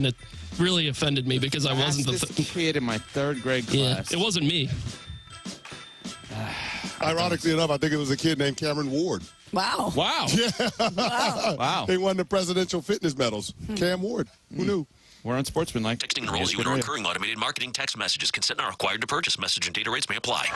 And it really offended me because I wasn't the kid in my third grade class. Yeah, it wasn't me. Ironically enough, I think it was a kid named Cameron Ward. Wow. Wow. Wow. He won the presidential fitness medals. Cam Ward. Who knew? We're on Sportsmanlike. Texting enrolls you in recurring automated marketing text messages. Consent not required to purchase. Message and data rates may apply.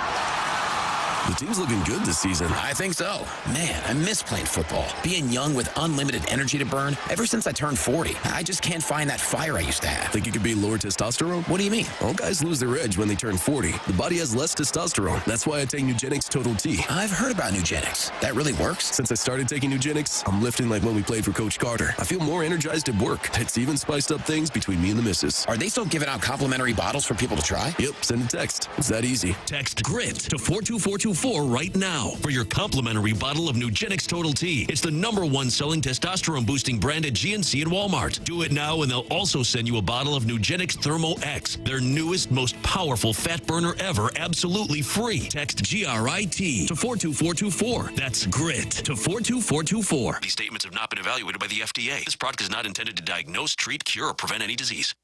The team's looking good this season. I think so. Man, I miss playing football. Being young with unlimited energy to burn. Ever since I turned 40, I just can't find that fire I used to have. Think it could be lower testosterone? What do you mean? All guys lose their edge when they turn 40. The body has less testosterone. That's why I take Nugenix Total T. I've heard about Nugenix. That really works? Since I started taking Nugenix, I'm lifting like when we played for Coach Carter. I feel more energized at work. It's even spiced up things between me and the missus. Are they still giving out complimentary bottles for people to try? Yep, send a text. It's that easy. Text GRIT to 42424 right now for your complimentary bottle of Nugenix Total T. It's the #1 selling testosterone boosting brand at GNC and Walmart. Do it now and they'll also send you a bottle of Nugenix Thermo X, their newest, most powerful fat burner ever, absolutely free. Text GRIT to 42424. That's GRIT to 42424. These statements have not been evaluated by the FDA. This product is not intended to diagnose, treat, cure, or prevent any disease.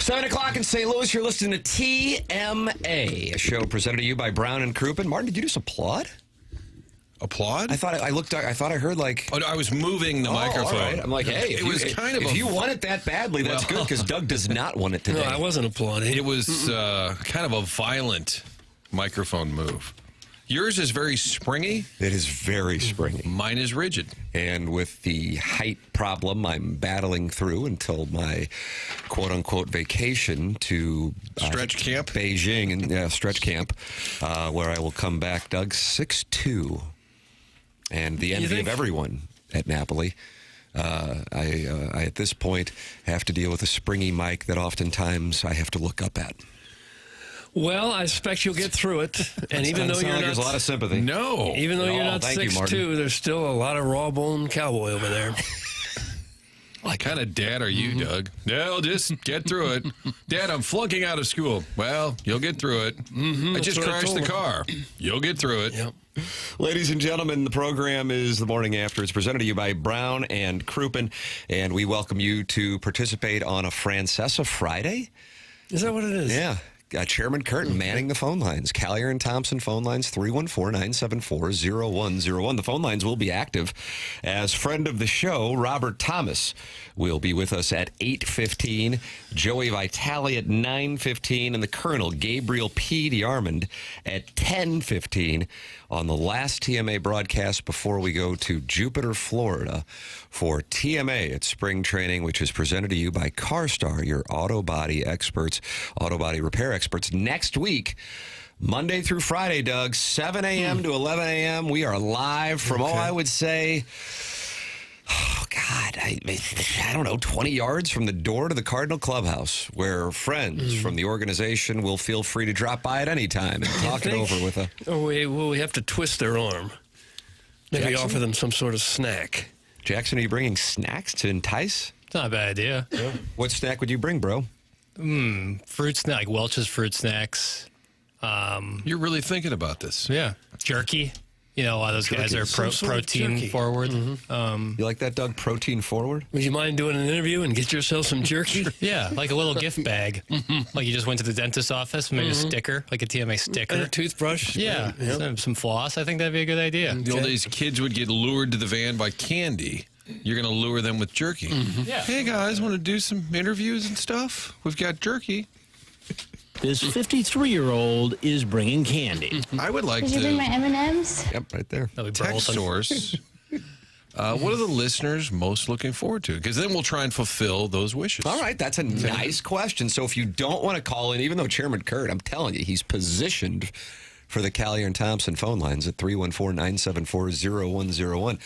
Seven o'clock in St. Louis, you're listening to TMA, a show presented to you by Brown and Crouppen. Martin, did you just applaud? Applaud? I thought I heard like... Oh, I was moving the microphone. All right. I'm like, hey, if you want it that badly, that's good, because Doug does not want it today. No, I wasn't applauding. It was kind of a violent microphone move. Yours is very springy. It is very springy. Mine is rigid. And with the height problem, I'm battling through until my quote-unquote vacation to Stretch camp? Beijing, and stretch camp, where I will come back, Doug, 6'2", and the envy of everyone at Napoli. I at this point have to deal with a springy mic that oftentimes I have to look up at. Well, I expect you'll get through it. And even though you're there's a lot of sympathy. No. Even though you're not 6'2", there's still a lot of raw bone cowboy over there. What kind of dad are you, Doug? No, just get through it. Dad, I'm flunking out of school. Well, you'll get through it. I just crashed the car. You'll get through it. Yep. Ladies and gentlemen, the program is The Morning After. It's presented to you by Brown and Crouppen, and we welcome you to participate on a Francesa Friday. Is that what it is? Yeah. Chairman Curtin manning the phone lines. Callier and Thompson phone lines 314-974-0101. The phone lines will be active as friend of the show, Robert Thomas, will be with us at 8:15. Joey Vitale at 9:15. And the Colonel, Gabriel P. DeArmond, at 10:15 on the last TMA broadcast before we go to Jupiter, Florida for TMA at spring training, which is presented to you by CarStar, your auto body experts, auto body repair experts. Next week, Monday through Friday, Doug, 7 a.m. to 11 a.m. We are live from, I would say, I don't know, 20 yards from the door to the Cardinal Clubhouse, where friends from the organization will feel free to drop by at any time and talk it over with a... Oh, we have to twist their arm. Maybe Jackson? offer them some sort of snack. Jackson, are you bringing snacks to entice? It's not a bad idea. Yeah. What snack would you bring, bro? Fruit snack, like Welch's fruit snacks. You're really thinking about this. Yeah. Jerky. You know, a lot of those guys are protein forward. You like that, Doug? Protein forward? Would you mind doing an interview and get yourself some jerky? Yeah, like a little gift bag. Like you just went to the dentist's office, made a sticker, like a TMA sticker. And a toothbrush? Yeah, some floss. I think that'd be a good idea. The old days, kids would get lured to the van by candy. You're going to lure them with jerky. Yeah. Hey, guys, want to do some interviews and stuff? We've got jerky. This 53-year-old is bringing candy. I would like Did you bring my M&Ms? Yep, right there. text source. What are the listeners most looking forward to? Because then we'll try and fulfill those wishes. All right, that's a nice question. So if you don't want to call in, even though Chairman Kurt, I'm telling you, he's positioned for the Callier and Thompson phone lines at 314-974-0101.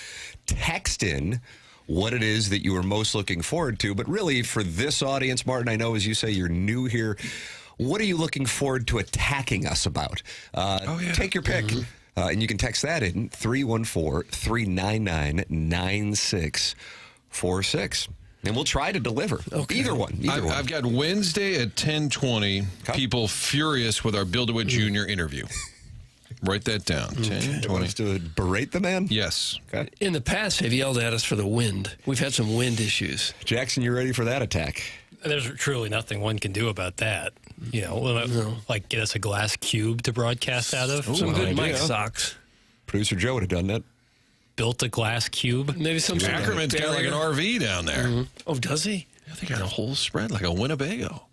Text in what it is that you are most looking forward to. But really, for this audience, Martin, I know, as you say, you're new here. What are you looking forward to attacking us about? Take your pick. And you can text that in 314-399-9646. And we'll try to deliver. Either one. I've got Wednesday at 10:20. People furious with our Build-A-Wit Jr. interview. Write that down. 10:20. To berate the man? Yes. Okay. In the past, they've yelled at us for the wind. We've had some wind issues. Jackson, you ready for that attack? There's truly nothing one can do about that. You know, like get us a glass cube to broadcast out of. Some good mic socks. Producer Joe would have done that. Built a glass cube. Maybe some sort of Ackerman's got like an RV down there. Oh, does he? I think got a whole spread, like a Winnebago.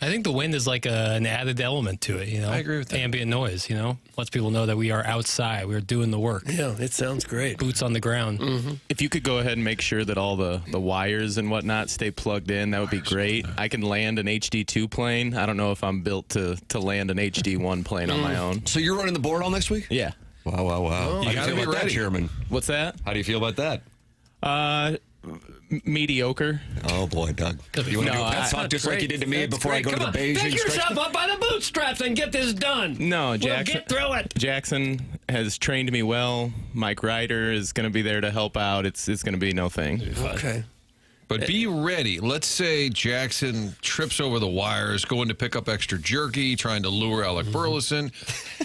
I think the wind is like an added element to it, you know. I agree with that. Ambient noise, you know. Lets people know that we are outside. We're doing the work. Yeah, it sounds great. Boots on the ground. If you could go ahead and make sure that all the wires and whatnot stay plugged in, that would be great. I can land an HD2 plane. I don't know if I'm built to land an HD1 plane on my own. So you're running the board all next week? Yeah. Wow. You How do gotta you be feel about that, ready. Chairman? What's that? How do you feel about that? Mediocre. Oh, boy, Doug. You want to do a pep talk just like you did to me before I go to the Beijing Pick stretch? yourself up by the bootstraps and get this done. No, Jackson. We'll get through it. Jackson has trained me well. Mike Ryder is going to be there to help out. It's going to be no thing. Okay. But be ready. Let's say Jackson trips over the wires, going to pick up extra jerky, trying to lure Alec Burleson,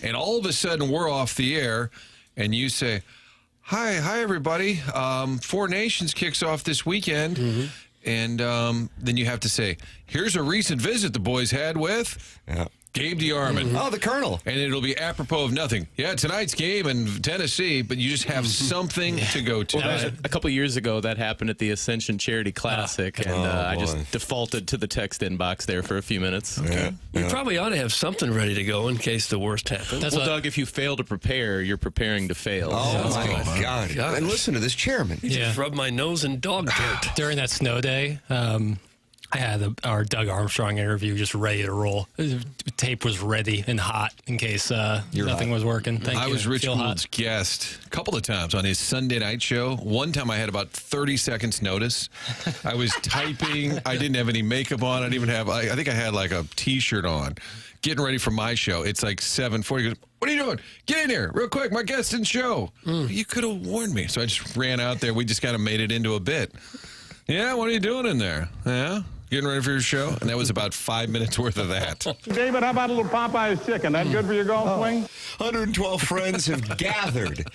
and all of a sudden we're off the air, and you say, Hi, everybody. Four Nations kicks off this weekend, and then you have to say, here's a recent visit the boys had with... Yeah. Gabe DeArmond. Oh, the Colonel. And it'll be apropos of nothing. Yeah, tonight's game in Tennessee, but you just have something to go to. A couple years ago, that happened at the Ascension Charity Classic, and I just defaulted to the text inbox there for a few minutes. Okay. You probably ought to have something ready to go in case the worst happens. Well, Doug, if you fail to prepare, you're preparing to fail. Oh, my God. And listen to this chairman. You just rub my nose in dog dirt. During that snow day, I had our Doug Armstrong interview just ready to roll. The tape was ready and hot in case nothing was working. I was Rich Gould's guest a couple of times on his Sunday night show. One time I had about 30 seconds notice. I was typing. I didn't have any makeup on. I didn't even have, I think I had like a T-shirt on. Getting ready for my show. It's like 7:40. He goes, what are you doing? Get in here real quick. My guest didn't show. You could have warned me. So I just ran out there. We just kind of made it into a bit. Yeah, what are you doing in there? Yeah? Getting ready for your show? And that was about 5 minutes worth of that. David, how about a little Popeye's chicken? That good for your golf swing? 112 friends have gathered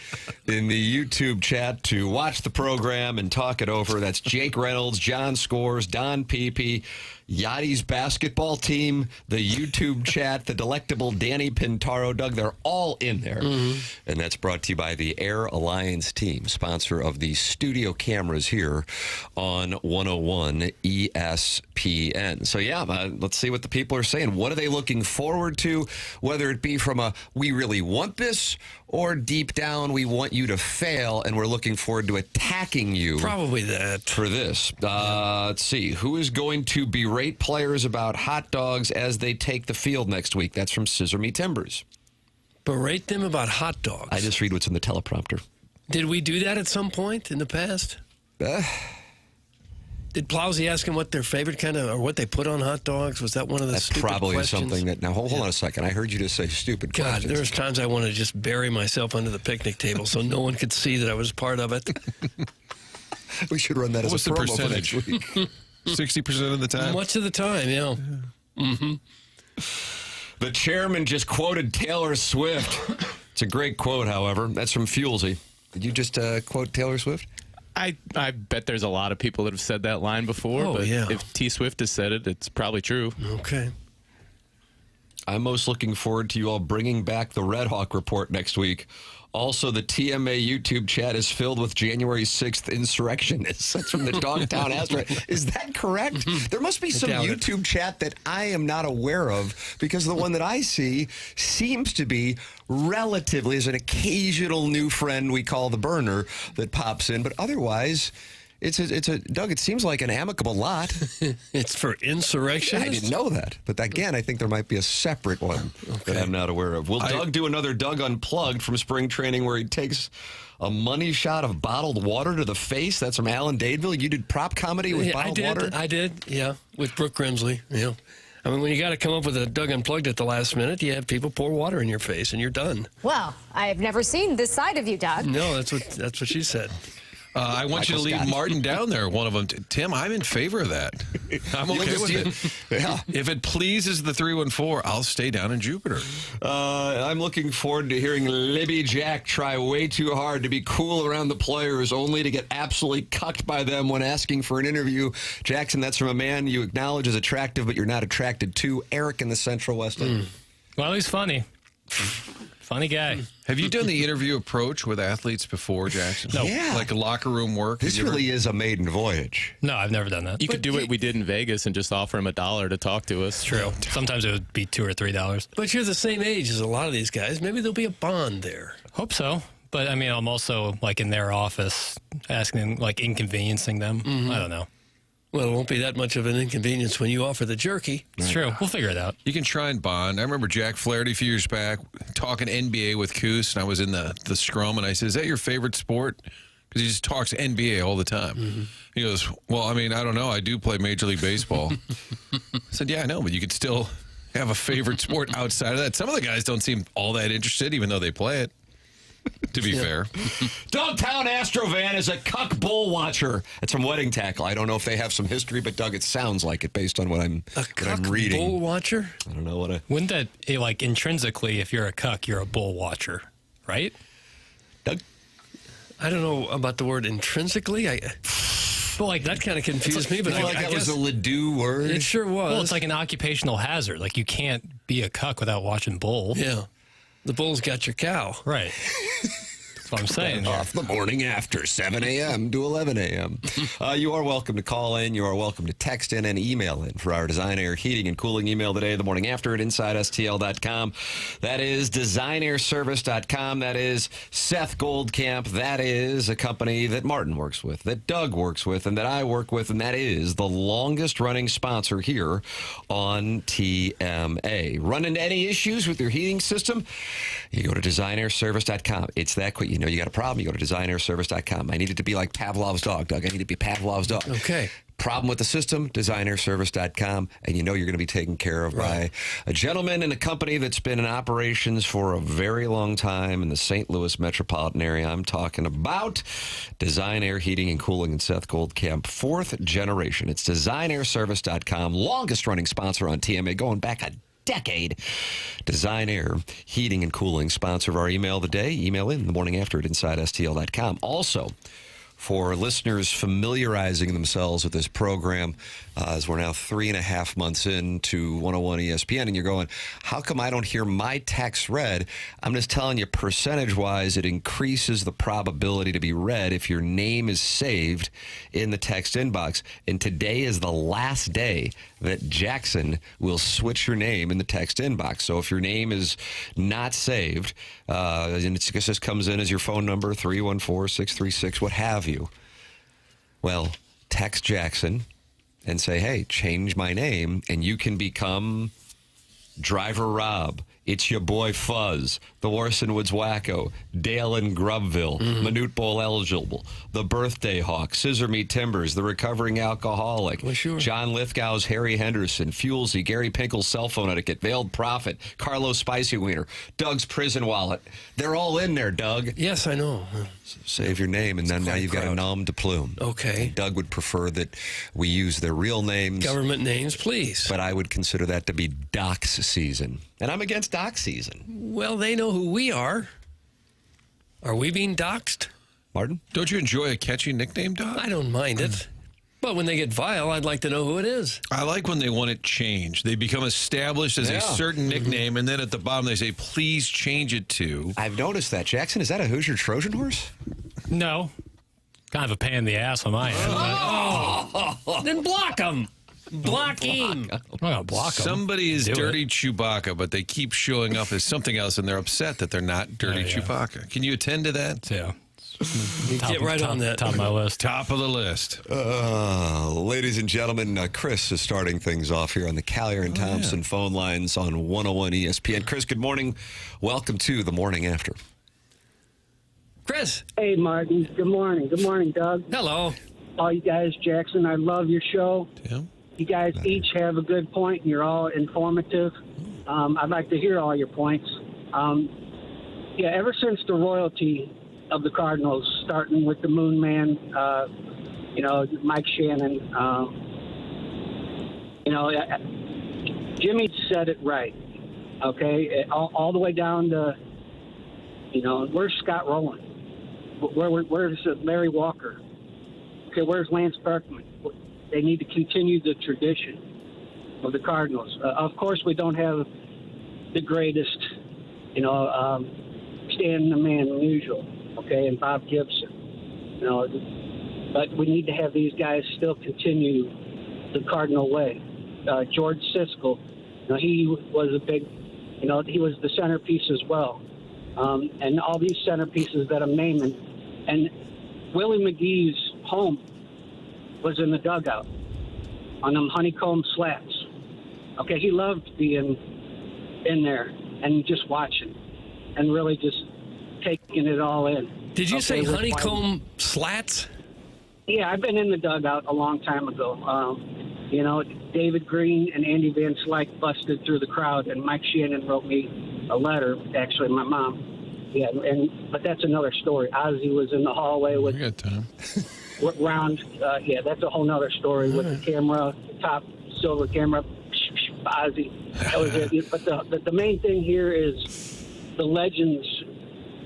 in the YouTube chat to watch the program and talk it over. That's Jake Reynolds, John Scores, Don Peepee, Yachty's basketball team, the YouTube chat, the delectable Danny Pintaro. Doug, they're all in there. And that's brought to you by the Air Alliance team, sponsor of the studio cameras here on 101 ESPN. So, yeah, let's see what the people are saying. What are they looking forward to, whether it be from a we really want this or deep down we want you to fail and we're looking forward to attacking you. Probably that. For this. Let's see. Who is going to berate players about hot dogs as they take the field next week? That's from Scissor Me Timbers. Berate them about hot dogs? I just read what's in the teleprompter. Did we do that at some point in the past? Did Plowsy ask them what their favorite kind of, or what they put on hot dogs? Was that one of the stupid probably questions? Something that, now hold on a second. I heard you just say stupid God, questions. there's times I wanted to just bury myself under the picnic table so no one could see that I was part of it. We should run that as a promo for next week. 60% of the time? Much of the time, yeah. The chairman just quoted Taylor Swift. It's a great quote, however. That's from Fuelsy. Did you just quote Taylor Swift? I bet there's a lot of people that have said that line before, but if T Swift has said it, it's probably true. Okay. I'm most looking forward to you all bringing back the Red Hawk report next week. Also, the TMA YouTube chat is filled with January 6th insurrectionists. That's from the Dogtown Asteroid. Is that correct? There must be some YouTube chat that I am not aware of, because the one that I see seems to be relatively, as an occasional new friend we call the burner that pops in, but otherwise... It's a Doug, it seems like an amicable lot. It's for insurrection? I didn't know that. But again, I think there might be a separate one that I'm not aware of. Will Doug do another Doug Unplugged from spring training where he takes a money shot of bottled water to the face? That's from Alan Dadeville. You did prop comedy with bottled water? I did, yeah, with Brooke Grimsley, yeah. I mean, when you got to come up with a Doug Unplugged at the last minute, you have people pour water in your face and you're done. Well, I've never seen this side of you, Doug. No, that's what she said. I want you to leave Martin down there, one of them. Tim, I'm in favor of that. I'm okay with it. Yeah. If it pleases the 314, I'll stay down in Jupiter. I'm looking forward to hearing Libby Jack try way too hard to be cool around the players, only to get absolutely cucked by them when asking for an interview. Jackson, that's from a man you acknowledge as attractive, but you're not attracted to. Eric in the Central West End. Well, he's funny. Funny guy. Have you done the interview approach with athletes before, Jackson? No. Yeah. Like locker room work? This really is a maiden voyage. No, I've never done that. You could do what we did in Vegas and just offer him $1 to talk to us. True. Sometimes it would be $2 or $3. But you're the same age as a lot of these guys. Maybe there'll be a bond there. Hope so. But, I mean, I'm also, like, in their office asking them, like, inconveniencing them. I don't know. Well, it won't be that much of an inconvenience when you offer the jerky. It's true. We'll figure it out. You can try and bond. I remember Jack Flaherty a few years back talking NBA with Coos, and I was in the scrum, and I said, is that your favorite sport? Because he just talks NBA all the time. He goes, well, I mean, I don't know. I do play Major League Baseball. I said, yeah, I know, but you could still have a favorite sport outside of that. Some of the guys don't seem all that interested, even though they play it. To be fair. Dogtown Astrovan is a cuck bull watcher. It's from Wedding Tackle. I don't know if they have some history, but Doug, it sounds like it based on what I'm reading. Bull watcher? I don't know what Wouldn't that, like, intrinsically, if you're a cuck, you're a bull watcher, right? Doug? I don't know about the word intrinsically. Well, like that kind of confused me, but I I guess guess was a Ledoux word. it sure was. Well, it's like an occupational hazard. Like, you can't be a cuck without watching bull. yeah, the bull's got your cow. Right. That's what I'm saying. Off the morning after 7 a.m. to 11 a.m. You are welcome to call in. You are welcome to text in and email in for our Design Air Heating and Cooling email today, the morning after at InsideSTL.com. That is DesignAirService.com. That is Seth Goldcamp. That is a company that Martin works with, that Doug works with, and that I work with, and that is the longest running sponsor here on TMA. Run into any issues with your heating system? You go to DesignAirService.com. It's that quick. You know you got a problem, you go to DesignAirService.com. I need it to be like Pavlov's dog, Doug. I need it to be Pavlov's dog. Okay. Problem with the system, DesignAirService.com, and you know you're going to be taken care of by a gentleman in a company that's been in operations for a very long time in the St. Louis metropolitan area. I'm talking about Design Air Heating and Cooling in Seth Goldcamp, fourth generation. It's DesignAirService.com, longest running sponsor on TMA, going back a decade. Design Air Heating and Cooling, sponsor of our email today. Email in the morning after at InsideSTL.com. Also, for listeners familiarizing themselves with this program, as we're now 3.5 months into 101 ESPN, and you're going, how come I don't hear my text read? I'm just telling you, percentage-wise, it increases the probability to be read if your name is saved in the text inbox. And today is the last day that Jackson will switch your name in the text inbox. So if your name is not saved, and it just comes in as your phone number, 314-636, what have you, well, text Jackson and say, hey, change my name, and you can become Driver Rob. It's your boy Fuzz, the Orson Woods Wacko, Dale in Grubville, Manute Bowl eligible, the Birthday Hawk, Scissor Meat Timbers, the Recovering Alcoholic, John Lithgow's Harry Henderson, Fuelsy, Gary Pinkle's Cell Phone Etiquette, Veiled Prophet, Carlos Spicy Wiener, Doug's Prison Wallet. They're all in there, Doug. Yes, I know. Save your name, and then now you've got a nom de plume. Okay. Doug would prefer that we use their real names. Government names, please. But I would consider that to be dox season. And I'm against dox season. Well, they know who we are. Are we being doxed? Martin? Don't you enjoy a catchy nickname, Doug? I don't mind it. But when they get vile, I'd like to know who it is. I like when they want it changed. They become established as a certain nickname, and then at the bottom they say, please change it to. I've noticed that. Jackson, is that a Hoosier Trojan horse? No. Kind of a pain in the ass on my end. Then block them. Block him. I'm not going to block him. Somebody is Dirty Chewbacca, but they keep showing up as something else, and they're upset that they're not Dirty Chewbacca. Can you attend to that? Yeah. Get right on that. Top of my list. Top of the list. Ladies and gentlemen, Chris is starting things off here on the Callier and Thompson phone lines on 101 ESPN. Chris, good morning. Welcome to the morning after. Chris. Hey, Martin. Good morning. Good morning, Doug. Hello. All you guys, Jackson, I love your show. Yeah. You guys each have a good point, and you're all informative. I'd like to hear all your points. Ever since the royalty of the Cardinals, starting with the Moon Man, Mike Shannon, Jimmy said it right, okay? All the way down to, where's Scott Rowland? Where's Larry Walker? Okay, where's Lance Berkman? They need to continue the tradition of the Cardinals. Of course, we don't have the greatest, Stan the Man Musial, okay, and Bob Gibson, but we need to have these guys still continue the Cardinal way. George Siskel, he was a big, he was the centerpiece as well, and all these centerpieces that I'm naming, and Willie McGee's home was in the dugout on them honeycomb slats. Okay, he loved being in there and just watching and really just taking it all in. Did you say honeycomb slats? Yeah, I've been in the dugout a long time ago. David Green and Andy Van Slyke busted through the crowd, and Mike Shannon wrote me a letter, actually my mom. Yeah, but that's another story. Ozzy was in the hallway with... We got time. That's a whole nother story with the camera, the top silver camera, Ozzy. That was it. But the main thing here is the legends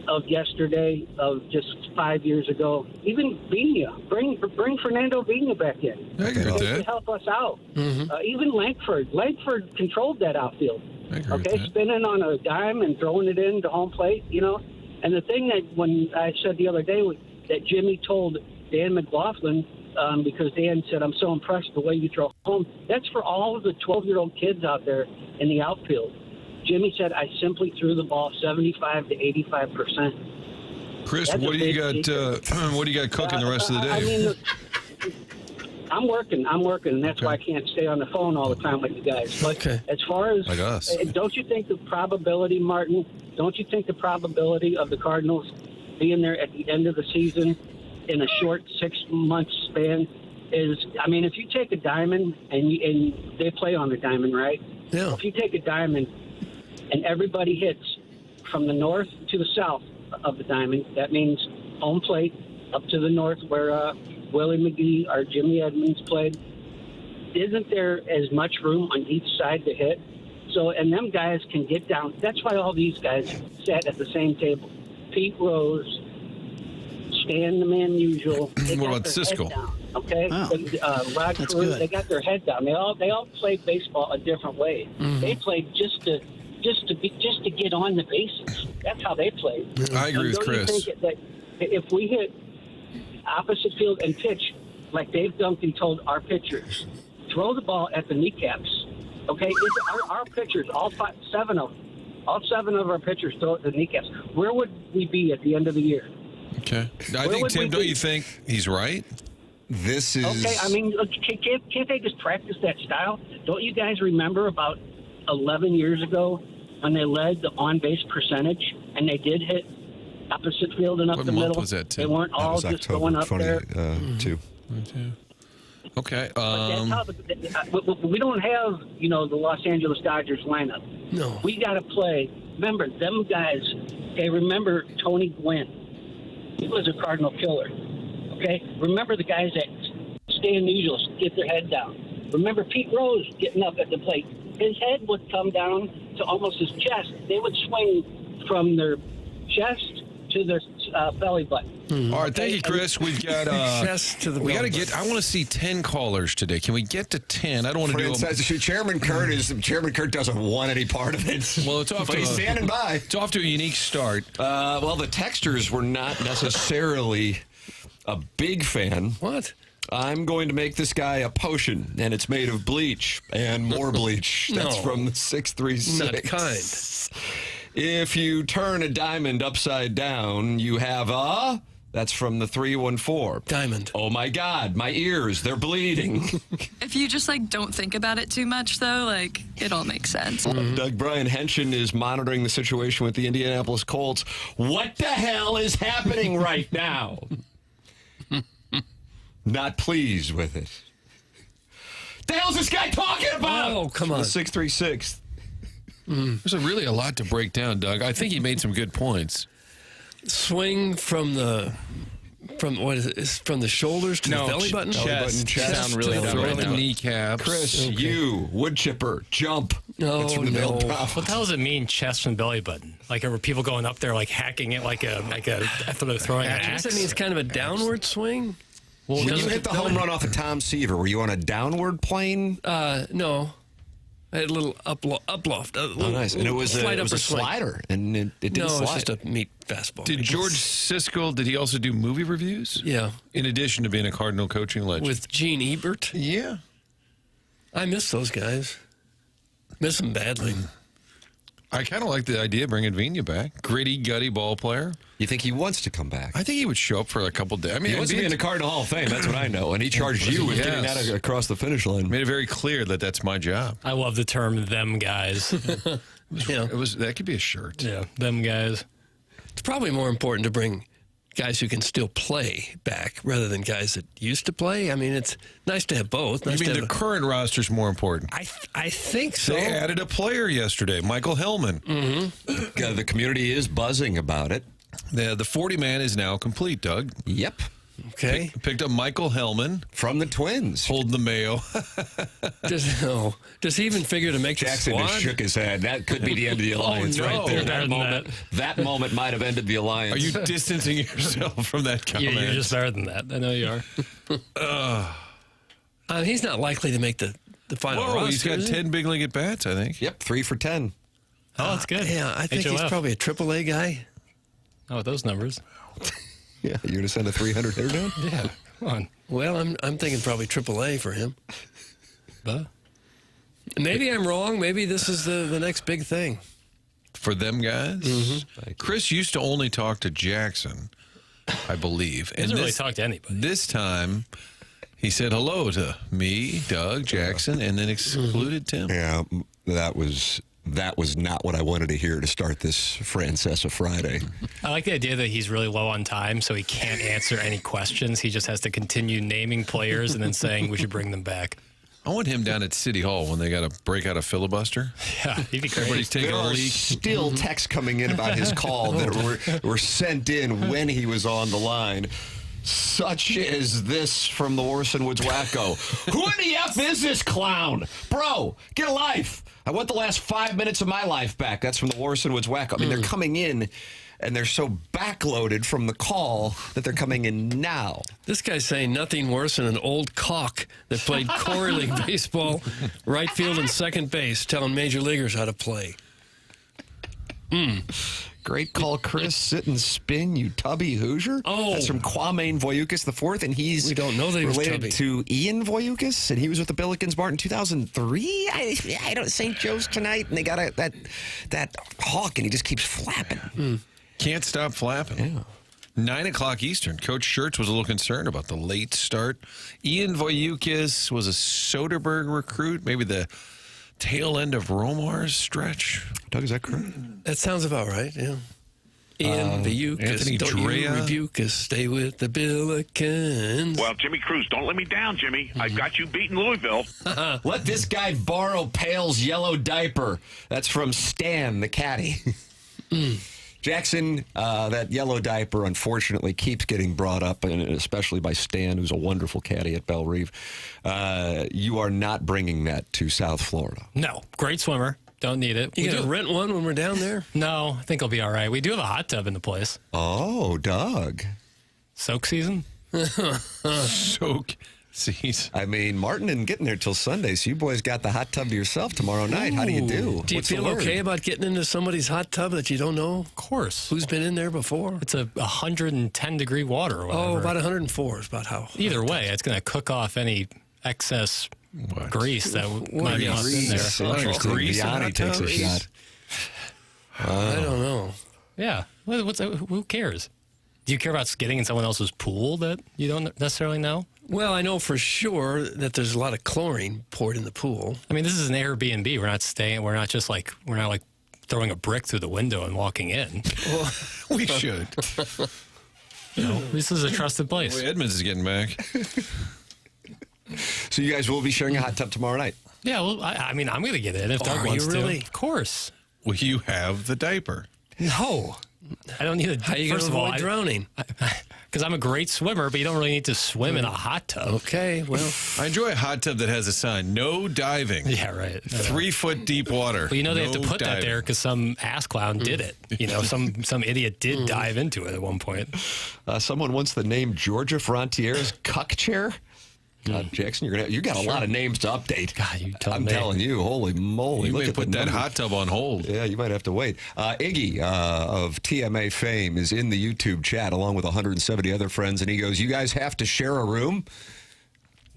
of yesterday, of just 5 years ago. Even Vigna, bring Fernando Vigna back in. I agree with to that. help us out. Mm-hmm. Even Langford controlled that outfield. I agree with that. Spinning on a dime and throwing it into home plate, And the thing that when I said the other day that Jimmy told Dan McLaughlin, because Dan said, I'm so impressed the way you throw home, that's for all of the 12-year-old kids out there in the outfield. Jimmy said, I simply threw the ball 75 to 85%. Chris, what do you got? What do you got cooking the rest of the day? I mean, I'm working, and that's why I can't stay on the phone all the time with you guys. But as far as like us, don't you think the probability, Martin? Don't you think the probability of the Cardinals being there at the end of the season in a short 6-month span is? I mean, if you take a diamond and they play on the diamond, right? Yeah. If you take a diamond and everybody hits from the north to the south of the diamond, that means home plate up to the north where Willie McGee or Jimmy Edmonds played. Isn't there as much room on each side to hit? So, and them guys can get down. That's why all these guys sat at the same table. Pete Rose, Stan the Man Usual. What about Siskel? Okay, Wow. Rod That's Carew, good. they got their head down. They all played baseball a different way. Mm-hmm. They played just to get on the bases. That's how they played. I agree with Don't you Chris. think that if we hit opposite field and pitch like Dave Duncan told our pitchers, throw the ball at the kneecaps. Okay, our pitchers, all 7 of our pitchers throw it at the kneecaps. Where would we be at the end of the year? Okay. I think, Tim, don't you think he's right? This is... Okay, I mean, can't they just practice that style? Don't you guys remember about 11 years ago when they led the on-base percentage and they did hit opposite field and up What the month middle? was that, Tim? They weren't That all was just October going up there. 22. Okay. That's how we don't have, the Los Angeles Dodgers lineup. No. We got to play. Remember, them guys, remember Tony Gwynn. He was a Cardinal killer. Okay? Remember the guys that stay unusual, get their head down. Remember Pete Rose getting up at the plate. His head would come down to almost his chest. They would swing from their chest to their belly button. All right, thank you, Chris. We've got Chest to the we got to belly get. I want to see 10 callers today. Can we get to 10? I don't want to do. Chairman Kurt doesn't want any part of it. Well, it's off but to he's standing by. It's off to a unique start. Well, the texters were not necessarily a big fan. What? I'm going to make this guy a potion, and it's made of bleach and more bleach. That's No. from the 636. Not kind. If you turn a diamond upside down, you have a... That's from the 314. Diamond. Oh, my God. My ears, they're bleeding. If you just don't think about it too much, though, it all makes sense. Doug Brian Henshin is monitoring the situation with the Indianapolis Colts. What the hell is happening right now? Not pleased with it. The hell's this guy talking about? Oh, come on. The 636. There's really a lot to break down, Doug. I think he made some good points. Swing from what is it? Is from the shoulders to the belly button? Chest. Sound really to the dumb Throw right the now. kneecaps. Chris, you, wood chipper, jump. That's from the Mail What Prophet. the hell does it mean, chest and belly button? Are people going up there hacking it after they're throwing an I guess axe? it means kind of a downward swing. When you hit the home run off of Tom Seaver, were you on a downward plane? No. I had a little uploft. Oh, nice. And it was a upper swing. slider, and it didn't No, slide. it's just a meat fastball. Did George Siskel, did he also do movie reviews? Yeah. In addition to being a Cardinal coaching legend. With Gene Ebert? Yeah. I miss those guys. Miss them badly. I kind of like the idea of bringing Vigna back. Gritty, gutty ball player. You think he wants to come back? I think he would show up for a couple days. I mean, He wants to be in the Cardinal Hall of Fame. That's what I know. And he charged you with getting that across the finish line. Made it very clear that that's my job. I love the term "them guys." It was that could be a shirt. Yeah, them guys. It's probably more important to bring guys who can still play back rather than guys that used to play. I mean, it's nice to have both. You Nice mean to the have current roster's more important? I think so. They added a player yesterday, Michael Hellman. The community is buzzing about it. The 40-man is now complete, Doug. Yep. Okay. Picked up Michael Hellman from the Twins. Holding the Mayo. Does he even figure to make Jackson the just squad? shook his head. That could be the end of the alliance right there. That moment might have ended the alliance. Are you distancing yourself from that comment? You're just better than that. I know you are. He's not likely to make the final roster. He's got 10 big league at bats, I think. Yep, 3 for 10. Oh, that's good. Yeah, I think he's probably a AAA guy. Oh, those numbers. Yeah, you're going to send a 300 hitter down? Yeah, come on. Well, I'm thinking probably AAA for him. Maybe I'm wrong. Maybe this is the next big thing. For them guys? Chris used to only talk to Jackson, I believe. He doesn't really talk to anybody. This time, he said hello to me, Doug, Jackson, and then excluded Tim. Yeah, that was not what I wanted to hear to start this Francesa Friday. I like the idea that he's really low on time, so he can't answer any questions. He just has to continue naming players and then saying we should bring them back. I want him down at City Hall when they got to break out a filibuster. Yeah, he'd be great. Everybody's taking There a are leak. still texts coming in about his call that were sent in when he was on the line. Such as this from the Orson Woods Wacko. Who in the F is this clown? Bro, get a life. I want the last 5 minutes of my life back. That's from the Orson Woods Wacko. I mean, they're coming in, and they're so backloaded from the call that they're coming in now. This guy's saying nothing worse than an old cock that played Corey League baseball, right field and second base, telling major leaguers how to play. Great call, Chris. Sit and spin, you tubby Hoosier. Oh. That's from Kwame Voyoukas IV, and he's We don't know that he was related tubby. to Ian Voyoukas, and he was with the Billikens Bart in 2003. I don't St. Joe's tonight, and they got that hawk, and he just keeps flapping. Can't stop flapping. Yeah. 9 o'clock Eastern. Coach Schertz was a little concerned about the late start. Ian Voyoukas was a Soderberg recruit, maybe the tail end of Romar's stretch. Doug, is that correct? That sounds about right, yeah. Ian Voyoukas, Anthony don't you Drea. rebuke us, stay with the Billikens. Well, Jimmy Cruz, don't let me down, Jimmy. I've got you beating Louisville. Let this guy borrow Pale's yellow diaper. That's from Stan, the caddy. Jackson, that yellow diaper, unfortunately, keeps getting brought up, and especially by Stan, who's a wonderful caddy at Belle Reve. You are not bringing that to South Florida. No, great swimmer. Don't need it. You going to rent one when we're down there? No, I think I'll be all right. We do have a hot tub in the place. Oh, Doug. Soak season? Soak season. I mean, Martin didn't get in there till Sunday, so you boys got the hot tub to yourself tomorrow night. How do you do? Do you What's the feel word? okay about getting into somebody's hot tub that you don't know? Of course. Who's been in there before? It's a 110-degree water or whatever. Oh, about 104 is about how. Either way, it's going to cook off any excess grease that might be in Grease. there. Interesting. Grease in Vianney hot takes a tubs? shot. I don't know. Yeah. Who cares? Do you care about skidding in someone else's pool that you don't necessarily know? Well, I know for sure that there's a lot of chlorine poured in the pool. I mean, this is an Airbnb. We're not staying. We're not like throwing a brick through the window and walking in. Well, we should. You know, this is a trusted place. Boy, Edmonds is getting back. So you guys will be sharing a hot tub tomorrow night? Yeah, well, I mean, I'm going to get in if Doug Are wants you to. really? Of course. Will you have the diaper? No. I don't need a How are you going first to of all, avoid drowning? Because I'm a great swimmer, but you don't really need to swim in a hot tub. Okay, well. I enjoy a hot tub that has a sign, no diving. Yeah, right. 3 foot deep water. Well, you know they have to No put that diving. there because some ass clown did it. You know, some idiot did dive into it at one point. Someone wants the name Georgia Frontier's cuck chair. God, Jackson, you got a lot of names to update. God, I'm telling you, holy moly! You look may at put the that numbers. hot tub on hold. Yeah, you might have to wait. Iggy of TMA fame is in the YouTube chat along with 170 other friends, and he goes, "You guys have to share a room?"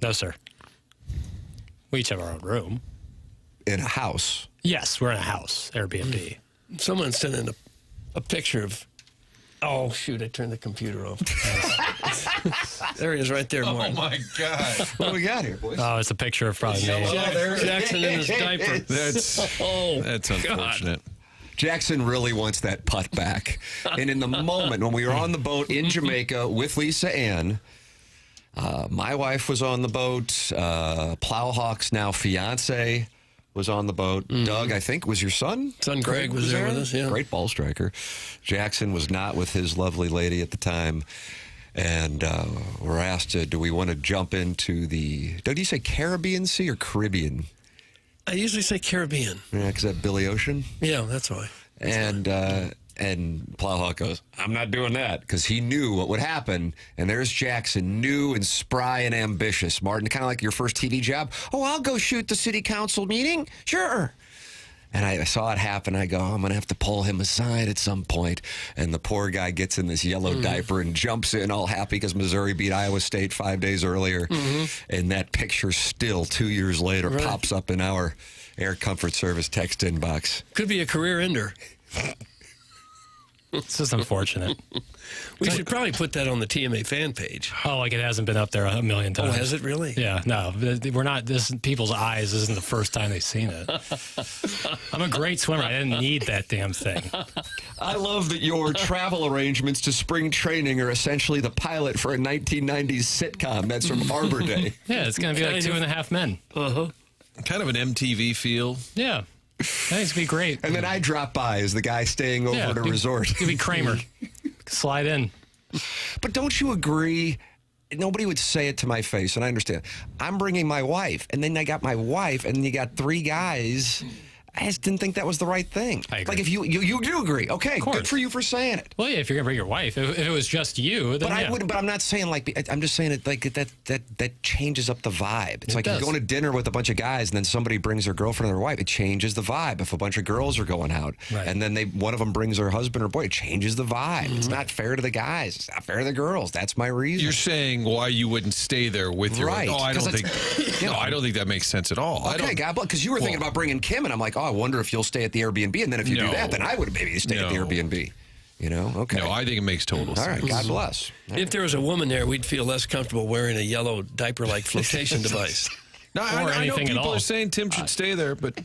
No, sir. We each have our own room. In a house. Yes, we're in a house, Airbnb. Someone sent in a picture of. Oh, shoot, I turned the computer off. There he is right there, Martin. Oh, my God. What do we got here, boys? Oh, it's a picture of probably me. Jackson in his diaper. That's unfortunate. Jackson really wants that putt back. And in the moment when we were on the boat in Jamaica with Lisa Ann, my wife was on the boat. Plowhawk's now fiance was on the boat. Doug, I think, was your son? Son Greg was there with us, yeah. Great ball striker. Jackson was not with his lovely lady at the time. And we're asked, do we want to jump into the, Doug, do you say Caribbean Sea or Caribbean? I usually say Caribbean. Yeah, because that Billy Ocean? Yeah, that's why. And Plowhawk goes, I'm not doing that, because he knew what would happen. And there's Jackson, new and spry and ambitious. Martin, kind of like your first TV job. Oh, I'll go shoot the city council meeting. Sure. And I saw it happen. I go, I'm going to have to pull him aside at some point. And the poor guy gets in this yellow diaper and jumps in all happy because Missouri beat Iowa State 5 days earlier. And that picture still 2 years later pops up in our Air Comfort Service text inbox. Could be a career ender. It's just unfortunate. We should probably put that on the TMA fan page. Oh, like it hasn't been up there a million times. Oh, has it really? Yeah, no. We're not, this people's eyes isn't the first time they've seen it. I'm a great swimmer. I didn't need that damn thing. I love that your travel arrangements to spring training are essentially the pilot for a 1990s sitcom. That's from Arbor Day. Yeah, it's going to be like 2.5 Men. Kind of an MTV feel. Yeah. I think it's going to be great. And then I drop by as the guy staying over at a resort. It could be Kramer. Slide in. But don't you agree? Nobody would say it to my face, and I understand. I'm bringing my wife, and then I got my wife, and you got 3 guys. I just didn't think that was the right thing. I agree. Like, if you do agree, okay, good for you for saying it. Well, yeah, if you're gonna bring your wife, if it was just you, then but yeah. I wouldn't. But I'm not saying like. I'm just saying it like that changes up the vibe. It's like you're going to dinner with a bunch of guys, and then somebody brings their girlfriend or their wife. It changes the vibe. If a bunch of girls are going out, and then one of them brings their husband or boy, it changes the vibe. It's not fair to the guys. It's not fair to the girls. That's my reason. You're saying why you wouldn't stay there with your right? Oh, I don't think. No, I don't think that makes sense at all. Okay, God, because you were thinking about bringing Kim, and I'm like, oh, I wonder if you'll stay at the Airbnb, and then if you do that, then I would maybe stay at the Airbnb. You know, okay. No, I think it makes total sense. All right, God bless. If there was a woman there, we'd feel less comfortable wearing a yellow diaper-like flotation device. No, I know people are saying Tim should stay there, but...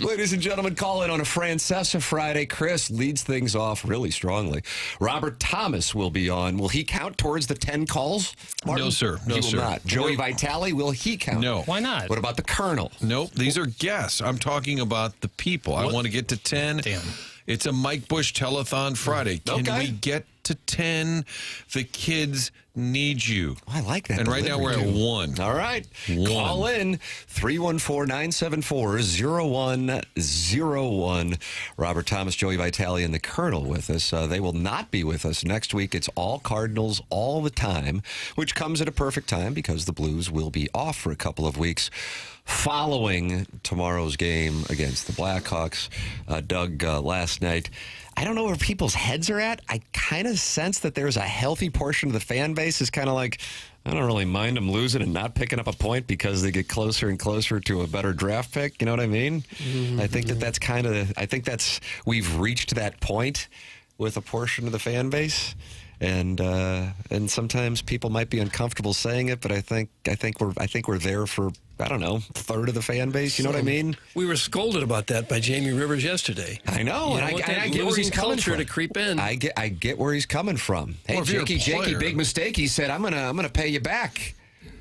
Ladies and gentlemen, call in on a Francesa Friday. Chris leads things off really strongly. Robert Thomas will be on. Will he count towards the 10 calls, Martin? No, sir. No, he sir. will not. Joey Vitale, will he count? No. Why not? What about the Colonel? Nope. These are guests. I'm talking about the people. I want to get to 10. Damn. It's a Mike Bush telethon Friday. Can we get to 10? The kids need you. Oh, I like that. And right now we're at 1. All right. Call in 314-974-0101. Robert Thomas, Joey Vitale, and the Colonel with us. They will not be with us next week. It's all Cardinals all the time, which comes at a perfect time because the Blues will be off for a couple of weeks following tomorrow's game against the Blackhawks. Doug, last night, I don't know where people's heads are at. I kind of sense that there's a healthy portion of the fan base is kind of like, I don't really mind them losing and not picking up a point because they get closer and closer to a better draft pick. You know what I mean? I think that's kind of, we've reached that point with a portion of the fan base. And sometimes people might be uncomfortable saying it, but I think we're there for, I don't know, a third of the fan base. You know what I mean? We were scolded about that by Jamie Rivers yesterday. I know, and I get where he's coming from. To creep in. I get where he's coming from. Hey, Jakey, big mistake. He said, I'm gonna pay you back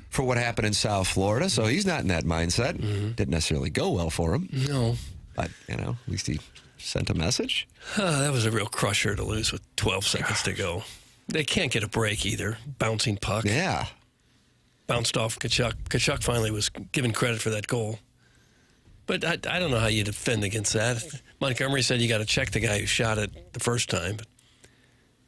for what happened in South Florida. So he's not in that mindset. Didn't necessarily go well for him. No, but at least he sent a message. That was a real crusher to lose with 12 seconds to go. They can't get a break either. Bouncing puck. Yeah. Bounced off Kachuk. Kachuk finally was given credit for that goal. But I don't know how you defend against that. Montgomery said you got to check the guy who shot it the first time.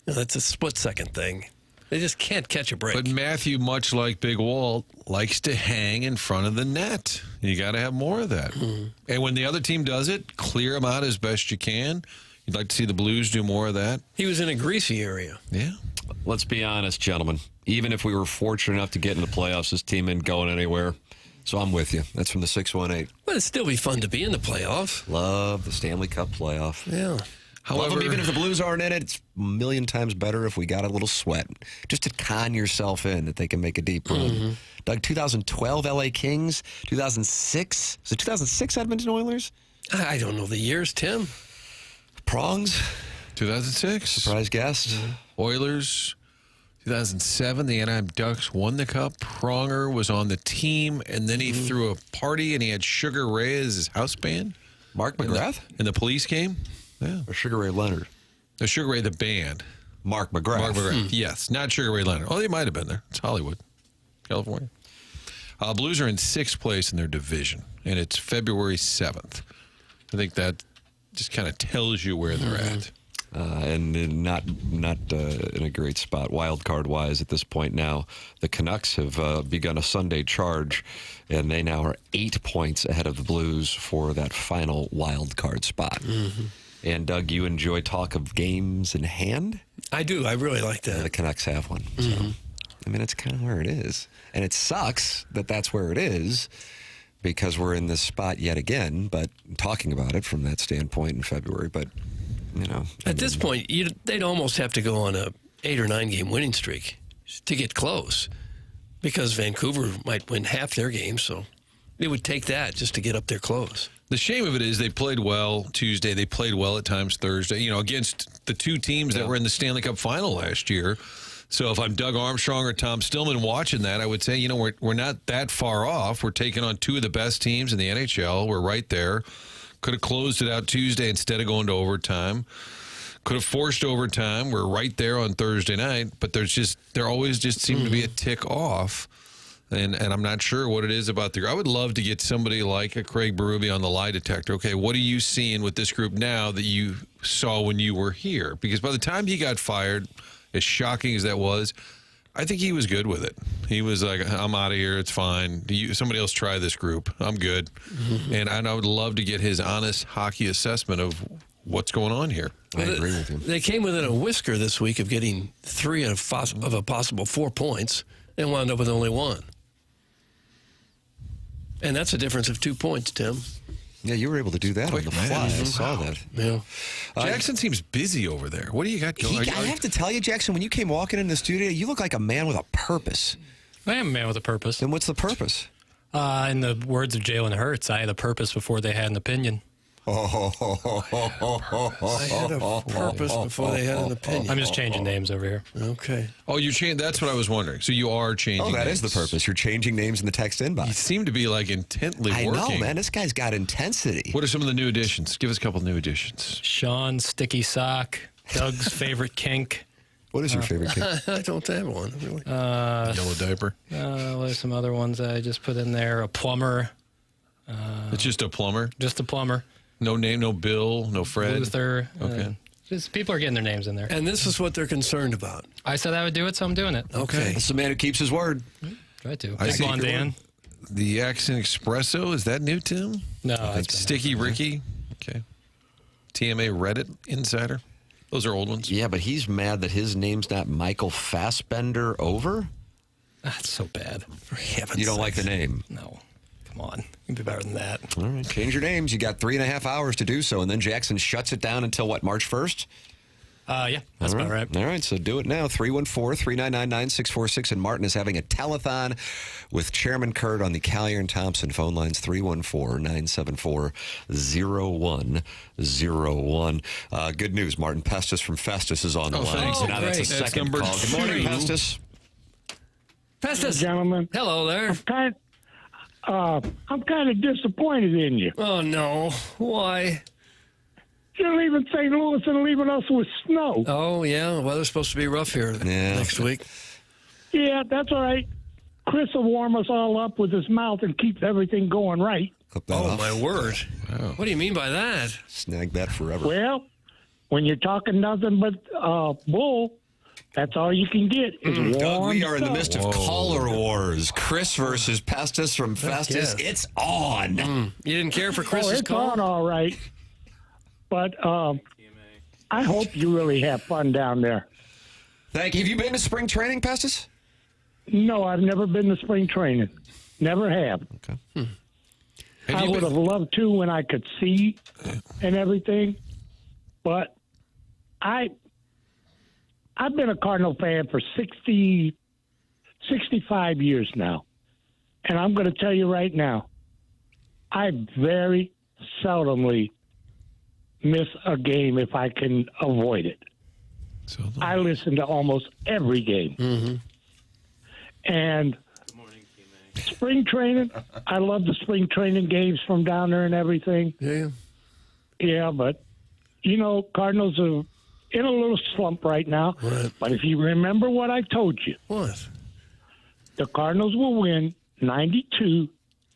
But that's a split-second thing. They just can't catch a break. But Matthew, much like Big Walt, likes to hang in front of the net. You got to have more of that. And when the other team does it, clear them out as best you can. You'd like to see the Blues do more of that. He was in a greasy area. Yeah. Let's be honest, gentlemen. Even if we were fortunate enough to get into the playoffs, this team ain't going anywhere. So I'm with you. That's from the 618. But it'd still be fun to be in the playoffs. Love the Stanley Cup playoff. Yeah. However, love them even if the Blues aren't in it. It's a million times better if we got a little sweat. Just to con yourself in that they can make a deep run. Doug, 2012 LA Kings, 2006. Was it 2006 Edmonton Oilers? I don't know the years, Tim. Prongs? 2006. Surprise guest. Oilers. 2007, the Anaheim Ducks won the Cup. Pronger was on the team, and then he threw a party, and he had Sugar Ray as his house band. Mark McGrath? And the Police came. Yeah. Or Sugar Ray Leonard? No, Sugar Ray, the band. Mark McGrath. Mark McGrath, yes. Not Sugar Ray Leonard. Oh, they might have been there. It's Hollywood, California. Blues are in 6th place in their division, and it's February 7th. I think that just kind of tells you where they're at. And not in a great spot wild card wise at this point now. The Canucks have begun a Sunday charge, and they now are 8 points ahead of the Blues for that final wild card spot. And Doug, you enjoy talk of games in hand? I do. I really like that. The Canucks have one. So, I mean, it's kind of where it is. And it sucks that that's where it is because we're in this spot yet again, but talking about it from that standpoint in February. But, you know. At this point, they'd almost have to go on a 8 or 9 game winning streak to get close because Vancouver might win half their games. So it would take that just to get up there close. The shame of it is they played well Tuesday. They played well at times Thursday, against the 2 teams that were in the Stanley Cup final last year. So if I'm Doug Armstrong or Tom Stillman watching that, I would say, we're not that far off. We're taking on 2 of the best teams in the NHL. We're right there. Could have closed it out Tuesday instead of going to overtime. Could have forced overtime. We're right there on Thursday night, but there always just seem to be a tick off. And I'm not sure what it is about I would love to get somebody like a Craig Berube on the lie detector. Okay, what are you seeing with this group now that you saw when you were here? Because by the time he got fired, as shocking as that was, I think he was good with it. He was like, I'm out of here. It's fine. Somebody else try this group. I'm good. And I would love to get his honest hockey assessment of what's going on here. I agree with you. They came within a whisker this week of getting 3 of a possible 4 points and wound up with only 1. And that's a difference of 2 points, Tim. Yeah, you were able to do that on the fly. I saw that. Yeah. Jackson seems busy over there. What do you got going? I have to tell you, Jackson, when you came walking in the studio, you look like a man with a purpose. I am a man with a purpose. And what's the purpose? In the words of Jalen Hurts, I had a purpose before they had an opinion. I had a purpose before they had an opinion. I'm just changing names over here. Okay. Oh, you changed. That's what I was wondering. So you are changing. Oh, that names. is the purpose. You're changing names in the text inbox. You seem to be like intently working. I know, man. This guy's got intensity. What are some of the new additions? Give us a couple new additions. Sean Sticky Sock, Doug's favorite kink. What is your favorite kink? I don't have one. Really. Yellow diaper. There's some other ones I just put in there. A plumber. It's just a plumber. Just a plumber. No name, no Bill, no Fred. Luther. Okay. Just people are getting their names in there. And this is what they're concerned about. I said I would do it, so I'm doing it. Okay. That's the man who keeps his word. Try to. I see. Come on, Dan. The Accent Espresso, is that new, Tim? No. That's Sticky Ricky. Okay. TMA Reddit Insider. Those are old ones. Yeah, but he's mad that his name's not Michael Fassbender over. That's so bad. For heaven's You don't sakes. like the name? No. Come on. You can be better than that. All right. Change your names. You got 3.5 hours to do so, and then Jackson shuts it down until what, March 1st? Yeah, that's about right. All right, so do it now. 314-399-9646. And Martin is having a telethon with Chairman Kurt on the Callier and Thompson phone lines, 314-974-0101. Good news. Martin Pestis from Festus is on the line. Thanks. So now that's a That's second number call. Good morning, 2. Pestis. Festus. Gentlemen, Hello there. I'm kind of disappointed in you. Oh, no. Why? You're leaving St. Louis and leaving us with snow. Oh, yeah. The weather's supposed to be rough here next week. Yeah, that's all right. Chris will warm us all up with his mouth and keep everything going right. Oh, my word. Wow. What do you mean by that? Snag that forever. Well, when you're talking nothing but bull, that's all you can get is warm Doug, we are in the stuff. midst of caller wars. Chris versus Pestis from Festus. Yes. It's on. You didn't care for Chris's it's call? on all right. But I hope you really have fun down there. Thank you. Have you been to spring training, Pestis? No, I've never been to spring training. Never have. Okay. I would have loved to when I could see and everything. But I've been a Cardinal fan for 65 years now. And I'm going to tell you right now, I very seldomly miss a game if I can avoid it. I listen to almost every game. Mm-hmm. And spring training, I love the spring training games from down there and everything. Yeah. Yeah, but, Cardinals in a little slump right now. Right. But if you remember what I told you, What? the Cardinals will win 92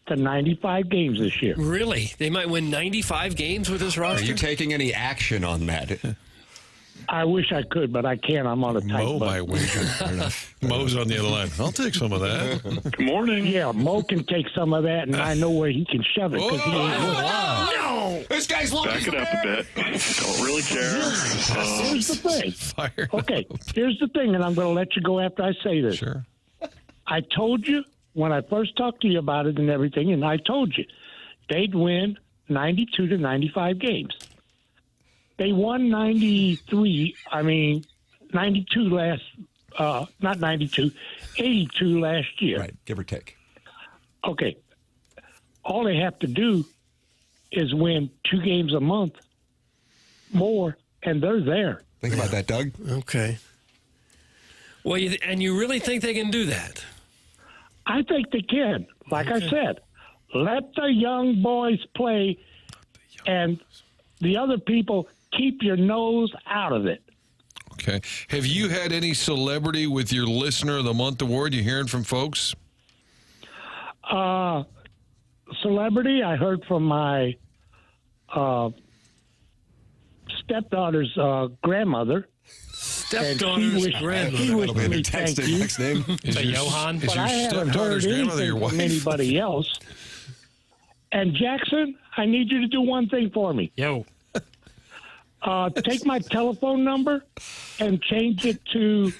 to 95 games this year. Really? They might win 95 games with this roster? Are you taking any action on that? I wish I could, but I can't. I'm on a tight Mo button. might win. Mo's on the other line. I'll take some of that. Good morning. Yeah, Mo can take some of that, and I know where he can shove it because he ain't with it. No! This guy's looking Back it up a bit. Don't really care. Here's the thing. Fire. Okay, here's the thing, and I'm going to let you go after I say this. Sure. I told you when I first talked to you about it and everything, and I told you they'd win 92 to 95 games. They won 92 last, not 92, 82 last year. Right, give or take. Okay. All they have to do is win 2 games a month more, and they're there. Think about that, Doug. Okay. Well, you really think they can do that? I think they can. Like I said, let the young boys play, and the other people, keep your nose out of it. Okay. Have you had any celebrity with your Listener of the Month award? You hearing from folks? Celebrity, I heard from my stepdaughter's grandmother. Stepdaughter's grandmother. He wished me Text thank it, you. next name. Is your, Johan? Is But your I haven't heard stepdaughter's grandmother your anything wife? from anybody else. And Jackson, I need you to do one thing for me. Yo. Take my telephone number and change it to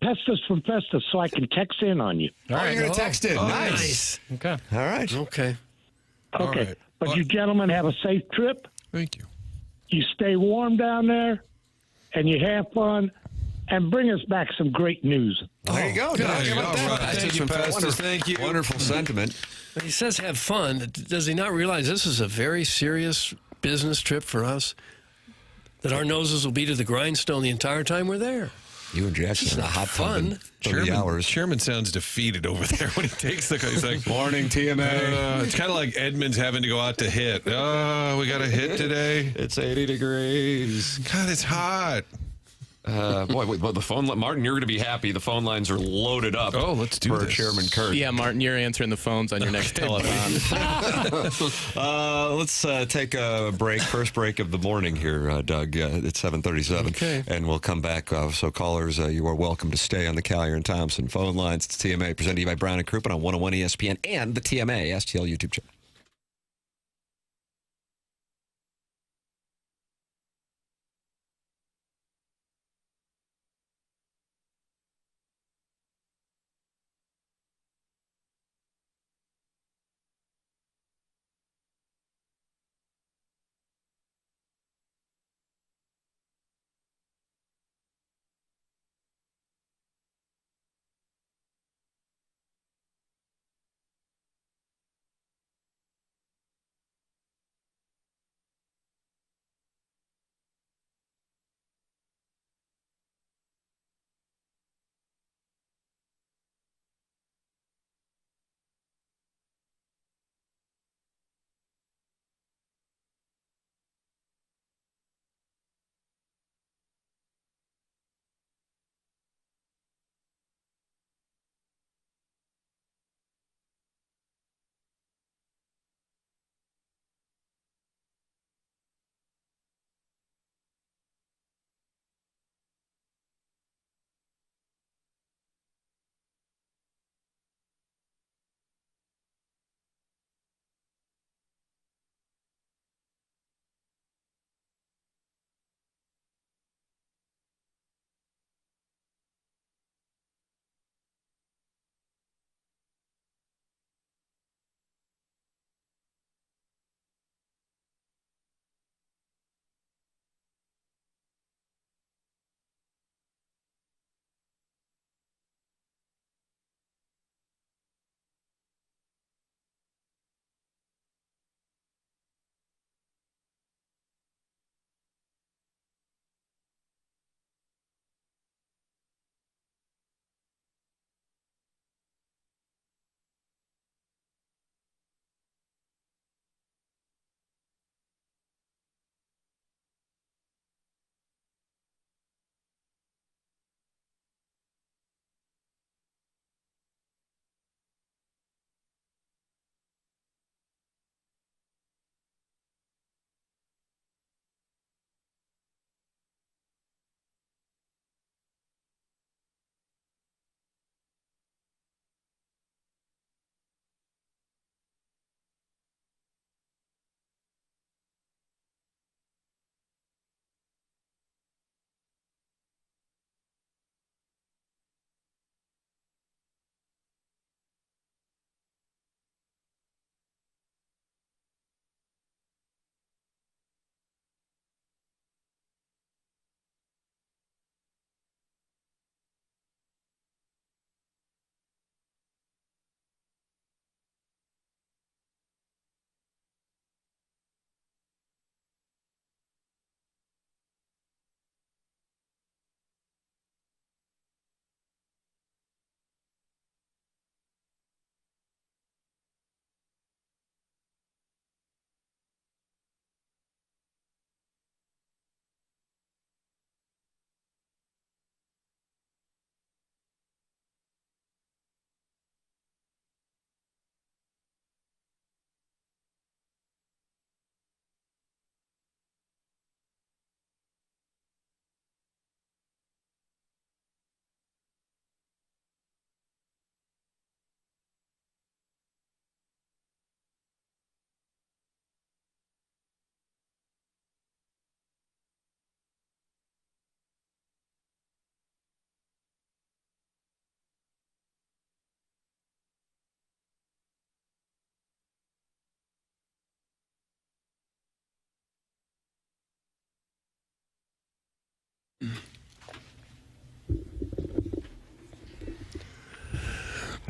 Pestus from Festus so I can text in on you. All right, you're going to text in. Nice. Okay. All right. Okay. All Okay. right. But you gentlemen have a safe trip. Thank you. You stay warm down there, and you have fun, and bring us back some great news. There you go. Good. Doug. How about All that? right. Thank you, Pastor. Thank you. Wonderful sentiment. But he says have fun. Does he not realize this is a very serious business trip for us? That our noses will be to the grindstone the entire time we're there. You and Jackson are hot fun. 30 hours. Chairman sounds defeated over there when he takes the. He's like, Morning, TMA. it's kind of like Edmonds having to go out to hit. Oh, we got a hit today. It's 80 degrees. God, it's hot. Wait, the phone line, Martin, you're going to be happy. The phone lines are loaded up. Oh, let's do for this. Chairman Kurt. Yeah, Martin, you're answering the phones on your next telethon. Let's take a break. First break of the morning here, Doug. It's 7:37, Okay. and we'll come back. So callers, you are welcome to stay on the Callier and Thompson phone lines. It's TMA presented to you by Brown and Crouppen on 101 ESPN and the TMA STL YouTube channel.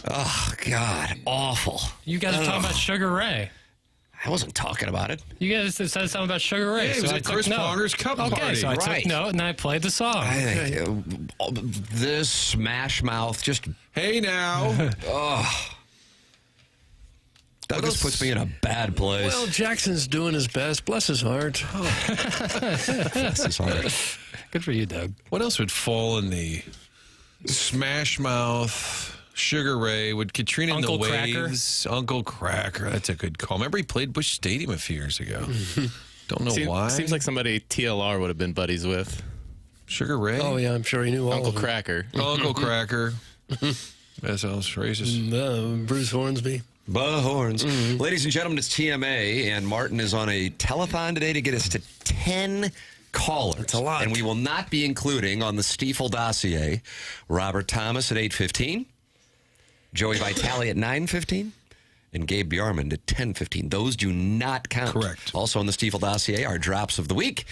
Oh, God. Awful. You guys are talking about Sugar Ray. I wasn't talking about it. You guys said something about Sugar Ray. Yeah, it was at Chris Ponger's cup party. Okay, so I Right. took note and I played the song. I think this Smash Mouth just... Hey, now. Oh. Douglas puts me in a bad place. Well, Jackson's doing his best. Bless his heart. Bless his heart. Good for you, Doug. What else would fall in the Smash Mouth, Sugar Ray, would Katrina Uncle and the Cracker? Waves? Uncle Cracker. That's a good call. Remember he played Busch Stadium a few years ago. Don't know why. Seems like somebody TLR would have been buddies with. Sugar Ray? Oh, yeah, I'm sure he knew all Uncle of them. Cracker. Uncle Cracker. That sounds racist. Bruce Hornsby. Horns. Ladies and gentlemen, it's TMA, and Martin is on a telethon today to get us to 10 callers. That's a lot. And we will not be including on the Stiefel dossier Robert Thomas at 8:15, Joey Vitale at 9:15, and Gabe DeArmond at 10:15. Those do not count. Correct. Also on the Stiefel dossier, our drops of the week.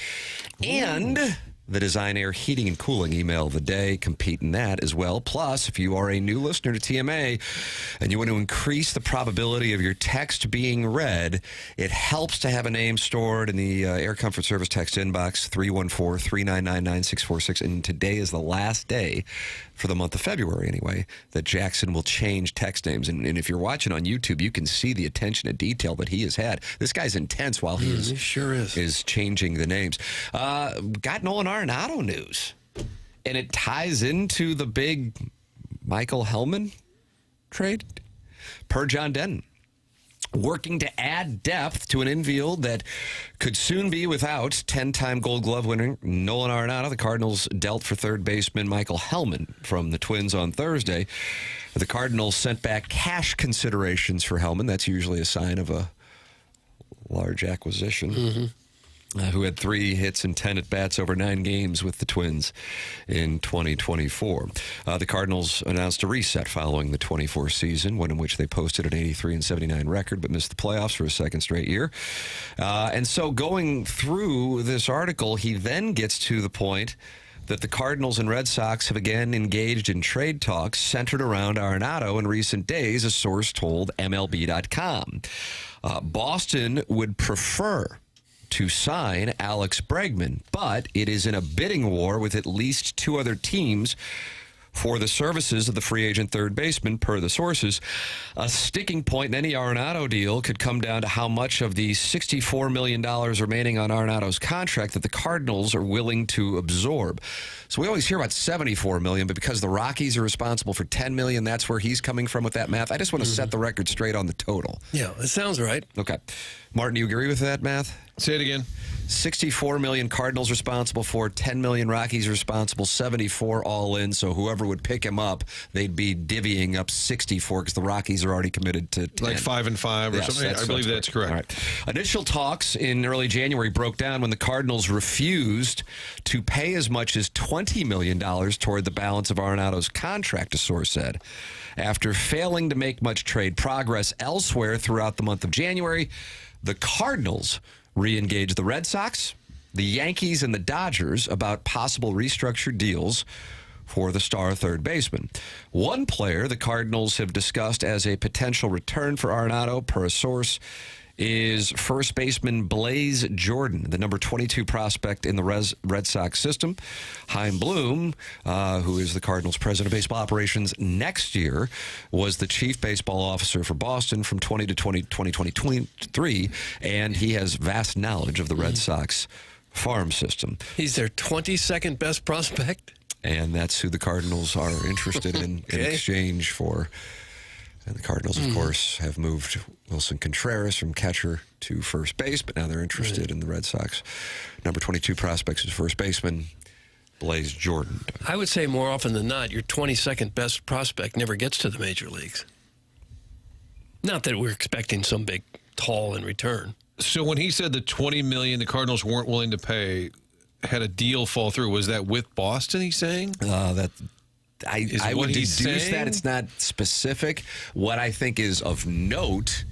And the Design Air Heating and Cooling email of the day. Compete in that as well. Plus, if you are a new listener to TMA and you want to increase the probability of your text being read, it helps to have a name stored in the Air Comfort Service text inbox, 314-399-9646. And today is the last day, for the month of February anyway, that Jackson will change text names. And if you're watching on YouTube, you can see the attention to detail that he has had. This guy's intense while he sure is changing the names. Got Nolan Arenado news, and it ties into the big Michael Hellman trade. Per John Denton, working to add depth to an infield that could soon be without 10-time Gold Glove winner Nolan Arenado. The Cardinals dealt for third baseman Michael Hellman from the Twins on Thursday. The Cardinals sent back cash considerations for Hellman. That's usually a sign of a large acquisition. Who had 3 hits and 10 at-bats over 9 games with the Twins in 2024. The Cardinals announced a reset following the 24 season, one in which they posted an 83-79 record but missed the playoffs for a second straight year. And so going through this article, he then gets to the point that the Cardinals and Red Sox have again engaged in trade talks centered around Arenado in recent days, a source told MLB.com. Boston would prefer to sign Alex Bregman, but it is in a bidding war with at least 2 other teams for the services of the free agent third baseman, per the sources. A sticking point in any Arenado deal could come down to how much of the $64 million remaining on Arenado's contract that the Cardinals are willing to absorb. So we always hear about $74 million, but because the Rockies are responsible for $10 million, that's where he's coming from with that math. I just want to set the record straight on the total. Yeah, it sounds right. Okay. Martin, do you agree with that math? Say it again. $64 million Cardinals responsible for, $10 million Rockies responsible, 74 all in. So whoever would pick him up, they'd be divvying up 64 because the Rockies are already committed to 10. Like 5 and 5 or something. I believe that's correct. All right. Initial talks in early January broke down when the Cardinals refused to pay as much as $20 million toward the balance of Arenado's contract, a source said. After failing to make much trade progress elsewhere throughout the month of January, the Cardinals re-engaged the Red Sox, the Yankees, and the Dodgers about possible restructured deals for the star third baseman. One player the Cardinals have discussed as a potential return for Arenado, per a source, is first baseman Blaze Jordan, the number 22 prospect in the Red Sox system. Chaim Bloom, who is the Cardinals' president of baseball operations next year, was the chief baseball officer for Boston from 2020-2023, and he has vast knowledge of the Red Sox farm system. He's their 22nd best prospect? And that's who the Cardinals are interested in exchange for. And the Cardinals, of course, have moved Wilson Contreras from catcher to first base, but now they're interested in the Red Sox. Number 22 prospects is first baseman Blaze Jordan. I would say more often than not, your 22nd best prospect never gets to the major leagues. Not that we're expecting some big haul in return. So when he said the $20 million the Cardinals weren't willing to pay, had a deal fall through, was that with Boston, he's saying? I would deduce that. It's not specific. What I think is of note,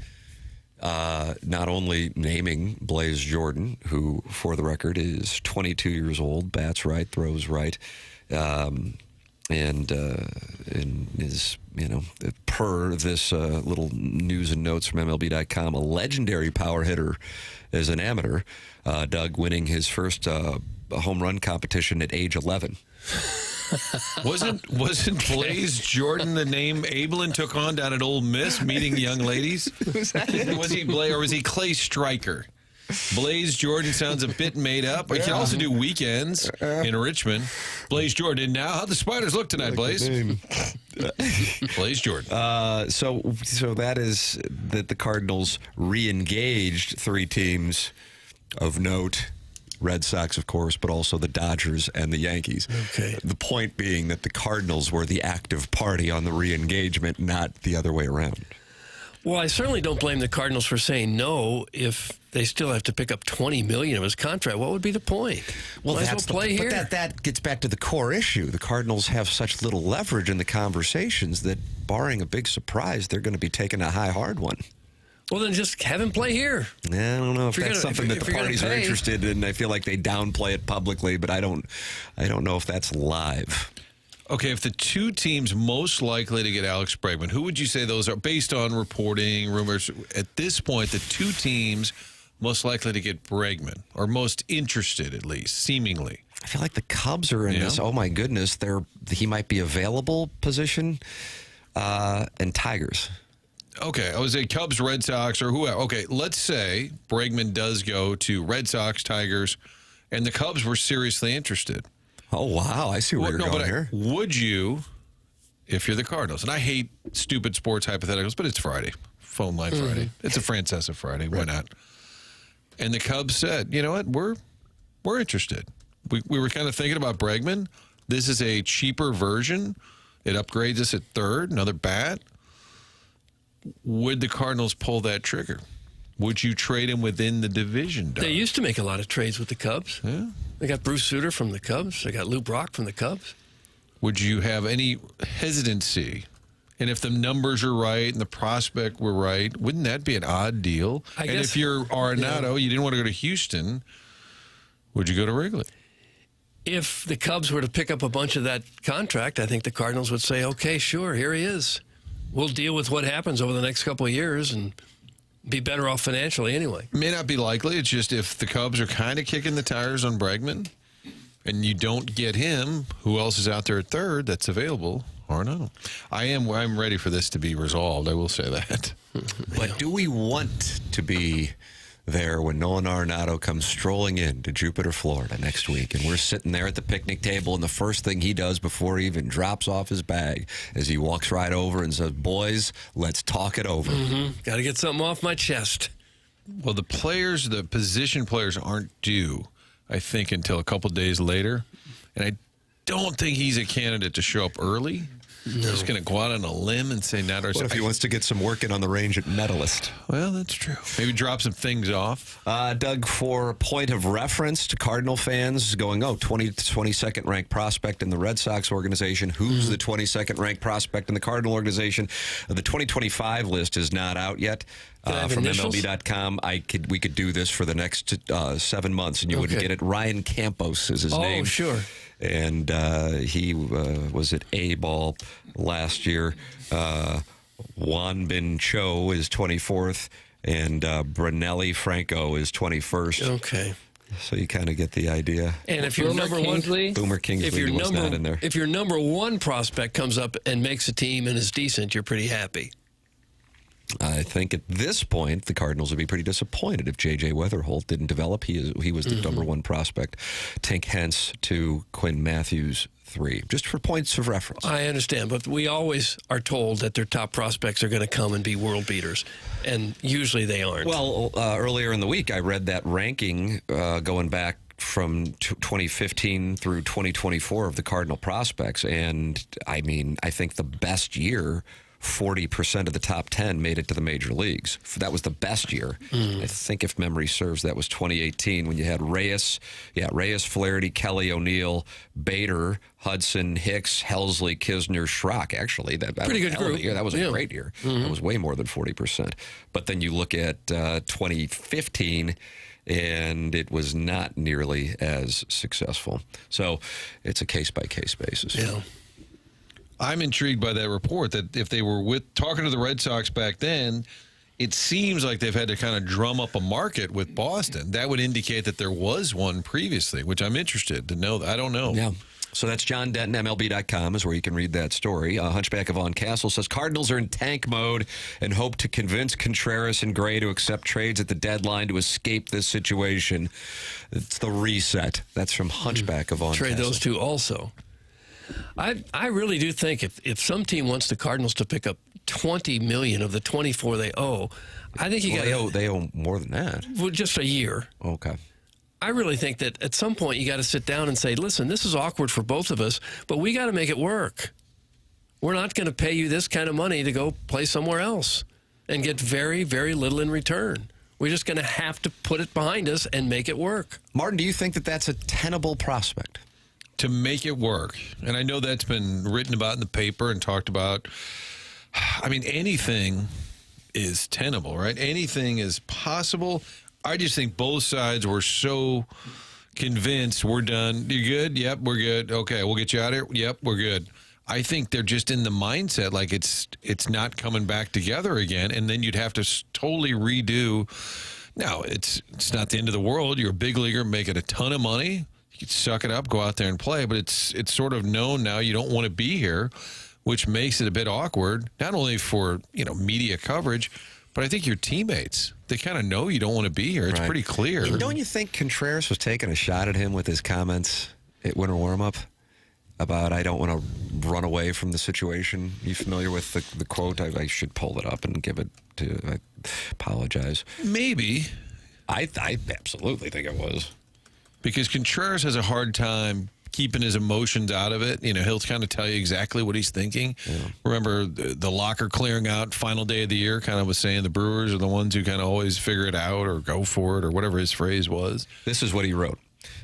not only naming Blaze Jordan, who, for the record, is 22 years old, bats right, throws right, and is, per this little news and notes from MLB.com, a legendary power hitter as an amateur. Doug winning his first home run competition at age 11. Wasn't Blaze Jordan the name Abelin took on down at Ole Miss, meeting young ladies? Was he Blaze or was he Clay Stryker? Blaze Jordan sounds a bit made up. He can also do weekends in Richmond. Blaze Jordan. And now, how the Spiders look tonight, Blaze? Blaze Jordan. So that is that the Cardinals re-engaged 3 teams of note. Red Sox, of course, but also the Dodgers and the Yankees. Okay. The point being that the Cardinals were the active party on the re-engagement, not the other way around. Well, I certainly don't blame the Cardinals for saying no if they still have to pick up $20 million of his contract. What would be the point? Well, Might as well play here. But that gets back to the core issue. The Cardinals have such little leverage in the conversations that, barring a big surprise, they're going to be taking a high, hard one. Well, then just have him play here. I don't know if that's something that the parties are pay. interested in. I feel like they downplay it publicly, but I don't know if that's live. Okay, if the 2 teams most likely to get Alex Bregman, who would you say those are, based on reporting, rumors? At this point, the 2 teams most likely to get Bregman, or most interested at least, seemingly. I feel like the Cubs are in this, oh my goodness, he might be available position, and Tigers. Okay, I would say Cubs, Red Sox, or whoever. Okay, let's say Bregman does go to Red Sox, Tigers, and the Cubs were seriously interested. Oh, wow. I see where you're going here. Would you, if you're the Cardinals, and I hate stupid sports hypotheticals, but it's Friday, phone line Friday. It's a Francesa Friday. Why not? And the Cubs said, you know what, we're interested. We were kind of thinking about Bregman. This is a cheaper version. It upgrades us at third, another bat. Would the Cardinals pull that trigger? Would you trade him within the division, Doug? They used to make a lot of trades with the Cubs. Yeah. They got Bruce Sutter from the Cubs. They got Lou Brock from the Cubs. Would you have any hesitancy? And if the numbers are right and the prospect were right, wouldn't that be an odd deal? I and guess, if you're Arenado, you didn't want to go to Houston, would you go to Wrigley? If the Cubs were to pick up a bunch of that contract, I think the Cardinals would say, okay, sure, here he is. We'll deal with what happens over the next couple of years and be better off financially anyway. May not be likely. It's just if the Cubs are kind of kicking the tires on Bregman and you don't get him, who else is out there at third that's available? Arenado. I'm ready for this to be resolved. I will say that. But do we want to be there when Nolan Arenado comes strolling in to Jupiter, Florida next week, and we're sitting there at the picnic table, and the first thing he does before he even drops off his bag is he walks right over and says, boys, let's talk it over. Got to get something off my chest. Well, the position players aren't due, I think, until a couple days later. And I don't think he's a candidate to show up early. No. Just going to go out on a limb and say not ours. What if he wants to get some work in on the range at Medalist? Well, that's true. Maybe drop some things off. Doug, for a point of reference to Cardinal fans going, 22nd ranked prospect in the Red Sox organization. Who's the 22nd ranked prospect in the Cardinal organization? The 2025 list is not out yet. From MLB.com, we could do this for the next 7 months, and you wouldn't get it. Ryan Campos is his name. Oh, sure. And he was at A-ball last year. Juan Bin Cho is 24th, and Brunelli Franco is 21st. Okay. So you kind of get the idea. And if your number one, Boomer Kingsley was not in there. If your number one prospect comes up and makes a team and is decent, you're pretty happy. I think at this point, the Cardinals would be pretty disappointed if J.J. Weatherholt didn't develop. He was the number one prospect. Tink Hence to Quinn Matthews 3, just for points of reference. I understand, but we always are told that their top prospects are going to come and be world beaters, and usually they aren't. Well, earlier in the week, I read that ranking going back from 2015 through 2024 of the Cardinal prospects, and I mean, I think the best year, 40% of the top 10 made it to the major leagues. That was the best year. I think, if memory serves, that was 2018 when you had Reyes, Flaherty, Kelly, O'Neill, Bader, Hudson, Hicks, Helsley, Kisner, Schrock. Actually, that pretty good group. Year. That was a great year. That was way more than 40%. But then you look at 2015, and it was not nearly as successful. So it's a case-by-case basis. Yeah. I'm intrigued by that report that if they were talking to the Red Sox back then, it seems like they've had to kind of drum up a market with Boston. That would indicate that there was one previously, which I'm interested to know. I don't know. Yeah. So that's John Denton, MLB.com is where you can read that story. Hunchback of Vaughn Castle says Cardinals are in tank mode and hope to convince Contreras and Gray to accept trades at the deadline to escape this situation. It's the reset. That's from Hunchback of Vaughn Trade Castle. those two also. I really do think if some team wants the Cardinals to pick up $20 million of the $24 they owe, I think they owe more than that. Well, just a year. Okay. I really think that at some point you got to sit down and say, listen, this is awkward for both of us, but we got to make it work. We're not going to pay you this kind of money to go play somewhere else and get very, very little in return. We're just going to have to put it behind us and make it work. Martin, do you think that that's a tenable prospect? To make it work. And I know that's been written about in the paper and talked about. I mean, anything is tenable, right? Anything is possible. I just think both sides were so convinced we're done. You good? Yep, we're good. Okay, we'll get you out of here. Yep, we're good. I think they're just in the mindset like it's not coming back together again, and then you'd have to totally redo. Now, it's not the end of the world. You're a big leaguer making a ton of money. You can suck it up, go out there and play, but it's sort of known now you don't want to be here, which makes it a bit awkward, not only for media coverage, but I think your teammates, they kind of know you don't want to be here. It's pretty clear. Don't you think Contreras was taking a shot at him with his comments at winter warm-up about I don't want to run away from the situation? You familiar with the quote? I should pull it up and give it to I apologize. Maybe. I absolutely think it was. Because Contreras has a hard time keeping his emotions out of it. He'll kind of tell you exactly what he's thinking. Yeah. Remember the locker clearing out final day of the year kind of was saying the Brewers are the ones who kind of always figure it out or go for it or whatever his phrase was. This is what he wrote.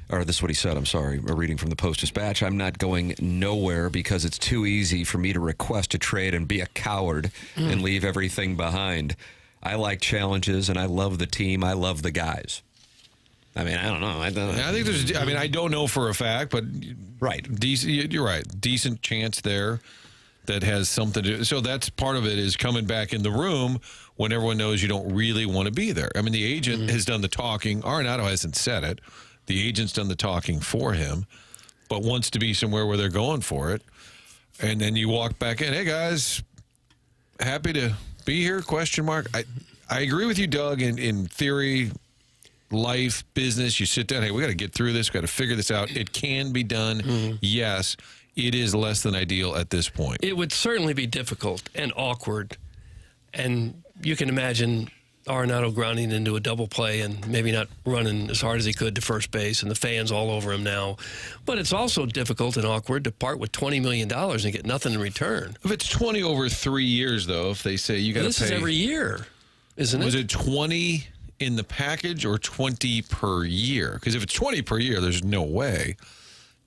Or this is what he said, I'm sorry. A reading from the Post-Dispatch. I'm not going nowhere because it's too easy for me to request a trade and be a coward and leave everything behind. I like challenges and I love the team. I love the guys. I mean, I don't know. I think there's. I mean, I don't know for a fact, but decent. You're right. Decent chance there that has something to do. So that's part of it is coming back in the room when everyone knows you don't really want to be there. I mean, the agent has done the talking. Arenado hasn't said it. The agent's done the talking for him, but wants to be somewhere where they're going for it. And then you walk back in. Hey guys, happy to be here? Question mark. I agree with you, Doug. In theory. Life, business, you sit down, hey, we got to get through this, got to figure this out. It can be done. Yes, it is less than ideal at this point. It would certainly be difficult and awkward. And you can imagine Arenado grounding into a double play and maybe not running as hard as he could to first base and the fans all over him now. But it's also difficult and awkward to part with $20 million and get nothing in return. If it's 20 over 3 years, though, if they say you got to pay. This is every year, isn't it? Was it 20 in the package or 20 per year? Because if it's 20 per year, there's no way.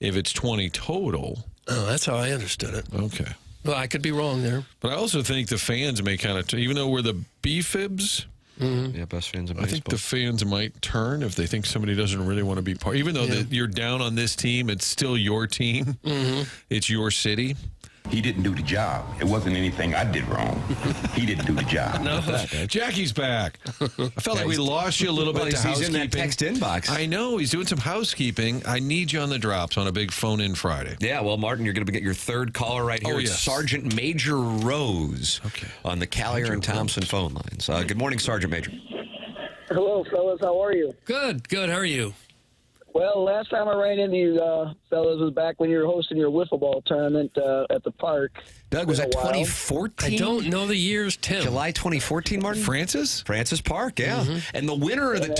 If it's 20 total. Oh, that's how I understood it. Okay. Well, I could be wrong there. But I also think the fans may kind of, even though we're the B-fibs, yeah, best fans in baseball. I think the fans might turn if they think somebody doesn't really want to be part. Even though you're down on this team, it's still your team. It's your city. He didn't do the job. It wasn't anything I did wrong. He didn't do the job. No, Jackie's back. I felt like we lost you a little bit to housekeeping. He's in that text inbox. I know. He's doing some housekeeping. I need you on the drops on a big phone-in Friday. Yeah, well, Martin, you're going to get your third caller right here. Oh, It's yes. Sergeant Major Rose on the Callier and Thompson phone lines. Good morning, Sergeant Major. Hello, fellas. How are you? Good. How are you? Well, last time I ran into you fellas was back when you were hosting your wiffle ball tournament at the park. Doug, was that 2014? I don't know the years, Tim. July 2014, Martin? Francis Park, yeah. And the winner of the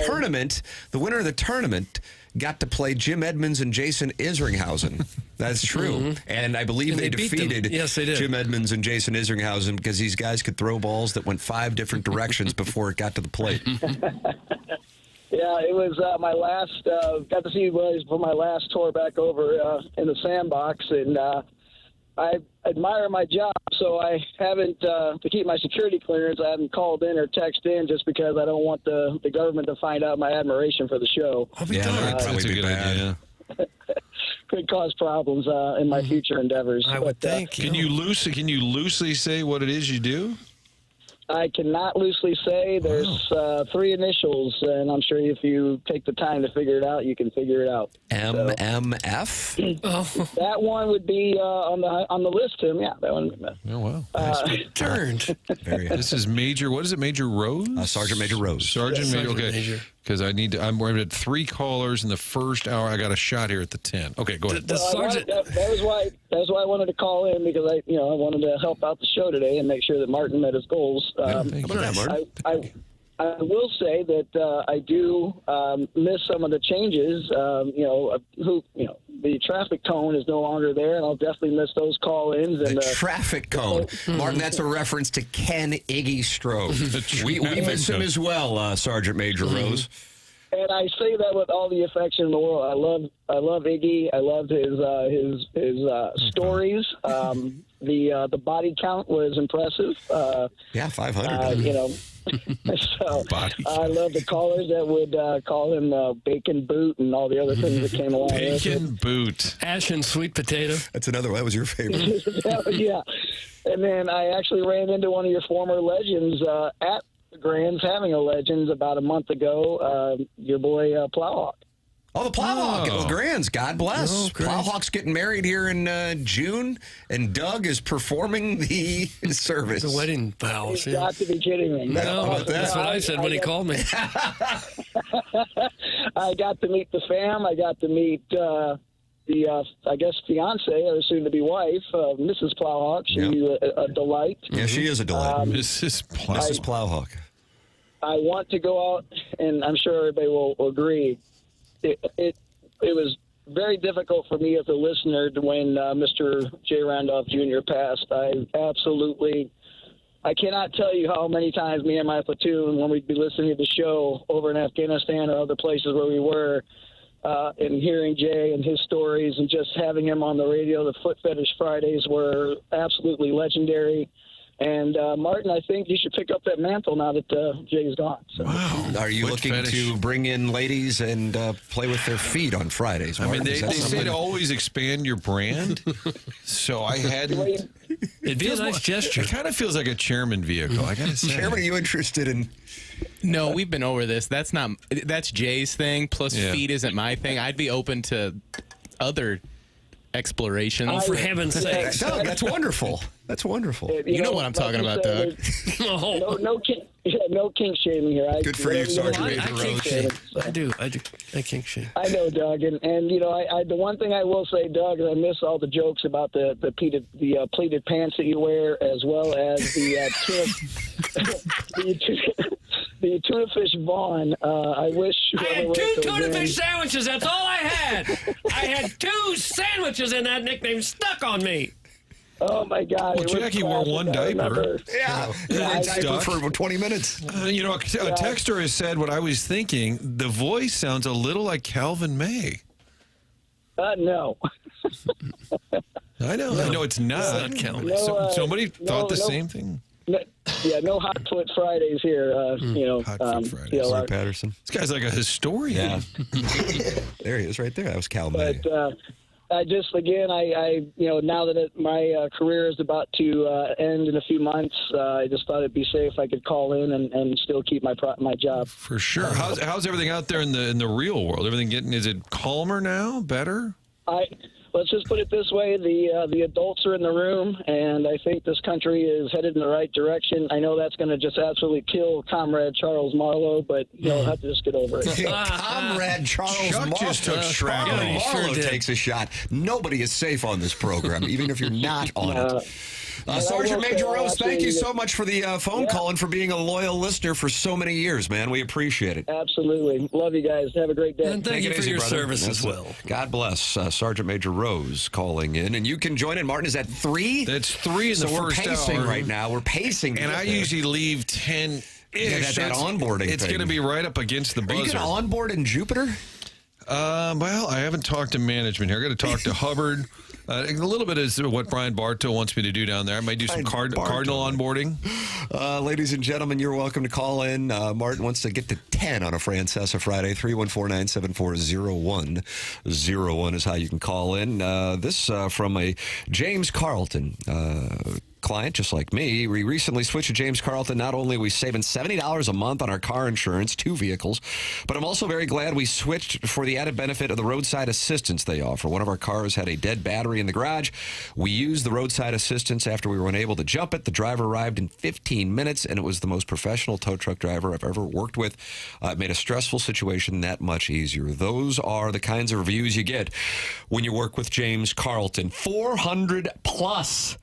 tournament got to play Jim Edmonds and Jason Isringhausen. That's true. And I believe they defeated Jim Edmonds and Jason Isringhausen because these guys could throw balls that went 5 different directions before it got to the plate. Yeah, it was my last, got to see you guys for my last tour back over in the sandbox, and I admire my job, so I haven't, to keep my security clearance, I haven't called in or texted in just because I don't want the government to find out my admiration for the show. Yeah, that'd probably be bad. Quick cause problems in my future endeavors. I would think. Can you loosely say what it is you do? I cannot loosely say. There's 3 initials, and I'm sure if you take the time to figure it out, you can figure it out. MMF? That one would be on the list, Tim. Yeah, that one. Oh, wow. Turned. This is Major, what is it, Major Rose? Sergeant Major Rose. Sergeant Major, Sergeant okay. Major. Because we're at 3 callers in the first hour. I got a shot here at the 10. Okay, go ahead. The sergeant. That was why I wanted to call in, because I wanted to help out the show today and make sure that Martin met his goals. Thank you. Martin. I will say that I do miss some of the changes. The traffic cone is no longer there, and I'll definitely miss those call-ins. The And traffic cone. Martin, that's a reference to Ken Iggy Strode. we miss him as well, Sergeant Major Rose. And I say that with all the affection in the world. I love Iggy. I loved his stories. The body count was impressive. 500. So I love the callers that would call him Bacon Boot and all the other things that came along with it. Bacon Boot. Ash and sweet potato. That's another one. That was your favorite. Yeah. And then I actually ran into one of your former legends at the Grands, having a Legends about a month ago, your boy Plowhawk. Oh, the Plowhawk at LeGrand's. God bless. Plowhawk's getting married here in June, and Doug is performing the service. The wedding vows. You've got to be kidding me. No, that's what I said when he called me. I got to meet the fam. I got to meet the, I guess, fiance or soon-to-be wife, Mrs. Plowhawk. She's a delight. Yeah, she is a delight. Mrs. Plowhawk. I want to go out, and I'm sure everybody will agree. It was very difficult for me as a listener when Mr. J. Randolph Jr. passed. I cannot tell you how many times me and my platoon, when we'd be listening to the show over in Afghanistan or other places where we were, and hearing Jay and his stories and just having him on the radio, the Foot Fetish Fridays were absolutely legendary. And, Martin, I think you should pick up that mantle now that Jay's gone. So. Wow. Are you looking to bring in ladies and play with their feet on Fridays, Martin? I mean, they say to always expand your brand, so I hadn't. It'd be a nice gesture. It kind of feels like a chairman vehicle, I got to say. Chairman, are you interested in... No, we've been over this. That's Jay's thing, plus feet isn't my thing. I'd be open to other explorations. Oh, for heaven's sake. Doug, that's wonderful. That's wonderful. You know what I'm talking about, Doug. No kink shaming here. Good for you, Sergeant Major Rose. I do. I kink shame. I know, Doug, and I the one thing I will say, Doug, is I miss all the jokes about the pleated pants that you wear, as well as the the tuna fish Vaughn. I wish I had 2 tuna fish sandwiches. That's all I had. I had 2 sandwiches, and that nickname stuck on me. Oh, my God. Well, Jackie wore one diaper. Yeah, diaper for 20 minutes. A texter has said what I was thinking. The voice sounds a little like Calvin May. No. I know it's not. Calvin. Somebody thought the same thing. No hot foot Fridays here. Hot foot Fridays. Sorry, Patterson. This guy's like a historian. Yeah. There he is right there. That was Cal May. But I just, again, now that my career is about to end in a few months, I just thought it'd be safe if I could call in and still keep my job. For sure. How's everything out there in the real world? Everything is it calmer now? Better? Let's just put it this way: the adults are in the room, and I think this country is headed in the right direction. I know that's going to just absolutely kill Comrade Charles Marlowe, but you'll have to just get over it. Comrade Charles Marlowe just took Shrapnel. Marlowe takes a shot. Nobody is safe on this program, even if you're not on it. Sergeant Major Rose, thank you so much for the phone call and for being a loyal listener for so many years, man. We appreciate it. Absolutely. Love you guys. Have a great day. And thank you for your service as well. God bless. Sergeant Major Rose calling in. And you can join in. Martin, is that 3? That's 3 in the first hour. We're pacing right now. We're pacing. And I usually leave 10-ish. That onboarding It's going to be right up against the buzzer. Are you going to onboard in Jupiter? Well, I haven't talked to management here. I got to talk to Hubbard. A little bit is what Brian Bartow wants me to do down there. I might do some Cardinal onboarding. Ladies and gentlemen, you're welcome to call in. Martin wants to get to 10 on a Francesa Friday. 314-974-0101 is how you can call in. This from a James Carlton client, just like me. We recently switched to James Carlton. Not only are we saving $70 a month on our car insurance, 2 vehicles, but I'm also very glad we switched for the added benefit of the roadside assistance they offer. One of our cars had a dead battery in the garage. We used the roadside assistance after we were unable to jump it. The driver arrived in 15 minutes, and it was the most professional tow truck driver I've ever worked with. It made a stressful situation that much easier. Those are the kinds of reviews you get when you work with James Carlton. 400 plus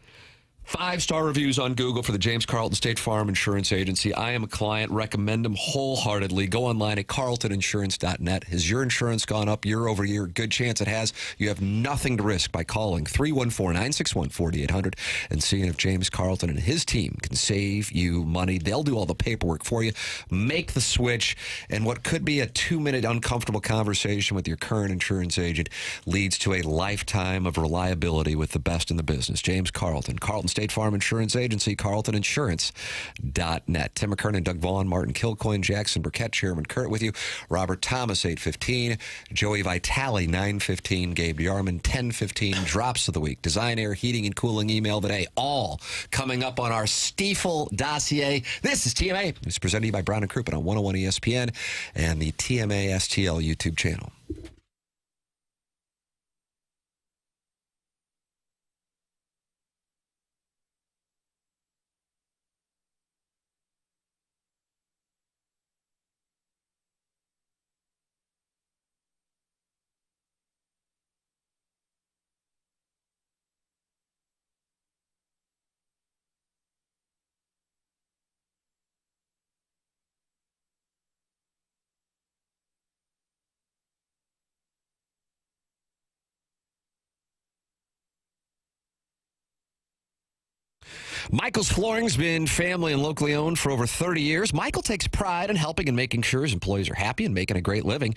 5-star reviews on Google for the James Carlton State Farm Insurance Agency. I am a client. Recommend them wholeheartedly. Go online at carltoninsurance.net. Has your insurance gone up year over year? Good chance it has. You have nothing to risk by calling 314-961-4800 and seeing if James Carlton and his team can save you money. They'll do all the paperwork for you. Make the switch, and what could be a 2-minute uncomfortable conversation with your current insurance agent leads to a lifetime of reliability with the best in the business. James Carlton, Carlton State Farm Insurance Agency, carltoninsurance.net. Tim McKernan, Doug Vaughn, Martin Kilcoyne, Jackson Burkett, Chairman Kurt with you. Robert Thomas, 8:15. Joey Vitale, 9:15. Gabe DeArmond, 10:15. Drops of the week. Design, air, heating, and cooling email today. All coming up on our Stiefel dossier. This is TMA. It's presented to you by Brown and Crouppen on 101 ESPN and the TMA STL YouTube channel. Michael's Flooring's been family and locally owned for over 30 years. Michael takes pride in helping and making sure his employees are happy and making a great living.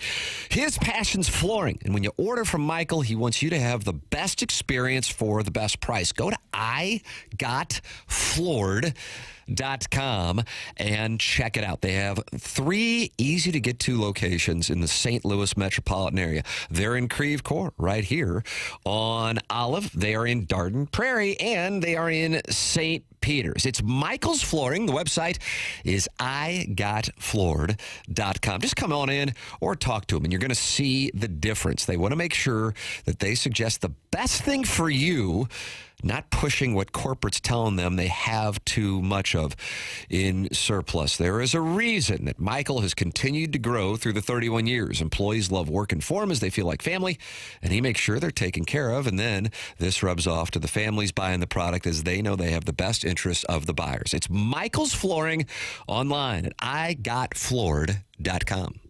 His passion's flooring, and when you order from Michael, he wants you to have the best experience for the best price. Go to igotfloored.com and check it out. They have 3 easy-to-get-to locations in the St. Louis metropolitan area. They're in Creve Coeur, right here on Olive. They are in Darden Prairie, and they are in St. Peters. It's Michael's Flooring. The website is igotfloored.com. Just come on in or talk to them, and you're going to see the difference. They want to make sure that they suggest the best thing for you, not pushing what corporate's telling them they have too much of in surplus. There is a reason that Michael has continued to grow through the 31 years. Employees love working for him as they feel like family, and he makes sure they're taken care of, and then this rubs off to the families buying the product as they know they have the best interests of the buyers. It's Michael's Flooring online at igotfloored.com.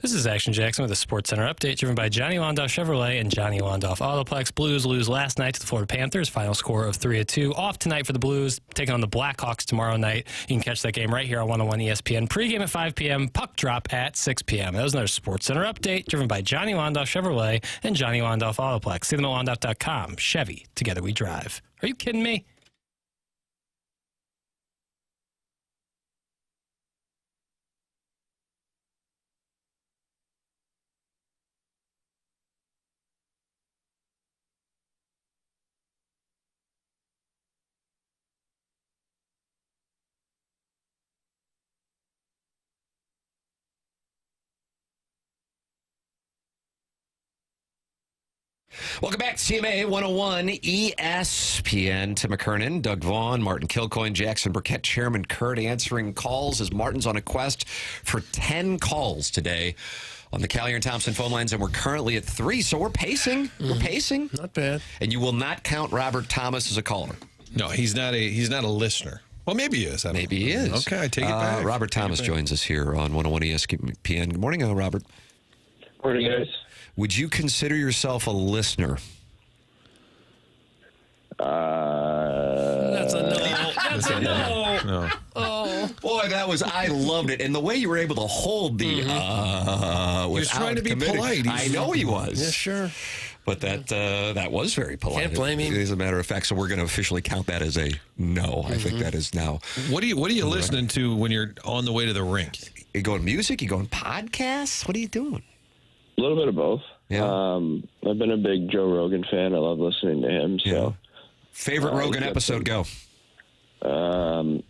This is Action Jackson with a Sports Center update driven by Johnny Londoff Chevrolet and Johnny Londoff Autoplex. Blues lose last night to the Florida Panthers. Final score of 3-2. Off tonight for the Blues, taking on the Blackhawks tomorrow night. You can catch that game right here on 101 ESPN. Pre-game at 5 p.m., puck drop at 6 p.m. That was another Sports Center update driven by Johnny Londoff Chevrolet and Johnny Londoff Autoplex. See them at londoff.com. Chevy, together we drive. Are you kidding me? Welcome back to CMA 101 ESPN. Tim McKernan, Doug Vaughn, Martin Kilcoyne, Jackson Burkett, Chairman Kurt answering calls as Martin's on a quest for 10 calls today on the Callier and Thompson phone lines, and we're currently at 3, so we're pacing. We're pacing. Not bad. And you will not count Robert Thomas as a caller. No, he's not a listener. Well, maybe he is. Maybe he is. Okay, I take it back. Robert Thomas joins us here on 101 ESPN. Good morning, Robert. Morning, guys. Would you consider yourself a listener? That's a no. That's a no. No. Oh. Boy, I loved it. And the way you were able to hold the He was trying to be polite. I know he was. Yeah, sure. But that was very polite. Can't blame him. As a matter of fact, so we're going to officially count that as a no. I think that is now. What are you listening to when you're on the way to the rink? You going music? You going podcasts? What are you doing? A little bit of both. Yeah. I've been a big Joe Rogan fan. I love listening to him. So, yeah. Favorite Rogan episode? Go. I'm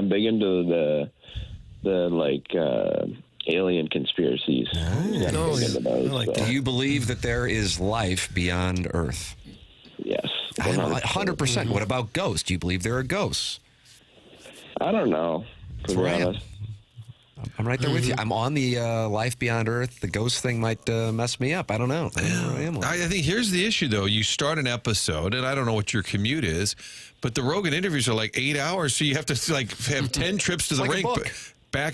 big into the alien conspiracies. Do you believe that there is life beyond Earth? Yes. 100%. What about ghosts? Do you believe there are ghosts? I don't know. To be honest. I'm right there with you. I'm on the life beyond Earth. The ghost thing might mess me up. I don't know. I think here's the issue, though. You start an episode, and I don't know what your commute is, but the Rogan interviews are like 8 hours, so you have to have 10 trips to the rink.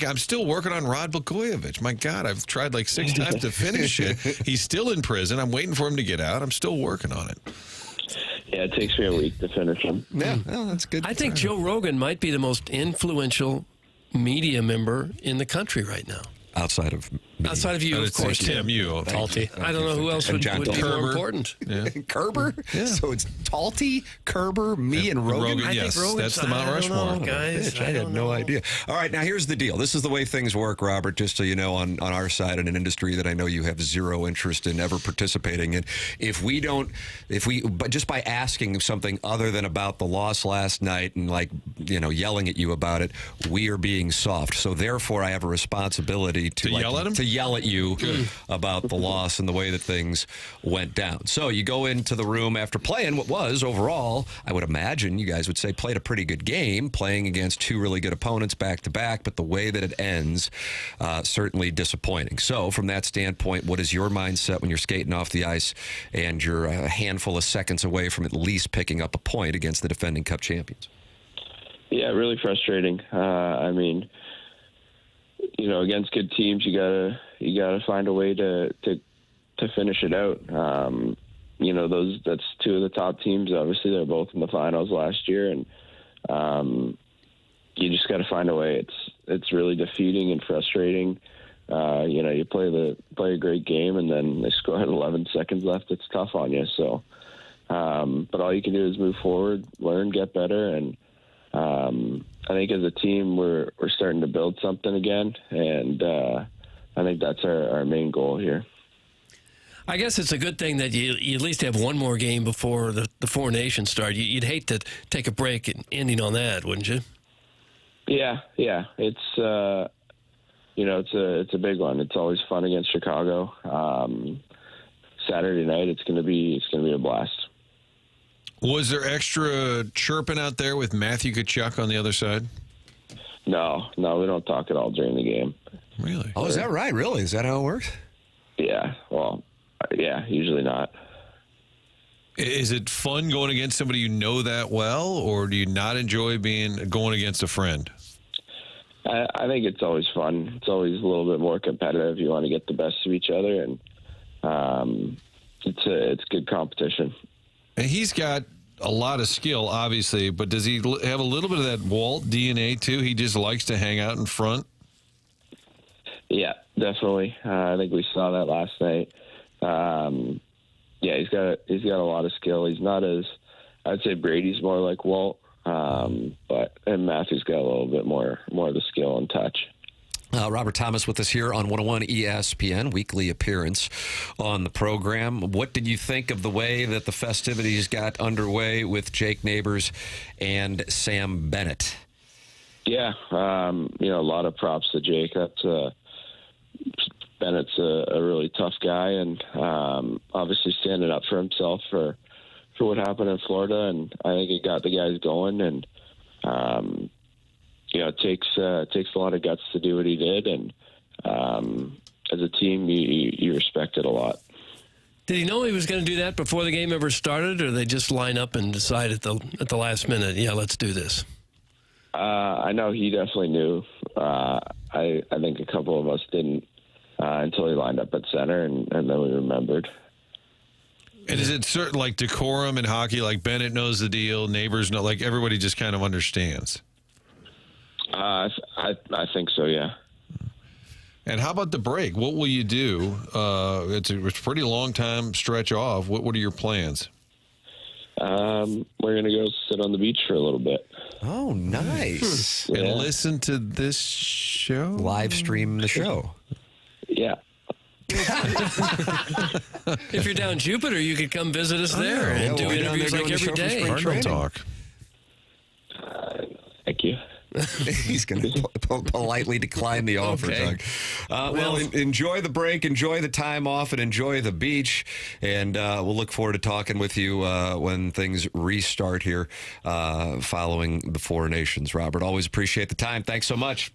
I'm still working on Rod Blagojevich. My God, I've tried 6 times to finish it. He's still in prison. I'm waiting for him to get out. I'm still working on it. Yeah, it takes me a week to finish him. Yeah, that's good. I think Joe Rogan might be the most influential media member in the country right now. Outside of me. Outside of you, of course, Tim. You. Talty. I don't know who else would be more important. Yeah. Kerber? Yeah. So it's Talty, Kerber, me, and Rogan? Yes, that's the Mount Rushmore. Guys, I had no idea. All right, now here's the deal. This is the way things work, Robert, just so you know, on our side in an industry that I know you have zero interest in ever participating in. But just by asking something other than about the loss last night and yelling at you about it, we are being soft. So therefore, I have a responsibility to yell at him? To yell at you about the loss and the way that things went down. So you go into the room after playing what was overall, I would imagine you guys would say played a pretty good game, playing against 2 really good opponents back to back, but the way that it ends, certainly disappointing. So from that standpoint, what is your mindset when you're skating off the ice and you're a handful of seconds away from at least picking up a point against the defending Cup champions? Yeah, really frustrating. Against good teams, you gotta find a way to finish it out. That's 2 of the top teams. Obviously, they're both in the finals last year, and you just got to find a way. It's really defeating and frustrating. You play a great game, and then they score at 11 seconds left. It's tough on you. So, but all you can do is move forward, learn, get better, and I think as a team, we're starting to build something again, and I think that's our main goal here. I guess it's a good thing that you at least have one more game before the Four Nations start. You'd hate to take a break and ending on that, wouldn't you? Yeah. It's it's a big one. It's always fun against Chicago. Saturday night, it's gonna be a blast. Was there extra chirping out there with Matthew Tkachuk on the other side? No, we don't talk at all during the game. Really? Oh, is that right? Really? Is that how it works? Yeah. Well, yeah, usually not. Is it fun going against somebody you know that well, or do you not enjoy going against a friend? I think it's always fun. It's always a little bit more competitive. You want to get the best of each other, and it's good competition. And he's got a lot of skill, obviously, but does he have a little bit of that Walt DNA too? He just likes to hang out in front. Yeah, definitely. I think we saw that last night. Yeah, he's got a lot of skill. He's not as, I'd say Brady's more like Walt, and Matthew's got a little bit more of the skill and touch. Robert Thomas with us here on 101 ESPN, weekly appearance on the program. What did you think of the way that the festivities got underway with Jake Neighbors and Sam Bennett? Yeah, a lot of props to Jake. Bennett's a really tough guy, and obviously standing up for himself for what happened in Florida, and I think it got the guys going, and it takes a lot of guts to do what he did, and as a team, you respect it a lot. Did he know he was going to do that before the game ever started, or they just line up and decide at the last minute, yeah, let's do this? I know he definitely knew. I think a couple of us didn't until he lined up at center, and then we remembered. And is it certain, like decorum in hockey, like Bennett knows the deal, Neighbors know, like everybody just kind of understands? I think so, yeah. And how about the break? What will you do? It's a pretty long time stretch off. What are your plans? We're going to go sit on the beach for a little bit. Oh, nice. And listen to this show? Live stream the show. Yeah. If you're down Jupiter, you could come visit us there and do interviews like every day. Cardinal talk. Thank you. He's going to politely decline the offer, Okay. Doug. Well, enjoy the break, enjoy the time off, and enjoy the beach. And we'll look forward to talking with you when things restart here following the Four Nations. Robert, always appreciate the time. Thanks so much.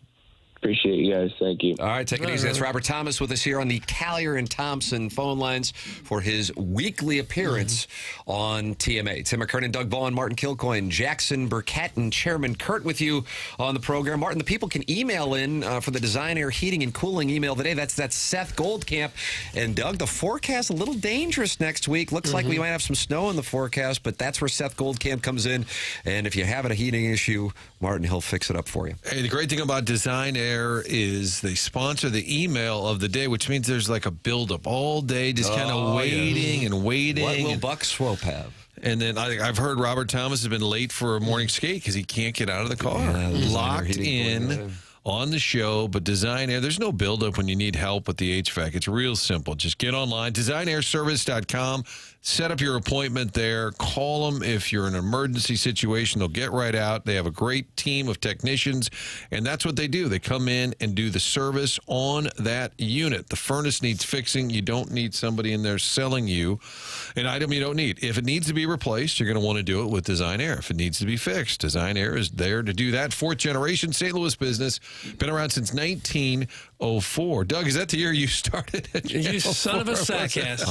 Appreciate you guys. Thank you. All right, take it easy. That's Robert Thomas with us here on the Callier and Thompson phone lines for his weekly appearance on TMA. Tim McKernan, Doug Vaughn, Martin Kilcoyne, Jackson Burkett, and Chairman Kurt with you on the program. Martin, the people can email in for the Design Air Heating and Cooling email today. That's Seth Goldcamp. And Doug, the forecast a little dangerous next week. Looks like we might have some snow in the forecast, but that's where Seth Goldcamp comes in. And if you have a heating issue, Martin, he'll fix it up for you. Hey, the great thing about Design Air is they sponsor the email of the day, which means there's like a buildup all day, just kind of waiting and waiting. What will Buck Swope have? And then I've heard Robert Thomas has been late for a morning skate because he can't get out of the car. Locked in on the show, but Design Air, there's no buildup when you need help with the HVAC. It's real simple. Just get online, designairservice.com. Set up your appointment there. Call them if you're in an emergency situation. They'll get right out. They have a great team of technicians, and that's what they do. They come in and do the service on that unit. The furnace needs fixing. You don't need somebody in there selling you an item you don't need. If it needs to be replaced, you're going to want to do it with Design Air. If it needs to be fixed, Design Air is there to do that. Fourth generation St. Louis business. Been around since 1904. Doug, is that the year you started? You son of a sack ass.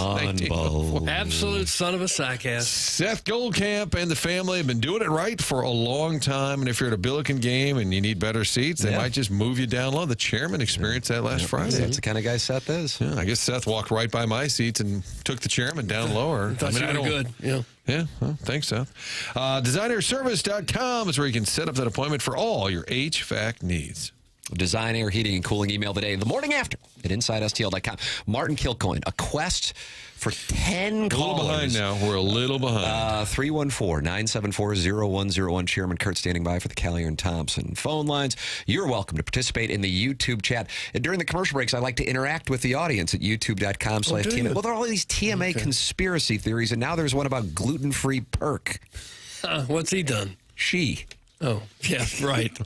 Absolute son of a sack ass. Seth Goldcamp and the family have been doing it right for a long time. And if you're at a Billiken game and you need better seats, they might just move you down low. The chairman experienced that last Friday. That's the kind of guy Seth is. Yeah, I guess Seth walked right by my seats and took the chairman down lower. I don't good. Yeah. Yeah, well, thanks, Seth. DesignairService.com is where you can set up that appointment for all your HVAC needs. Design Air Heating and Cooling email today, the morning after at InsideSTL.com. Martin Kilcoyne, a quest for 10 callers. A little behind now. We're a little behind. 314-974-0101. Chairman Kurt standing by for the Callier and Thompson phone lines. You're welcome to participate in the YouTube chat. And during the commercial breaks, I like to interact with the audience at youtube.com/TMA. Well, there are all these TMA conspiracy theories, and now there's one about gluten-free perk. What's he done? She. Oh, yeah, right.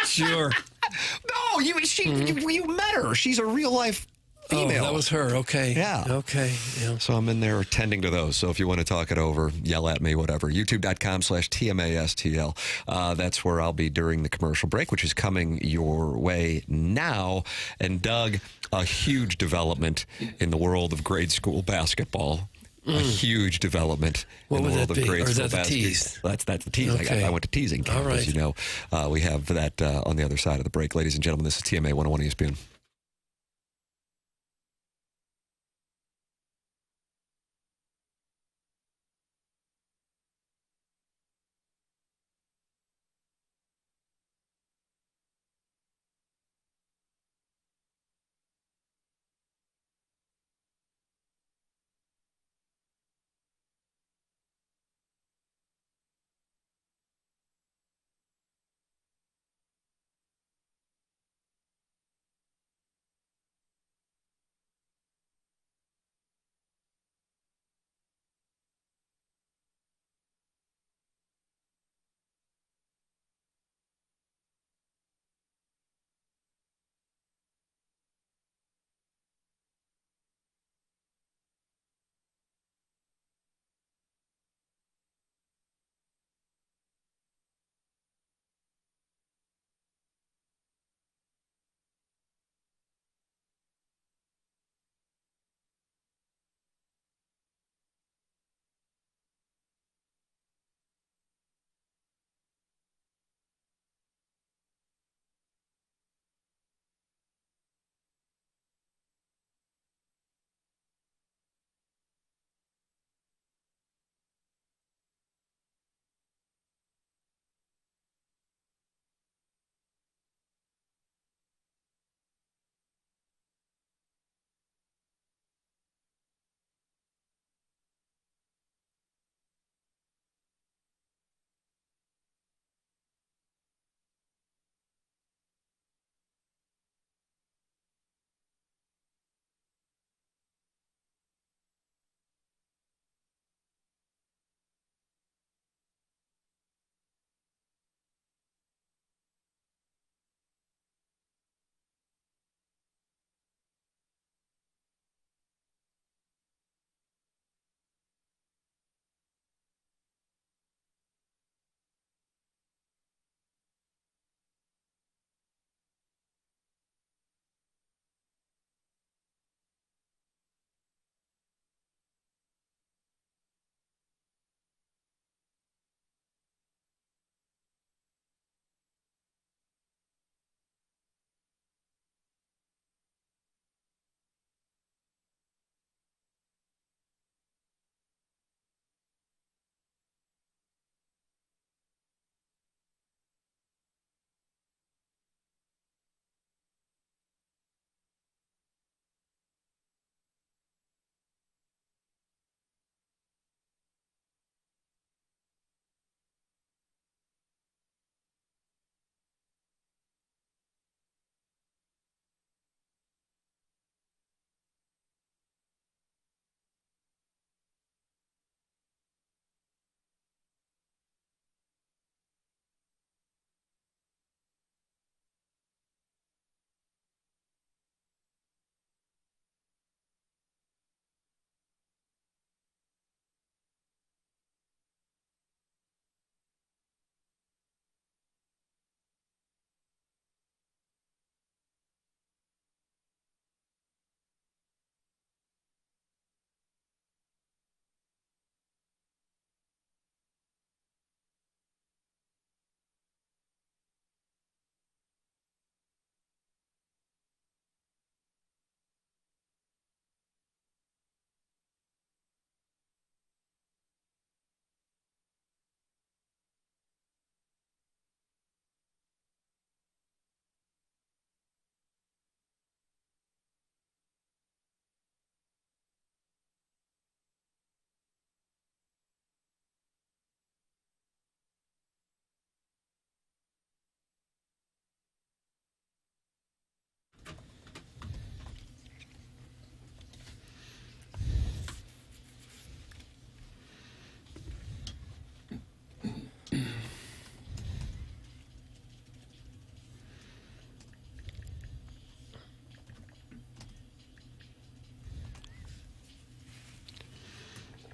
Sure. No, you met her. She's a real-life female. Oh, that was her. Okay. Yeah. Okay. Yeah. So I'm in there attending to those. So if you want to talk it over, yell at me, whatever. YouTube.com/TMASTL. That's where I'll be during the commercial break, which is coming your way now. And Doug, a huge development in the world of grade school basketball a huge development What in the would world that of be? Or grade is school that the basketball. tease? That's the tease. Okay. I went to teasing camp, All right. as you know. We have that on the other side of the break. Ladies and gentlemen, this is TMA 101 ESPN.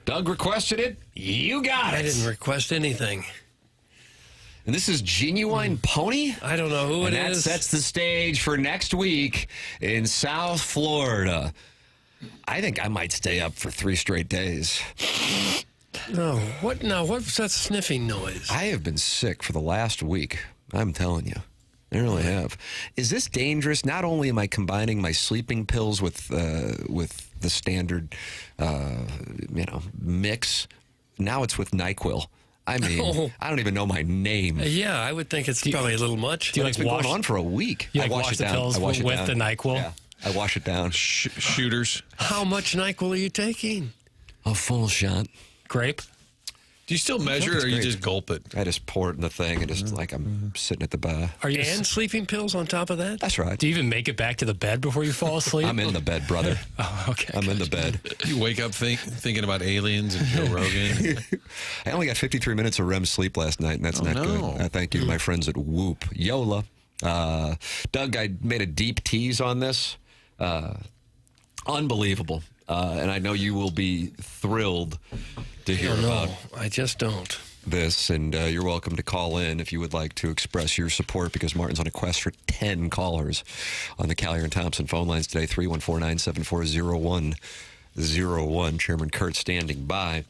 Doug requested it. You got it. I didn't request anything. And this is Genuine Pony? I don't know who and it that is. sets the stage for next week in South Florida. I think I might stay up for 3 straight days. No, what? No, what's that sniffing noise? I have been sick for the last week. I'm telling you. I really have. Is this dangerous? Not only am I combining my sleeping pills with the standard, mix, now it's with NyQuil. I mean, I don't even know my name. Yeah, I would think it's probably a little much. It's been going on for a week. You I wash wash it the down. pills I wash it with down. the NyQuil? Yeah, I wash it down. Shooters. How much NyQuil are you taking? A full shot. Grape? Do you still measure it, or you just gulp it? I just pour it in the thing and just like I'm sitting at the bar. And sleeping pills on top of that? That's right. Do you even make it back to the bed before you fall asleep? I'm in the bed, brother. Oh, okay. I'm in the bed. You wake up thinking about aliens and Joe Rogan. I only got 53 minutes of REM sleep last night, and that's not good. Thank you to my friends at Whoop. Yola. Doug, I made a deep tease on this. Unbelievable. And I know you will be thrilled to hear about I just don't. this, and you're welcome to call in if you would like to express your support, because Martin's on a quest for 10 callers on the Callier and Thompson phone lines today. 314-974-0101. Chairman Kurt standing by.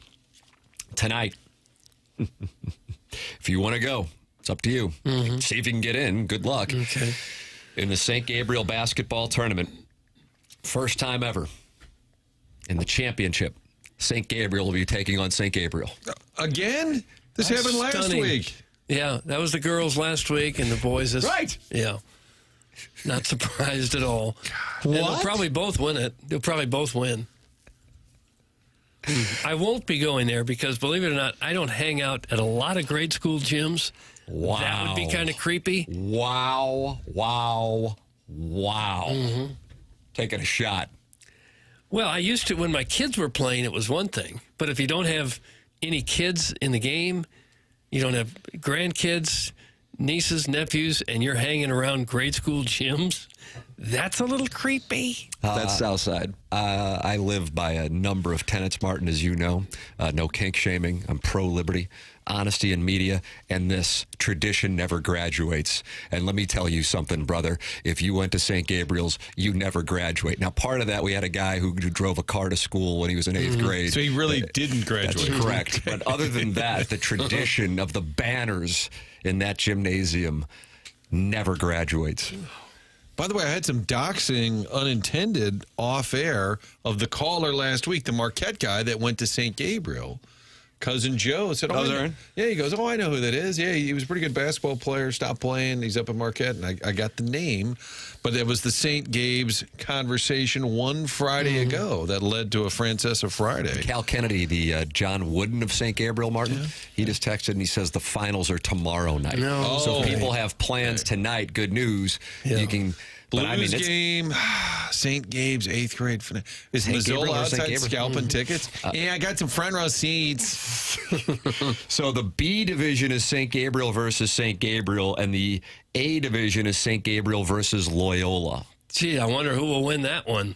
Tonight, if you want to go, it's up to you. See if you can get in. Good luck. Okay. In the St. Gabriel basketball tournament, first time ever in the championship, St. Gabriel will be taking on St. Gabriel. Again? This happened last week. Yeah, that was the girls last week and the boys this. Right. Yeah. Not surprised at all. And they'll probably both win it. They'll probably both win. I won't be going there because, believe it or not, I don't hang out at a lot of grade school gyms. Wow. That would be kind of creepy. Wow. Taking a shot. Well, I used to, when my kids were playing, it was one thing. But if you don't have any kids in the game, you don't have grandkids, nieces, nephews, and you're hanging around grade school gyms, that's a little creepy. That's Southside. I live by a number of tenets, Martin, as you know. No kink shaming. I'm pro-liberty, honesty in media, and this tradition never graduates. And let me tell you something, brother. If you went to St. Gabriel's, you never graduate. Now, part of that, we had a guy who drove a car to school when he was in 8th grade. So he really didn't graduate. That's correct. But other than that, the tradition of the banners in that gymnasium never graduates. By the way, I had some doxing unintended off air of the caller last week, the Marquette guy that went to St. Gabriel. Cousin Joe said, yeah, he goes, I know who that is. Yeah, he was a pretty good basketball player, stopped playing. He's up at Marquette, and I got the name. But it was the St. Gabe's conversation one Friday ago that led to a Francesa Friday. Cal Kennedy, the John Wooden of St. Gabriel, Martin, he just texted and he says the finals are tomorrow night. No. So if people have plans tonight, good news. You can... Blues game, St. Gabe's 8th grade. Is Missoula outside scalping tickets? Yeah, I got some front row seats. So the B division is St. Gabriel versus St. Gabriel, and the A division is St. Gabriel versus Loyola. Gee, I wonder who will win that one.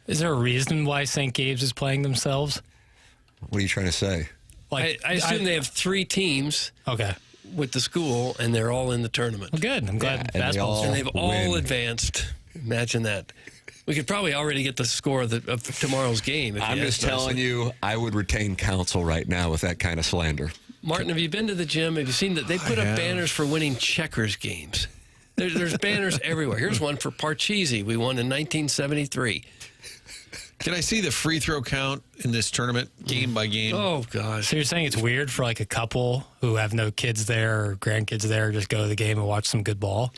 Is there a reason why St. Gabe's is playing themselves? What are you trying to say? I assume they have 3 teams. Okay. With the school, and they're all in the tournament. Well, good. I'm glad basketball's and they've all advanced. Imagine that. We could probably already get the score of tomorrow's game. I'm just telling you, I would retain counsel right now with that kind of slander. Martin, have you been to the gym? Have you seen that? They put up banners for winning checkers games. There's banners everywhere. Here's one for Parcheesi. We won in 1973. Can I see the free throw count in this tournament, game by game? Oh, gosh. So you're saying it's weird for like a couple who have no kids there or grandkids there just go to the game and watch some good ball?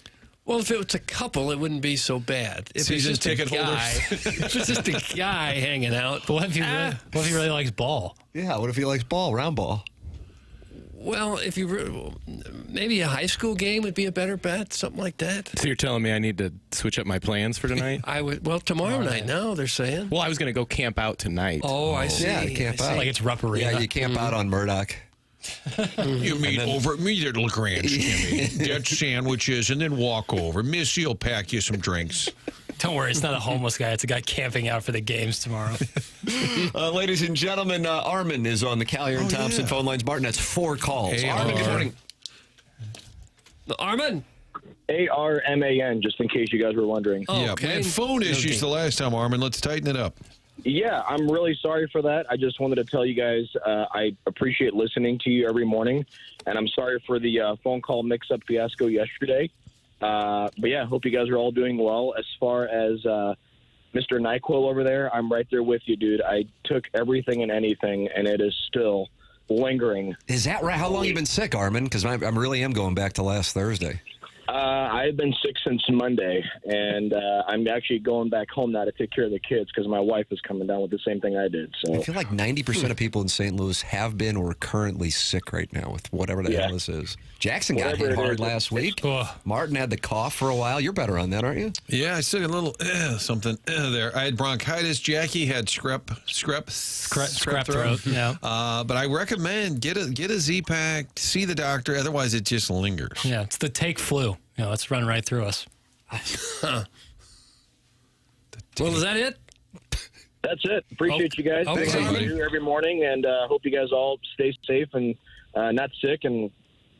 Well, if it was a couple, it wouldn't be so bad. If Season it's just ticket a guy, holders. if it's just a guy hanging out. But what if he really likes ball? Yeah, what if he likes ball, round ball? Well, if you maybe a high school game would be a better bet, something like that. So you're telling me I need to switch up my plans for tonight? I would. Well, tomorrow night. Now they're saying. Well, I was going to go camp out tonight. Oh, I see. Yeah, camp out. Like it's Rupp Arena. Yeah, you camp out on Murdoch. You meet over at me at LaGrange, Jimmy. Get sandwiches and then walk over. Missy will pack you some drinks. Don't worry, it's not a homeless guy. It's a guy camping out for the games tomorrow. Ladies and gentlemen, Armin is on the Callier and Thompson phone lines. Martin, that's 4 calls. Hey, Armin, good morning. Armin? ARMAN, just in case you guys were wondering. Yeah, we had phone issues the last time, Armin. Let's tighten it up. Yeah, I'm really sorry for that. I just wanted to tell you guys I appreciate listening to you every morning, and I'm sorry for the phone call mix-up fiasco yesterday. But yeah, I hope you guys are all doing well. As far as Mr. NyQuil over there, I'm right there with you, dude. I took everything and anything, and it is still lingering. Is that right? How long have you been sick, Armin? Because I really am going back to last Thursday. I've been sick since Monday, and I'm actually going back home now to take care of the kids because my wife is coming down with the same thing I did. So I feel like 90% of people in St. Louis have been or are currently sick right now with whatever the hell this is. Jackson got hit hard last week. Martin had the cough for a while. You're better on that, aren't you? Yeah, I still got a little something there. I had bronchitis. Jackie had scrap throat. Yeah. But I recommend get a Z-Pack, see the doctor. Otherwise, it just lingers. Yeah, it's the take flu. Let's run right through us. Well, is that it? That's it. Appreciate you guys. Okay. Thanks for you every morning, and hope you guys all stay safe and not sick, and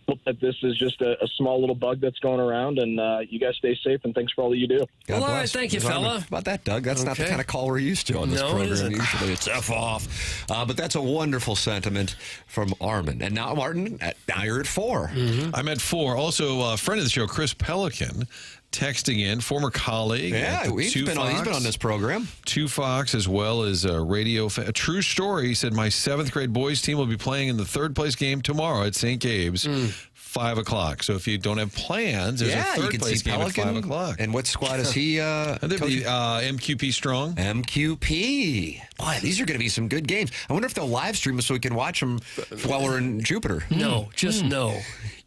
hope that this is just a small little bug that's going around, and you guys stay safe, and thanks for all that you do. God Well, all right, bless. thank you, fella. How about that, Doug? That's not the Okay. kind of call we're used to on this No, it program. isn't. Usually it's F off. But that's a wonderful sentiment from Armin. And now, Martin, now you're at 4. I'm at 4. Also, a friend of the show, Chris Pelican, texting in, former colleague. Yeah, at the he's been on this program. 2 Fox, as well as a radio fan. A true story. He said, my 7th grade boys team will be playing in the third place game tomorrow at St. Gabe's, 5 o'clock. So if you don't have plans, there's a you third can place see game at Pelican. 5 o'clock. And what squad is he? MQP Strong. MQP. Boy, these are going to be some good games. I wonder if they'll live stream us so we can watch them while we're in Jupiter. No, just no.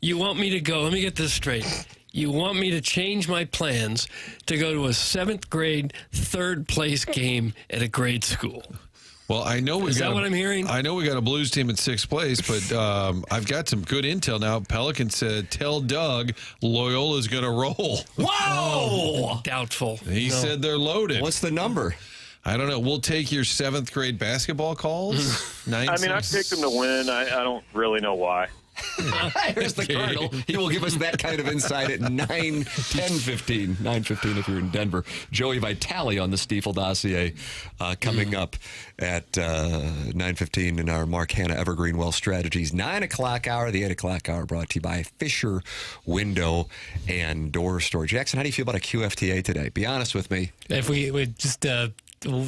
You want me to go, let me get this straight. You want me to change my plans to go to a 7th grade third place game at a grade school. Well, I know Is that what I'm hearing? I know we got a Blues team in 6th place, but I've got some good intel now. Pelican said, tell Doug Loyola's going to roll. Whoa! Doubtful. He said they're loaded. What's the number? I don't know. We'll take your 7th grade basketball calls. I picked them to win. I don't really know why. Here's the Colonel. He will give us that kind of insight at 9:15 if you're in Denver. Joey Vitale on the Stiefel dossier coming up at 9:15 in our Mark Hanna Evergreen Wealth Strategies 9 o'clock hour. The 8 o'clock hour brought to you by Fisher Window and Door Store. Jackson, how do you feel about a QFTA today? Be honest with me. If we would just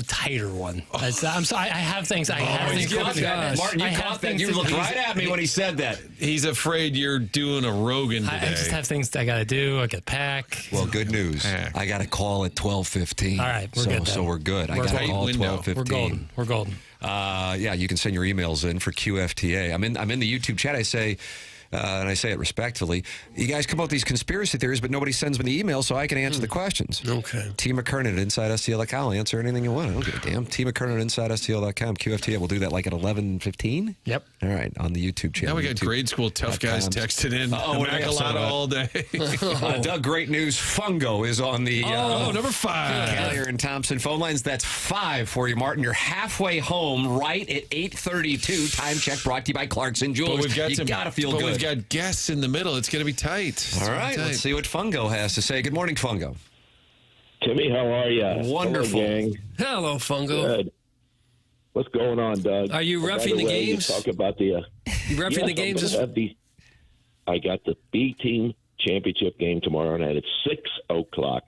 tighter one. I'm sorry. I have things. Martin, you caught that. You looked right at me when he said that. He's afraid you're doing a Rogan today. I just have things I got to do. I got to pack. Well, good news. I got a call at 12:15. All right, we're good. So we're good. I got a call at 12:15. We're golden. Yeah, you can send your emails in for QFTA. I'm in the YouTube chat. I say. And I say it respectfully, you guys come up with these conspiracy theories, but nobody sends me the email so I can answer the questions. Okay. T. McKernan at InsideSTL.com. I'll answer anything you want. I don't give a damn. T. McKernan at InsideSTL.com. QFTA. We'll do that like at 11:15. Yep. All right. On the YouTube channel. Now we got grade school tough guys texted in. Immaculata all day. Doug, great news. Fungo is on the number 5. Callier and Thompson phone lines. That's 5 for you, Martin. You're halfway home right at 8:32. Time check brought to you by Clarkson Jewelers. You got to feel good. We've got guests in the middle. It's going to be tight. All right, let's see what Fungo has to say. Good morning, Fungo. Timmy, how are you? Wonderful. Hello, gang. Hello, Fungo. Good. What's going on, Doug? Are you By roughing the way, games? You talk about the. You roughing the games? I got the B team championship game tomorrow night at 6:00.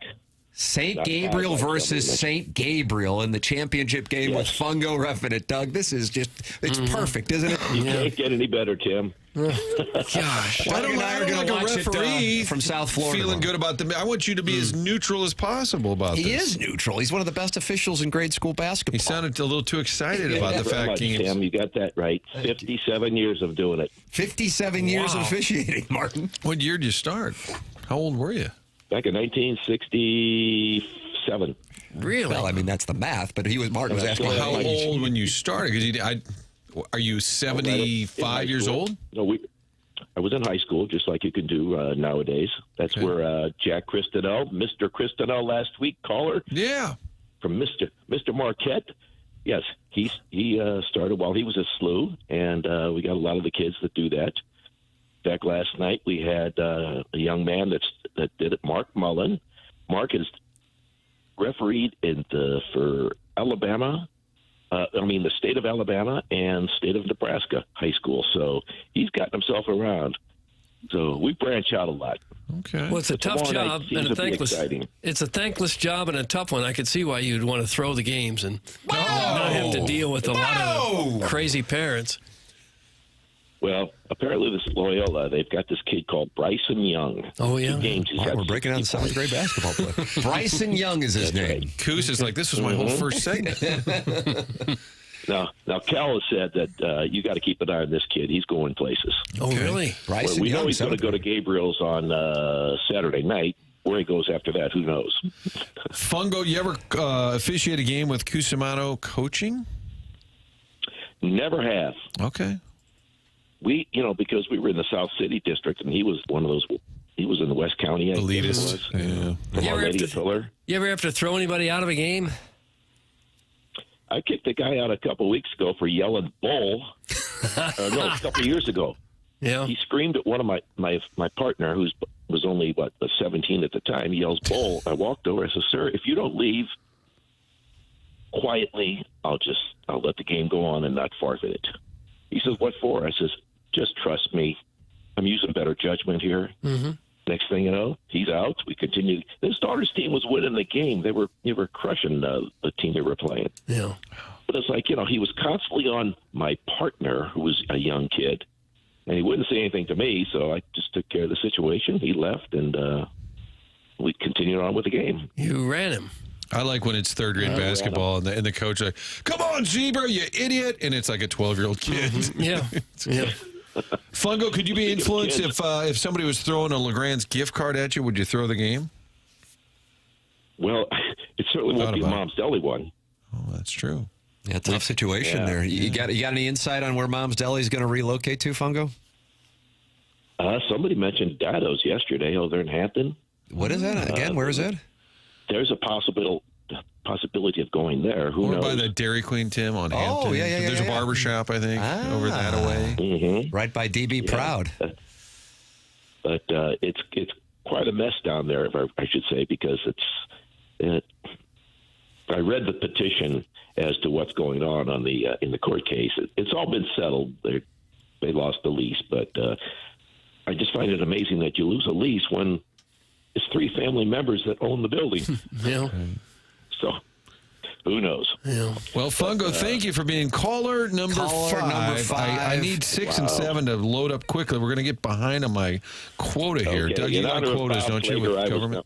St. Gabriel versus St. Gabriel in the championship game with Fungo roughing it. Doug, this is just, it's perfect, isn't it? You can't get any better, Tim. Gosh. I don't are going to watch it from South Florida. Feeling good about I want you to be as neutral as possible about this. He is neutral. He's one of the best officials in grade school basketball. He sounded a little too excited about the fact games. Tim, you got that right. 57 years of doing it. 57 years of officiating, Martin. What year did you start? How old were you? Back in 1967. Really? Well, I mean, that's the math, but Martin was asking how old when you started. Because are you 75 years old? No, I was in high school, just like you can do nowadays. That's where Jack Christinell, Mr. Christinell last week, caller. Yeah. From Mr. Marquette. Yes, he started while he was a SLU, and we got a lot of the kids that do that. In fact, last night we had a young man that did it, Mark Mullen. Mark is refereed for Alabama the state of Alabama and state of Nebraska high school. So he's gotten himself around. So we branch out a lot. Okay. Well, it's a tough job and a thankless. Exciting. It's a thankless job and a tough one. I could see why you'd want to throw the games and not have to deal with a lot of crazy parents. Well, apparently this Loyola, they've got this kid called Bryson Young. Oh, yeah. Games he's got We're breaking down the 7th grade basketball player. Bryson Young is his name. Coos is like, this was my whole first segment. Now, Cal has said that you got to keep an eye on this kid. He's going places. Oh, really? We know he's going to go to Gabriel's on Saturday night. Where he goes after that, who knows? Fungo, you ever officiate a game with Cusimano coaching? Never have. Okay. We, because we were in the South City district, and he was one of those. He was in the West County. Elitist. You ever have to throw anybody out of a game? I kicked a guy out a couple of weeks ago for yelling "bull." A couple of years ago. Yeah. He screamed at one of my partner, who was only 17 at the time. He yells "bull." I walked over. I said, "Sir, if you don't leave quietly, I'll let the game go on and not forfeit it." He says, "What for?" I says, "Just trust me. I'm using better judgment here." Mm-hmm. Next thing you know, he's out. We continued. His daughter's team was winning the game. They were crushing the team they were playing. Yeah. But it's like, he was constantly on my partner, who was a young kid, and he wouldn't say anything to me, so I just took care of the situation. He left, and we continued on with the game. You ran him. I like when it's 3rd grade basketball and the coach like, "Come on, Zebra, you idiot!" And it's like a 12-year-old kid. Yeah. Yeah. Fungo, could you be influenced if somebody was throwing a LeGrand's gift card at you? Would you throw the game? Well, it certainly won't be Mom's Deli one. Oh, that's true. Yeah, tough situation there. You got any insight on where Mom's Deli is going to relocate to, Fungo? Somebody mentioned Dado's yesterday over there in Hampton. What is that again? Where is it? There's a possibility of going there. Who knows? By the Dairy Queen, Tim, on Hampton. Oh, yeah. There's a barber shop, I think, over that away. Mm-hmm. Right by DB Proud. But it's quite a mess down there, I should say, because I read the petition as to what's going on in the court case. It's all been settled. They lost the lease, but I just find it amazing that you lose a lease when it's 3 family members that own the building. Yeah. So, who knows? Yeah. Well, Fungo, thank you for being caller number 5. I need 6 and 7 to load up quickly. We're going to get behind on my quota here. Okay. Doug, you got quotas, don't you, with government?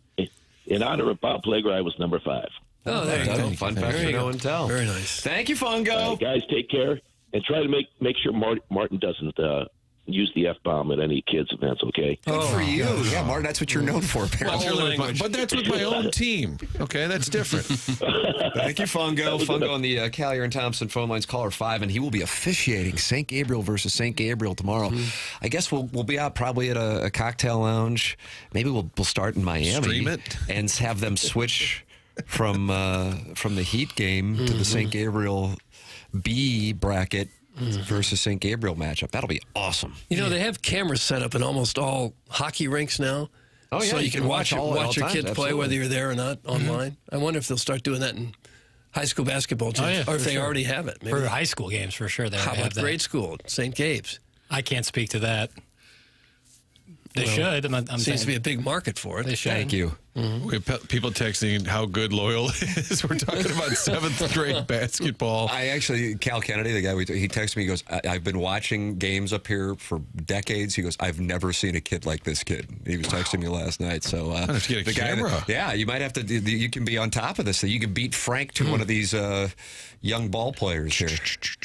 In honor of Bob Plager, I was number 5. Oh, there you go. Fun fact for no one tell. Very nice. Thank you, Fungo. Guys, take care. And try to make sure Martin doesn't use the F-bomb at any kids' events, okay? Good for you. Yeah, Martin, that's what you're known for, apparently. But that's with my own team. Okay, that's different. Thank you, Fungo. Fungo on the Callier and Thompson phone lines, caller 5, and he will be officiating St. Gabriel versus St. Gabriel tomorrow. I guess we'll be out probably at a cocktail lounge. Maybe we'll start in Miami. Stream it. And have them switch from the Heat game to the St. Gabriel B bracket versus St. Gabriel matchup. That'll be awesome. They have cameras set up in almost all hockey rinks now. Oh, yeah. So you can watch your kids play whether you're there or not online. I wonder if they'll start doing that in high school basketball teams, or if they already have it. Maybe. For high school games, for sure. How about grade school, St. Gabe's? I can't speak to that. They should. I'm seems to be a big market for it. They should. Thank you. We have people texting how good Loyola is. We're talking about 7th grade basketball. Cal Kennedy, the guy, he texted me, he goes, I've been watching games up here for decades. He goes, I've never seen a kid like this kid. He was texting me last night. So have to get a camera. You might have to, you can be on top of this. So you can beat Frank to one of these young ball players here.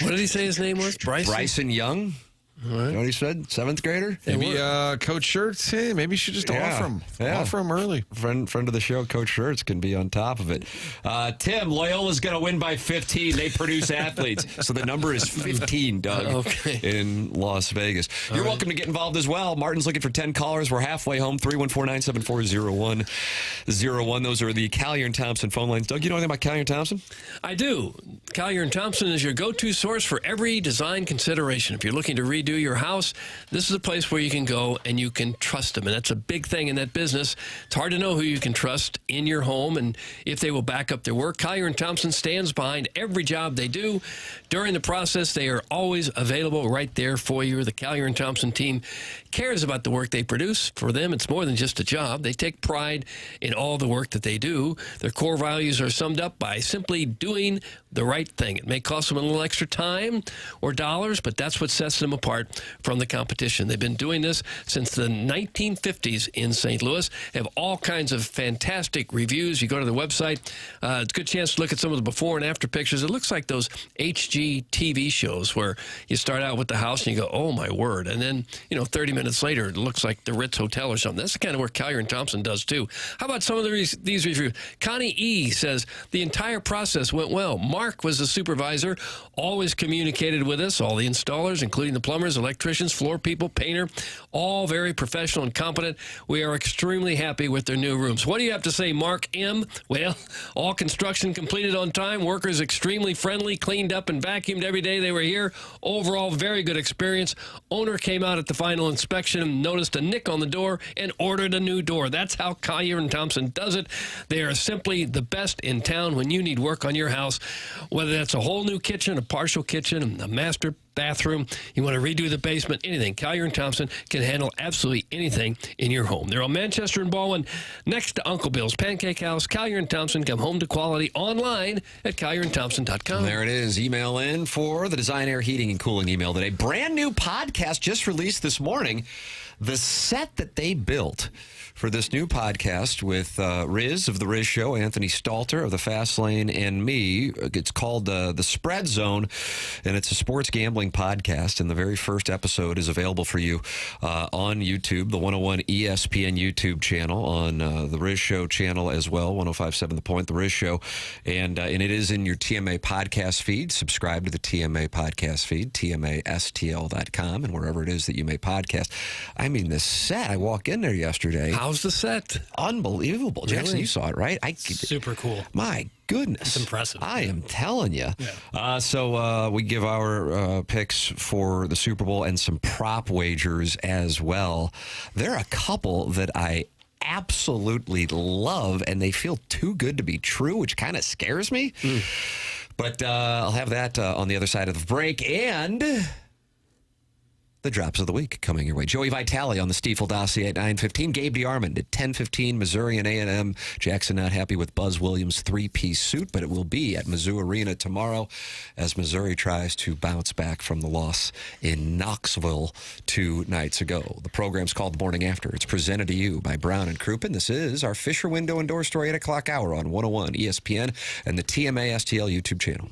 What did he say his name was? Bryson Young. Right. You know what he said? 7th grader? Maybe Coach Schertz, hey, maybe you should just offer him. Yeah. Offer him early. Friend of the show, Coach Schertz, can be on top of it. Tim, Loyola's going to win by 15. They produce athletes. So the number is 15, Doug, in Las Vegas. You're welcome to get involved as well. Martin's looking for 10 callers. We're halfway home. 314-974-0101. Those are the Callier and Thompson phone lines. Doug, you know anything about Callier and Thompson? I do. Callier and Thompson is your go-to source for every design consideration. If you're looking to redo redo your house, this is a place where you can go and you can trust them. And that's a big thing in that business. It's hard to know who you can trust in your home and if they will back up their work. Collier & Thompson stands behind every job they do. During the process, they are always available right there for you. The Collier & Thompson team cares about the work they produce. For them, it's more than just a job. They take pride in all the work that they do. Their core values are summed up by simply doing the right thing. It may cost them a little extra time or dollars, but that's what sets them apart from the competition. They've been doing this since the 1950s in St. Louis, have all kinds of fantastic reviews. You go to their website, it's a good chance to look at some of the before and after pictures. It looks like those HGTV shows where you start out with the house and you go, oh my word, and then 30 minutes later it looks like the Ritz Hotel or something. That's the kind of work Collier & Thompson does too. How about some of these reviews? Connie E. says the entire process went well. Mark was the supervisor, always communicated with us, all the installers, including the plumbers, electricians, floor people, painter, all very professional and competent. We are extremely happy with their new rooms. What do you have to say, Mark M? Well, all construction completed on time, workers extremely friendly, cleaned up and vacuumed every day they were here. Overall, very good experience. Owner came out at the final inspection and noticed a nick on the door and ordered a new door. That's how Collier & Thompson does it. They are simply the best in town when you need work on your house, whether that's a whole new kitchen, a partial kitchen, a master bathroom, you want to redo the basement, anything. Collier & Thompson can handle absolutely anything in your home. They're on Manchester and Baldwin, next to Uncle Bill's Pancake House. Collier & Thompson, come home to quality online at collierandthompson.com. There it is. Email in for the Design Air Heating and Cooling email today. Brand new podcast just released this morning. The set that they built for this new podcast with Riz of The Riz Show, Anthony Stalter of The Fast Lane, and me. It's called The Spread Zone, and it's a sports gambling podcast, and the very first episode is available for you on YouTube, the 101 ESPN YouTube channel, on The Riz Show channel as well, 105.7 The Point, The Riz Show, and it is in your TMA podcast feed. Subscribe to the TMA podcast feed, tmastl.com, and wherever it is that you may podcast. I mean, the set, I walk in there yesterday. How's the set? Unbelievable. Jackson, you saw it, right? Super cool. My goodness. It's impressive. I am telling you. Yeah. So we give our picks for the Super Bowl and some prop wagers as well. There are a couple that I absolutely love, and they feel too good to be true, which kind of scares me. But I'll have that on the other side of the break. And the drops of the week coming your way. Joey Vitale on the Stiefel dossier at 9:15. Gabe DeArmond at 10:15. Missouri and A&M. Jackson not happy with Buzz Williams' three-piece suit, but it will be at Mizzou Arena tomorrow as Missouri tries to bounce back from the loss in Knoxville 2 nights ago. The program's called The Morning After. It's presented to you by Brown and Crouppen. This is our Fisher Window and Door Story 8 o'clock hour on 101 ESPN and the TMA STL YouTube channel.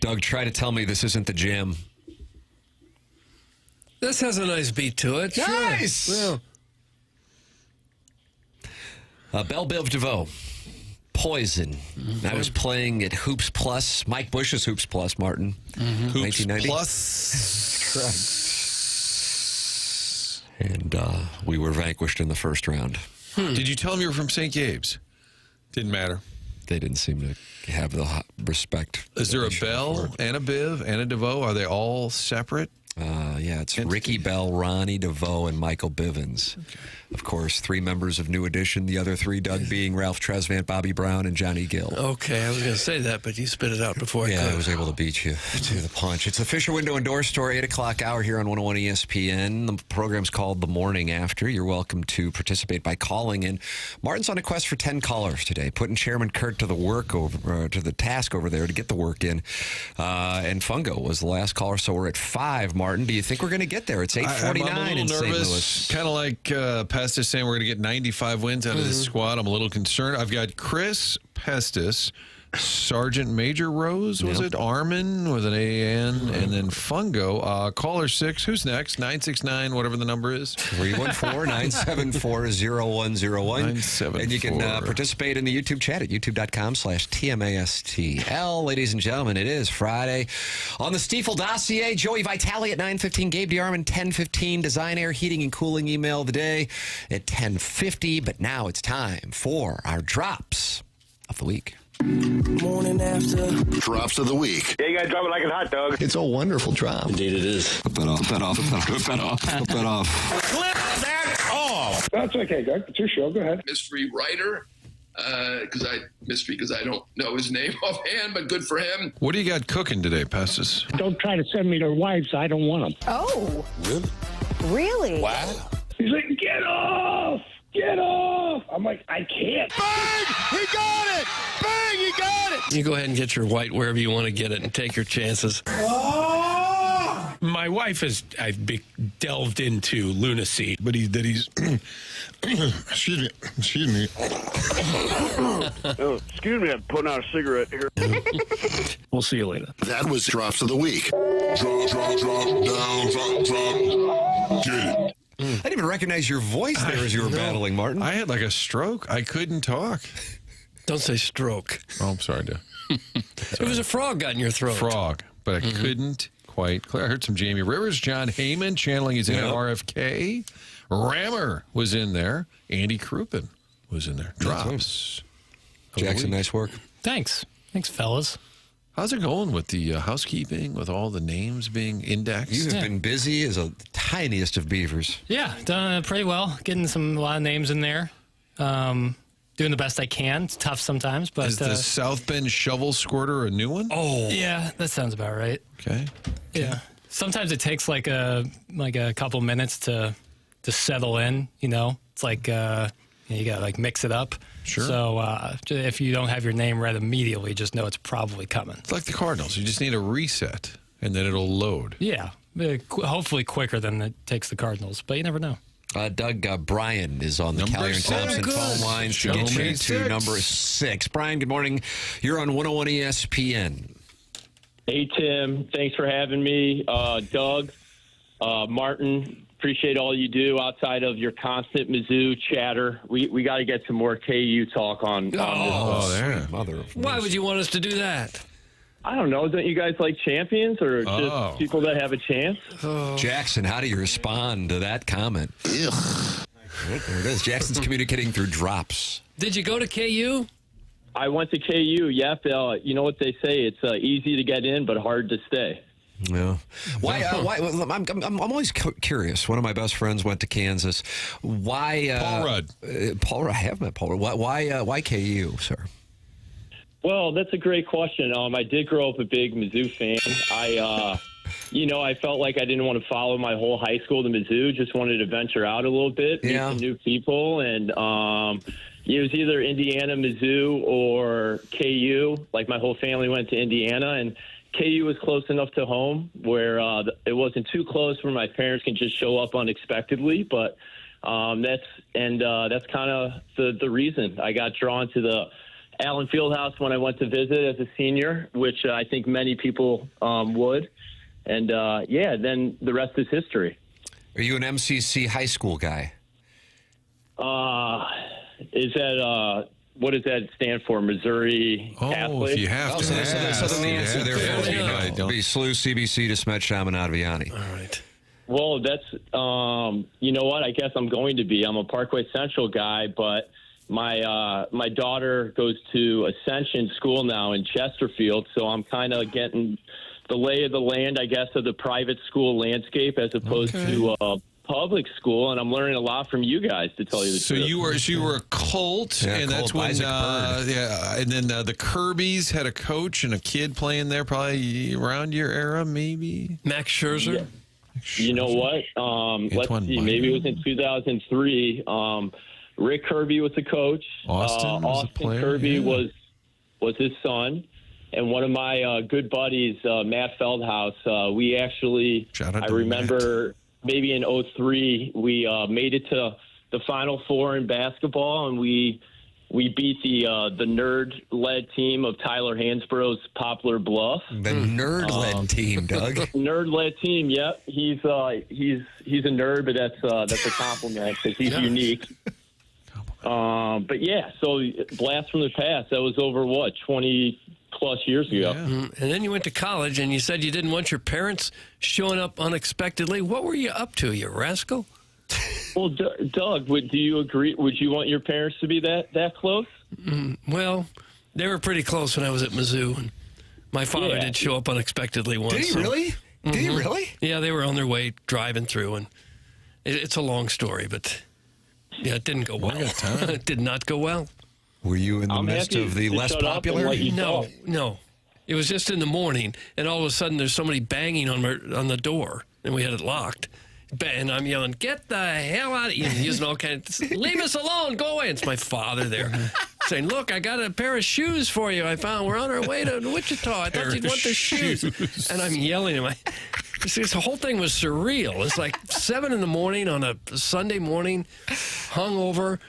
Doug, try to tell me this isn't the Jam. This has a nice beat to it. Nice! Sure. Well. Belle Biv DeVoe. Poison. I was playing at Hoops Plus. Mike Bush's Hoops Plus, Martin. Hoops 1990. Plus. And we were vanquished in the first round. Did you tell them you were from St. Gabe's? Didn't matter. They didn't seem to have the respect. Is there a Bell and a Biv and a DeVoe? Are they all separate? Yeah, it's Ricky Bell, Ronnie DeVoe, and Michael Bivens. Okay. Of course, 3 members of New Edition, the other 3, Doug being Ralph Tresvant, Bobby Brown, and Johnny Gill. Okay, I was going to say that, but you spit it out before I could. I was able to beat you to the punch. It's the Fisher Window and Door Store, 8 o'clock hour here on 101 ESPN. The program's called The Morning After. You're welcome to participate by calling in. Martin's on a quest for 10 callers today, putting Chairman Kurt to the task over there to get the work in. And Fungo was the last caller, so we're at 5. Martin, do you think we're going to get there? It's 8:49 in St. Louis. Kind of like Pestis saying we're going to get 95 wins out of this squad. I'm a little concerned. I've got Chris Pestis, Sergeant Major Rose, was it? Armin with an A-N, and then Fungo. Caller 6, who's next? 969, whatever the number is. 314-974-0101. And you can participate in the YouTube chat at youtube.com/TMASTL. Ladies and gentlemen, it is Friday. On the Stiefel dossier, Joey Vitale at 9:15, Gabe DeArmond 10:15, Design Air Heating and Cooling email of the day at 10:50. But now it's time for our drops of the week. Morning after. Drops of the week. Yeah, you gotta drop it like a hot dog. It's a wonderful drop. Indeed it is. Flip that off. Flip that off. Flip that off. Flip that off. Flip that off. That's okay, Doug. It's your show. Go ahead. Mystery writer. Because I don't know his name offhand, but good for him. What do you got cooking today, Pestis? Don't try to send me their wives. I don't want them. Oh. Really? Really? Wow. He's like, get off! Get off! I'm like, I can't. Bang! He got it! Bang! He got it! You go ahead and get your white wherever you want to get it and take your chances. Oh! My wife I've delved into lunacy, but he's excuse me. Oh, excuse me, I'm putting out a cigarette here. We'll see you later. That was Drops of the Week. Drop, down, drop. Get it. I didn't even recognize your voice there as you were battling, Martin. I had like a stroke. I couldn't talk. Don't say stroke. Oh, I'm sorry, Dad. It was a frog got in your throat. Frog, but I couldn't quite clear. I heard some Jamie Rivers, John Heyman channeling his inner RFK. Rammer was in there. Andy Crouppen was in there. Drops. Jackson, nice work. Thanks, fellas. How's it going with the housekeeping, with all the names being indexed? You have been busy as a tiniest of beavers. Yeah, done pretty well. Getting a lot of names in there. Doing the best I can. It's tough sometimes, but is the South Bend shovel squirter a new one? Oh, yeah, that sounds about right. Okay. Yeah, sometimes it takes like a couple minutes to settle in. You know, it's like you got to like mix it up. Sure. So if you don't have your name read immediately, just know it's probably coming. It's like the Cardinals. You just need a reset, and then it'll load. Yeah, hopefully quicker than it takes the Cardinals, but you never know. Doug Bryan is on the Callier and Thompson phone lines to get you to number 6. Brian, good morning. You're on 101 ESPN. Hey, Tim. Thanks for having me. Doug, Martin, appreciate all you do outside of your constant Mizzou chatter. We got to get some more KU talk on this. There. Mother of Why would you want us to do that? I don't know. Don't you guys like champions or just people that have a chance? Jackson, how do you respond to that comment? There it is. Jackson's communicating through drops. Did you go to KU? I went to KU, yep. You know what they say, it's easy to get in but hard to stay. Yeah. Why? I'm always curious. One of my best friends went to Kansas. Why? Paul Rudd. Paul Rudd. I have met Paul Rudd. Why KU, sir? Well, that's a great question. I did grow up a big Mizzou fan. I felt like I didn't want to follow my whole high school to Mizzou. Just wanted to venture out a little bit, meet some new people, and it was either Indiana, Mizzou, or KU. Like my whole family went to Indiana, and KU was close enough to home where it wasn't too close where my parents can just show up unexpectedly. But that's kind of the reason I got drawn to the Allen Fieldhouse when I went to visit as a senior, which I think many people would. And, then the rest is history. Are you an MCC high school guy? Is that what does that stand for? Missouri Catholic? If you have to. So then the answer there for you will be SLU, CBC, DeSmet, Chaminade, Vianney. All right. Well, that's you know what? I guess I'm going to be. I'm a Parkway Central guy, but my daughter goes to Ascension School now in Chesterfield, so I'm kind of getting the lay of the land, I guess, of the private school landscape as opposed to public school, and I'm learning a lot from you guys, to tell you the truth. So you were a Colt, and that's when and then the Kirby's had a coach and a kid playing there, probably around your era, maybe. Max Scherzer. Yeah. You know what? Let's see. Maybe it was in 2003. Rick Kirby was the coach. Austin Kirby was his son. And one of my good buddies, Matt Feldhouse, we actually, I remember maybe in 2003, we made it to the Final Four in basketball, and we beat the nerd-led team of Tyler Hansborough's Poplar Bluff. The nerd-led team, Doug. Nerd-led team, yep. He's a nerd, but that's a compliment because he's unique. But yeah, so blast from the past. That was over 20+ years ago. Yeah. And then you went to college, and you said you didn't want your parents showing up unexpectedly. What were you up to, you rascal? Well, Doug, do you agree? Would you want your parents to be that close? Well, they were pretty close when I was at Mizzou, and my father did show up unexpectedly once. Did he really? Did he really? Yeah, they were on their way driving through, and it's a long story, but yeah, it didn't go well. It did not go well. Were you in the midst of the less popular? No. It was just in the morning, and all of a sudden there's somebody banging on the door, and we had it locked. And I'm yelling, "Get the hell out of here!" Using all kinds of, "Leave us alone, go away." It's my father there saying, "Look, I got a pair of shoes for you. I found we're on our way to Wichita. I thought you'd want the shoes." And I'm yelling at this whole thing was surreal. It's like 7 a.m. on a Sunday morning, hungover.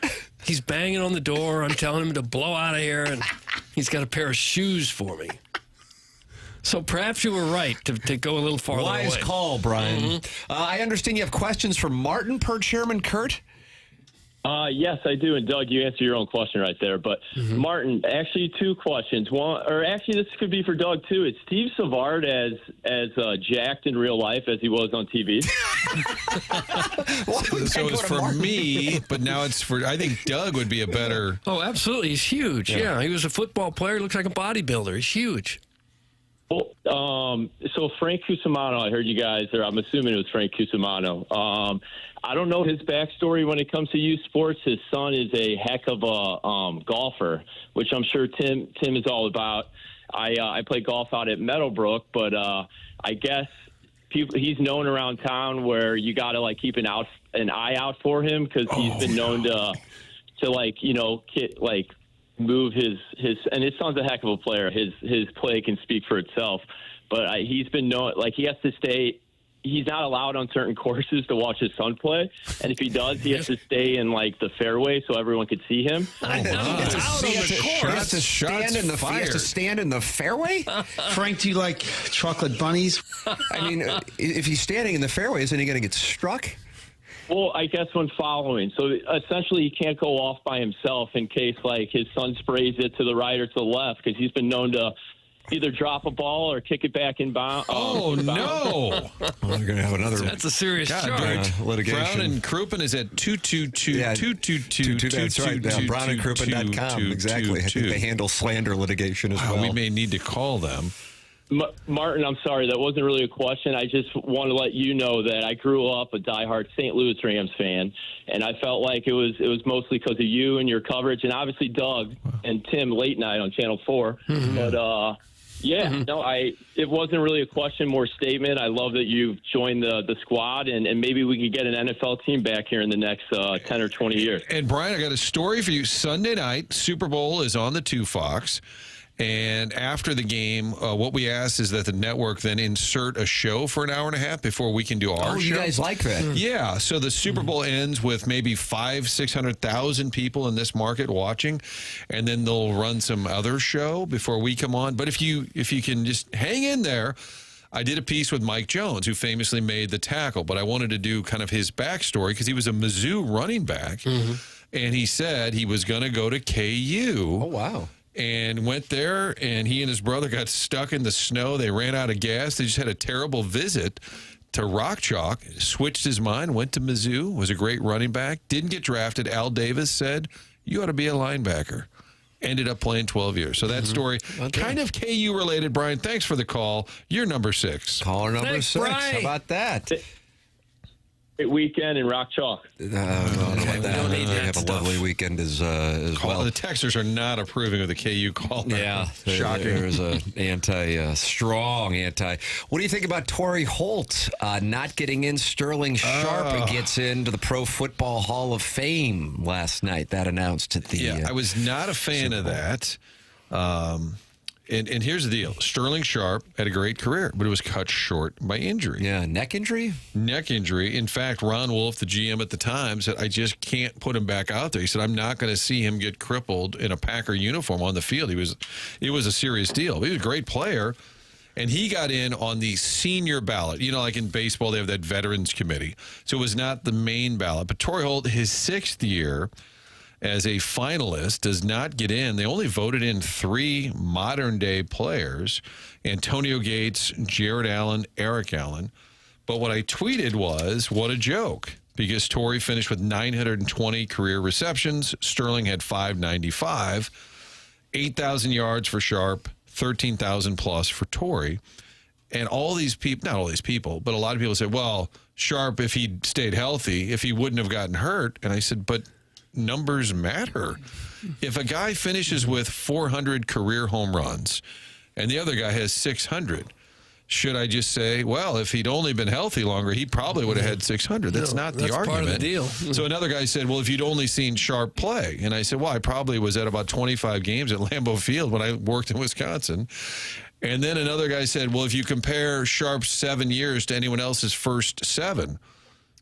He's banging on the door. I'm telling him to blow out of here, and he's got a pair of shoes for me. So perhaps you were right to go a little farther away. Wise call, Brian. I understand you have questions for Martin per Chairman Kurt? Yes, I do. And Doug, you answered your own question right there. But Martin, actually 2 questions. One, or actually this could be for Doug too. Is Steve Savard as jacked in real life as he was on TV? So it's for me, but now it's for, I think Doug would be a better. Oh, absolutely. He's huge. Yeah, he was a football player. He looks like a bodybuilder. He's huge. Well, so Frank Cusimano, I heard you guys, or I'm assuming it was Frank Cusimano. I don't know his backstory when it comes to youth sports. His son is a heck of a golfer, which I'm sure Tim is all about. I play golf out at Meadowbrook, but I guess he's known around town where you got to keep an eye out for him because he's been known to move his and his son's a heck of a player. His play can speak for itself, but he's been known he has to stay. He's not allowed on certain courses to watch his son play, and if he does, he has to stay in the fairway so everyone could see him. He has to stand in the fairway. Frank, do you like chocolate bunnies? I mean, if he's standing in the fairway, isn't he going to get struck? Well, I guess when following. So essentially he can't go off by himself in case his son sprays it to the right or to the left because he's been known to either drop a ball or kick it back in bounds. Oh, no. We're going to have another. That's a serious charge. Litigation. Brown and Crouppen is at 222. That's right. brownandcrouppen.com. Exactly. I think they handle slander litigation as well. We may need to call them. Martin, I'm sorry, that wasn't really a question. I just want to let you know that I grew up a diehard St. Louis Rams fan, and I felt like it was mostly because of you and your coverage, and obviously Doug and Tim late night on Channel 4. But it wasn't really a question, more statement. I love that you've joined the squad, and maybe we could get an NFL team back here in the next 10 or 20 years. And Brian, I got a story for you. Sunday night, Super Bowl is on the 2 Fox. And after the game, what we asked is that the network then insert a show for an hour and a half before we can do our show. You guys like that? Yeah. So the Super Bowl ends with maybe 600,000 people in this market watching, and then they'll run some other show before we come on. But if you can just hang in there, I did a piece with Mike Jones, who famously made the tackle, but I wanted to do kind of his backstory because he was a Mizzou running back, and he said he was going to go to KU. Oh, wow. And went there, and he and his brother got stuck in the snow. They ran out of gas. They just had a terrible visit to Rock Chalk, switched his mind, went to Mizzou, was a great running back, didn't get drafted. Al Davis said, you ought to be a linebacker. Ended up playing 12 years. So that story, kind of KU related. Brian, thanks for the call. You're number 6. Caller number Thanks, 6. Brian. How about that? Great weekend in Rock Chalk. They have a lovely weekend as well. The Texers are not approving of the KU call. Yeah, shocking. There's a strong anti. What do you think about Torrey Holt not getting in? Sterling Sharp gets into the Pro Football Hall of Fame last night. That announced at the. I was not a fan of that. And here's the deal. Sterling Sharp had a great career, but it was cut short by injury. Yeah, neck injury? Neck injury. In fact, Ron Wolf, the GM at the time, said, I just can't put him back out there. He said, I'm not going to see him get crippled in a Packer uniform on the field. It was a serious deal. He was a great player, and he got in on the senior ballot. You know, like in baseball, they have that veterans committee. So it was not the main ballot. But Torrey Holt, his 6th year as a finalist, does not get in. They only voted in 3 modern-day players, Antonio Gates, Jared Allen, Eric Allen. But what I tweeted was, what a joke, because Torrey finished with 920 career receptions. Sterling had 595, 8,000 yards for Sharp, 13,000 plus for Torrey. And all these people, not all these people, but a lot of people said, well, Sharp, if he'd stayed healthy, if he wouldn't have gotten hurt. And I said, but numbers matter. If a guy finishes with 400 career home runs and the other guy has 600, should I just say, well, if he'd only been healthy longer, he probably would have had 600? That's not the argument. Part of the deal. So another guy said, well, if you'd only seen Sharp play. And I said, well, I probably was at about 25 games at Lambeau Field when I worked in Wisconsin. And then another guy said, well, if you compare Sharp's 7 years to anyone else's first 7.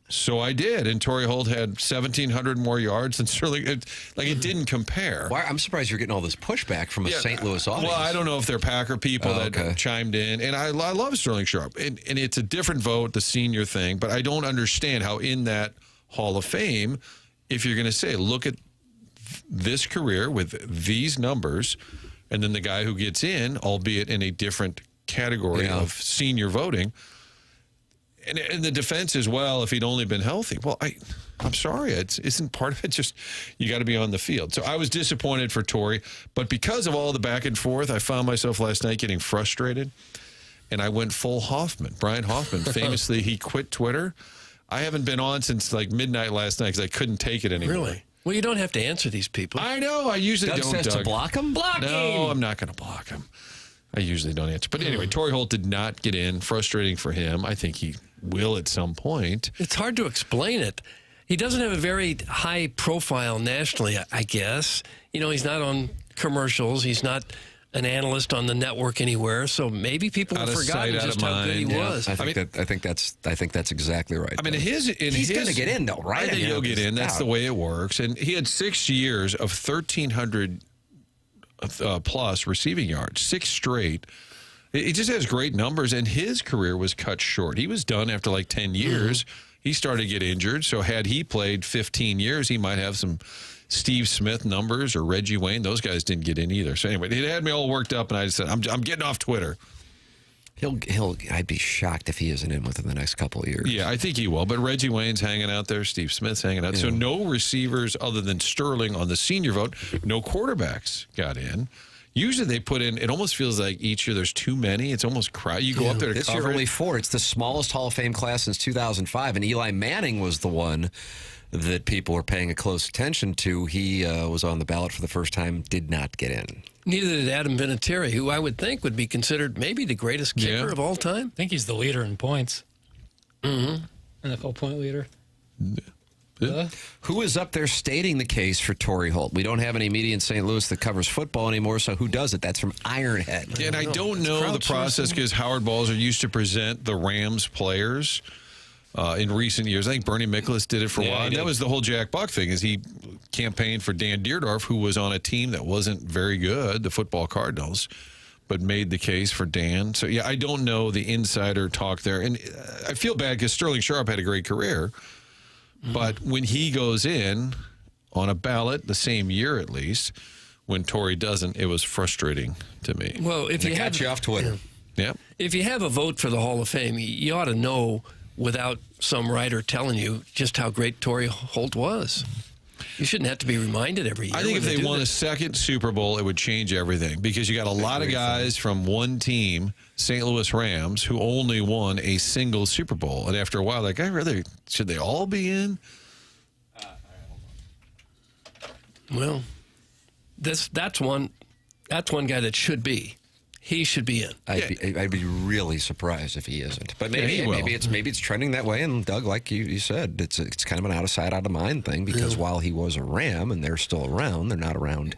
So I did, and Torrey Holt had 1,700 more yards than Sterling. It didn't compare. Why, I'm surprised you're getting all this pushback from a St. Louis audience. Well, I don't know if they're Packer people that chimed in, and I love Sterling Sharp, and it's a different vote, the senior thing, but I don't understand how in that Hall of Fame, if you're going to say, look at this career with these numbers, and then the guy who gets in, albeit in a different category of senior voting. And the defense is, well, if he'd only been healthy. Well, I'm sorry. Isn't part of it just you got to be on the field? So I was disappointed for Torrey. But because of all the back and forth, I found myself last night getting frustrated. And I went full Hoffman. Brian Hoffman, famously, he quit Twitter. I haven't been on since like midnight last night because I couldn't take it anymore. Really? Well, you don't have to answer these people. I know. I usually Doug don't. Says to block him? Block him! No, I'm not going to block him. I usually don't answer. But anyway, Torrey Holt did not get in. Frustrating for him. I think he will at some point. It's hard to explain it. He doesn't have a very high profile nationally, I guess. You know, he's not on commercials. He's not an analyst on the network anywhere. So maybe people have forgotten just how good he was. I think that's exactly right. I mean, he's going to get in though, right? I think he'll get in. That's the way it works. And he had 6 years of 1,300 plus receiving yards, 6 straight. He just has great numbers, and his career was cut short. He was done after like 10 years. He started to get injured, so had he played 15 years, he might have some Steve Smith numbers or Reggie Wayne. Those guys didn't get in either. So anyway, it had me all worked up, and I said, I'm getting off Twitter. I'd be shocked if he isn't in within the next couple of years. Yeah, I think he will. But Reggie Wayne's hanging out there. Steve Smith's hanging out. Yeah. So no receivers other than Sterling on the senior vote. No quarterbacks got in. Usually they put in, it almost feels like each year there's too many. It's almost crowded. You go up there to this cover year only it. 4. It's the smallest Hall of Fame class since 2005, and Eli Manning was the one that people were paying a close attention to. He was on the ballot for the first time, did not get in. Neither did Adam Vinatieri, who I would think would be considered maybe the greatest kicker of all time. I think he's the leader in points. Mm-hmm. NFL point leader. Who is up there stating the case for Torrey Holt? We don't have any media in St. Louis that covers football anymore, so who does it? That's from Ironhead. Yeah, and I don't know the process because Howard Balzer used to present the Rams players in recent years. I think Bernie Miklasz did it for a while. And that was the whole Jack Buck thing, is he campaigned for Dan Deerdorf, who was on a team that wasn't very good, the football Cardinals, but made the case for Dan. So, yeah, I don't know the insider talk there. And I feel bad because Sterling Sharp had a great career. But when he goes in on a ballot the same year at least, when Torrey doesn't, it was frustrating to me. Well, if you got you off Twitter. Yeah. If you have a vote for the Hall of Fame, you ought to know without some writer telling you just how great Torrey Holt was. You shouldn't have to be reminded every year. I think if they won a second Super Bowl, it would change everything because you got a lot of guys from one team, St. Louis Rams, who only won a single Super Bowl. And after a while, like, should they all be in? Well, that's one guy that should be. He should be in. I'd be really surprised if he isn't. But maybe it's trending that way. And Doug, like you said, it's kind of an out of sight, out of mind thing because while he was a Ram and they're still around, they're not around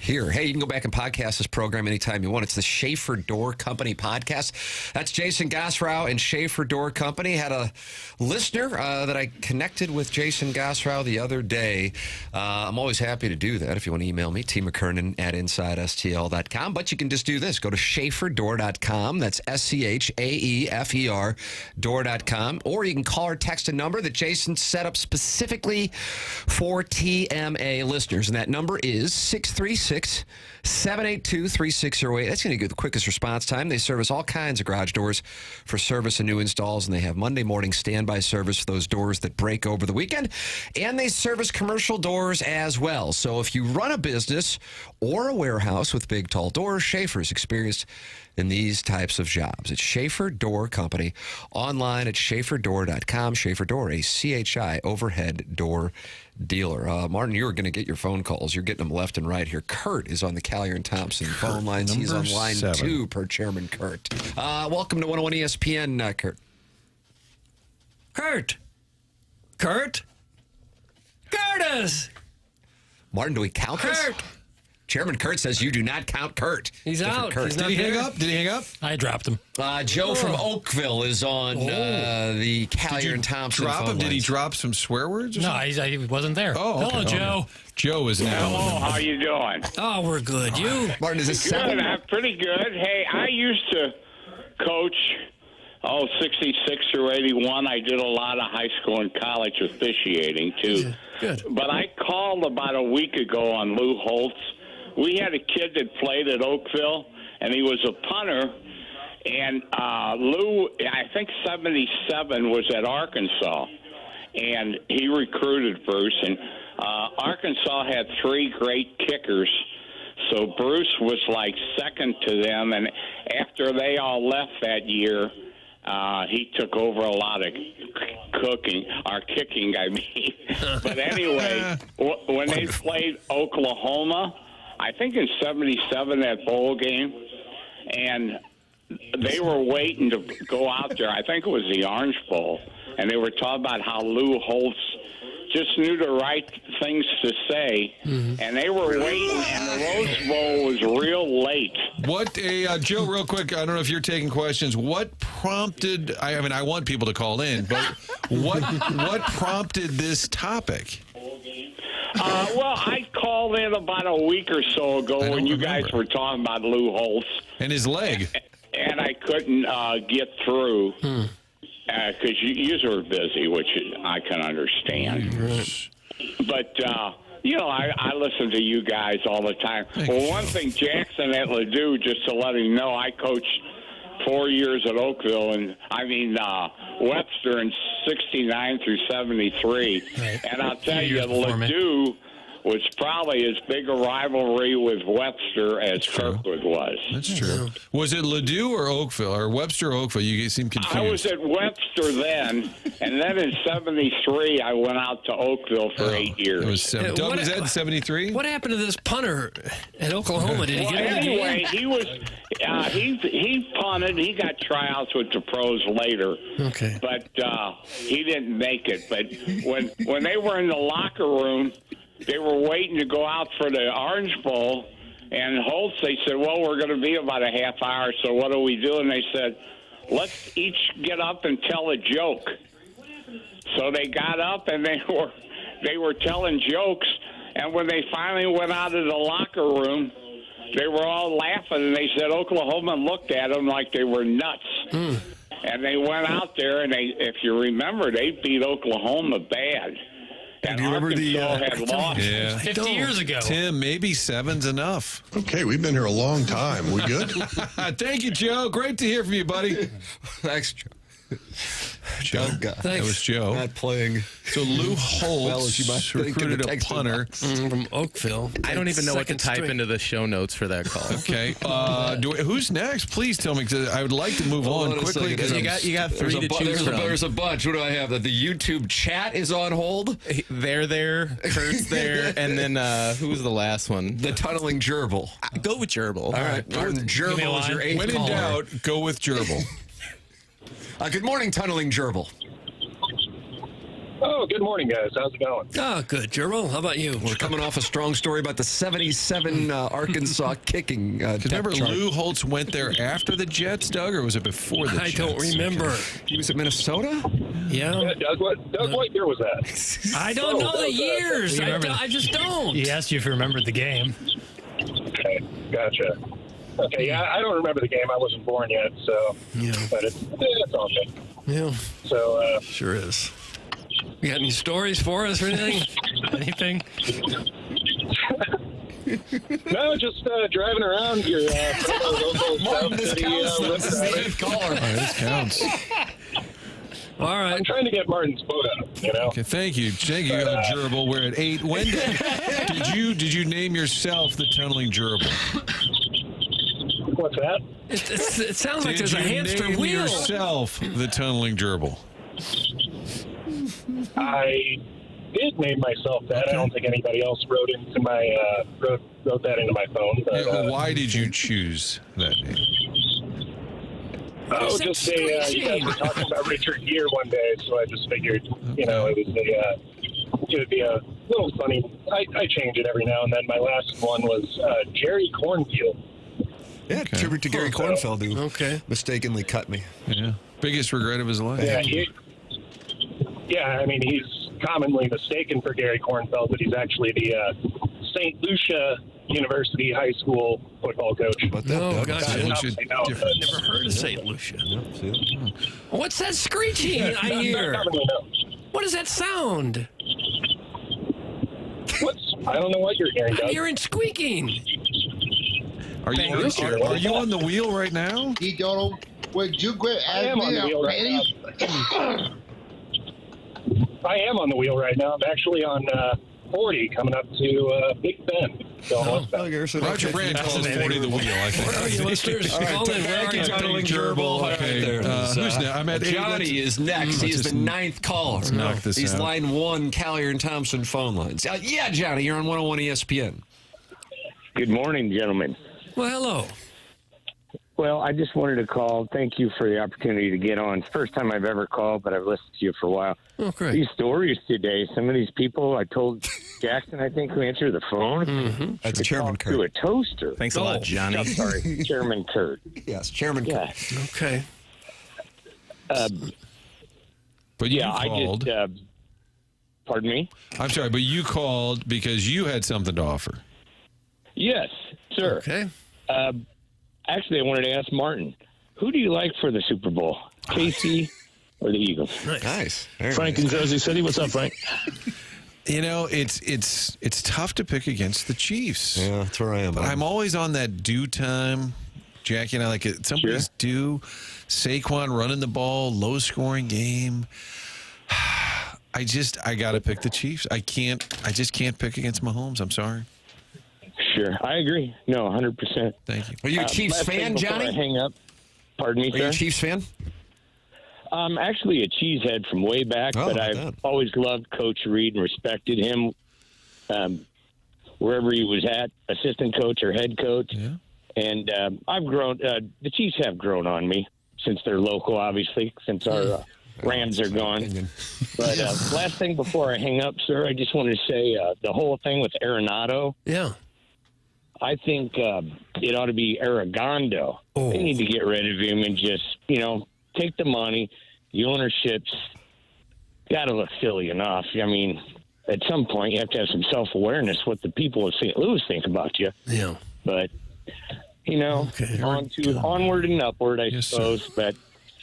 here. Hey, you can go back and podcast this program anytime you want. It's the Schaefer Door Company podcast. That's Jason Gosrow and Schaefer Door Company. Had a listener that I connected with Jason Gosrow the other day. I'm always happy to do that if you want to email me, TMcKernan at InsideSTL.com. But you can just do this. Go to SchaeferDoor.com. That's SCHAEFER door.com. Or you can call or text a number that Jason set up specifically for TMA listeners. And that number is 636-782-3608. That's going to give the quickest response time. They service all kinds of garage doors for service and new installs, and they have Monday morning standby service for those doors that break over the weekend. And they service commercial doors as well. So if you run a business or a warehouse with big, tall doors, Schaefer's experienced in these types of jobs. It's Schaefer Door Company. Online at SchaeferDoor.com. Schaefer Door, a CHI overhead door dealer. Martin, you're going to get your phone calls. You're getting them left and right here. Kurt is on the Collier and Thompson phone lines. He's on line 2 per Chairman Kurt. Welcome to 101 ESPN, Kurt. Kurt? Curtis! Martin, do we count this? Kurt! Chairman Kurt says you do not count Kurt. He's out. Kurt. Did he hang up? I dropped him. Joe from Oakville is on the Collier and Thompson drop phone him? Did he lines. drop some swear words? Or No, he wasn't there. Oh, okay. Hello, Joe. Joe is now. Hello, how you doing? Oh, we're good. You? Martin, is this Good, 7? I'm pretty good. Hey, I used to coach, 66 through 81. I did a lot of high school and college officiating, too. Good. But I called about a week ago on Lou Holtz. We had a kid that played at Oakville, and he was a punter. And Lou, I think 77, was at Arkansas, and he recruited Bruce. And Arkansas had 3 great kickers, so Bruce was like second to them. And after they all left that year, he took over a lot of kicking, I mean. But anyway, when they played Oklahoma, I think in 77, that bowl game, and they were waiting to go out there. I think it was the Orange Bowl, and they were talking about how Lou Holtz just knew the right things to say, and they were waiting, and the Rose Bowl was real late. Joe, real quick, I don't know if you're taking questions. What prompted, I mean, I want people to call in, but what prompted this topic? Well, I called in about a week or so ago when you guys were talking about Lou Holtz. And his leg. And I couldn't get through because you were busy, which I can understand. But, I listen to you guys all the time. Well, one thing, Jackson at Ladue, just to let him know, I coached 4 years at Oakville, and Webster in 69 through 73. Right. And I'll tell you, Ladue was probably as big a rivalry with Webster as Kirkwood was. That's true. Was it Ladue or Oakville, or Webster or Oakville? You seem confused. I was at Webster then, and then in 73, I went out to Oakville for 8 years. It was Doug, was that in 73? What happened to this punter at Oklahoma? Did he get anyway, he was he punted. He got tryouts with the pros later. Okay. But he didn't make it. But when they were in the locker room, they were waiting to go out for the Orange Bowl. And Holtz, they said, well, we're going to be about a half hour, so what do we do? And they said, let's each get up and tell a joke. So they got up, and they were telling jokes. And when they finally went out of the locker room, they were all laughing, and they said Oklahoma looked at them like they were nuts. And they went out there, and if you remember, they beat Oklahoma bad. And do you remember Arkansas had lost. Yeah. 50 years ago. Tim, maybe 7's enough. Okay, we've been here a long time. We good? Thank you, Joe. Great to hear from you, buddy. Thanks, Joe. Joe. That was Joe. Not playing. So Lou Holtz recruited a punter from Oakville. I don't even know what to type into the show notes for that call. Okay. Who's next? Please tell me, because I would like to move on quickly. You got 3 to choose from. There's a bunch. What do I have? The YouTube chat is on hold. They're there. Kurt's there. And then who's the last one? The tunneling gerbil. Go with gerbil. All right. Martin, gerbil is your 8th When in caller. doubt, go with gerbil. Good morning, tunneling gerbil. Oh, good morning, guys. How's it going? Oh, good. Gerbil, how about you? We're coming off a strong story about the 77 Arkansas kicking. Remember Lou Holtz went there after the Jets, Doug, or was it before the Jets? I don't remember. He was at Minnesota? Yeah, Doug, what year was that? I don't know the years. I just don't. He asked you if you remembered the game. Okay, gotcha. Okay, yeah, I don't remember the game. I wasn't born yet, so. Yeah. But it's all good. Yeah. So. Sure is. You got any stories for us or anything? Anything? No, just driving around your Martin, this counts. This is the 8th caller. This counts. All right. I'm trying to get Martin's boat out, you know? Okay, thank you. Thank you, gerbil. We're at 8. When did you name yourself the tunneling gerbil? What's that? It sounds like there's a hamster Did you name wheel. yourself the tunneling gerbil? I did name myself that. Okay. I don't think anybody else wrote that into my phone. But, why did you choose that name? Oh, just you guys were talking about Richard Gere one day, so I just figured, it would be a little funny. I change it every now and then. My last one was Jerry Cornfield. Yeah, tribute to Gary Cornfield, who mistakenly cut me. Yeah. Biggest regret of his life. Yeah, I mean, he's commonly mistaken for Gary Cornfield, but he's actually the St. Lucia University High School football coach. No, gotcha. Never heard of St. Lucia. What's that screeching I hear? What does that sound? I don't know what you're hearing, Doug. I'm hearing squeaking. Are you on the wheel right now? Would you quit asking me right I am on the wheel right now. I'm actually on 40 coming up to Big Bend. Roger Brand calls 40 the wheel, I think. Where are you, listeners? Call in. Where are you? Tunneling gerbil. Okay. Who's next? I'm at Johnny is next. He's the 9th caller. Let's knock this He's out. line 1, Collier and Thompson phone lines. Yeah, Johnny, you're on 101 ESPN. Good morning, gentlemen. Well, hello. Well, I just wanted to call. Thank you for the opportunity to get on. It's the first time I've ever called, but I've listened to you for a while. Oh, great. These stories today, some of these people, I told Jackson, I think, who answered the phone. Mm-hmm. That's Chairman Kurt. To a toaster. Thanks a lot, Johnny. I'm sorry, Chairman Kurt. Yes, Chairman Kurt. Okay. But you called. Pardon me? I'm sorry, but you called because you had something to offer. Yes, sir. Okay. Actually, I wanted to ask Martin, who do you like for the Super Bowl, KC or the Eagles? Nice. Frank in Jersey City. What's up, Frank? You know, it's tough to pick against the Chiefs. Yeah, that's where I am. But I'm always on that due time. Jackie and I like it. Somebody's due. Saquon running the ball, low scoring game. I got to pick the Chiefs. I just can't pick against Mahomes. I'm sorry. Sure, I agree. No, 100%. Thank you. Are you a Chiefs fan, Johnny? I hang up. Pardon me, sir? Are you a Chiefs fan? I'm actually a cheesehead from way back, but I've always loved Coach Reed and respected him wherever he was at, assistant coach or head coach. Yeah. And I've grown. The Chiefs have grown on me since they're local, obviously, since our Rams are gone. But last thing before I hang up, sir, I just wanted to say the whole thing with Arenado. Yeah. I think it ought to be Arredondo. Oh. They need to get rid of him and just, take the money. The ownership's got to look silly enough. I mean, at some point, you have to have some self-awareness what the people of St. Louis think about you. Yeah. But, onward and upward, I suppose. Sir. But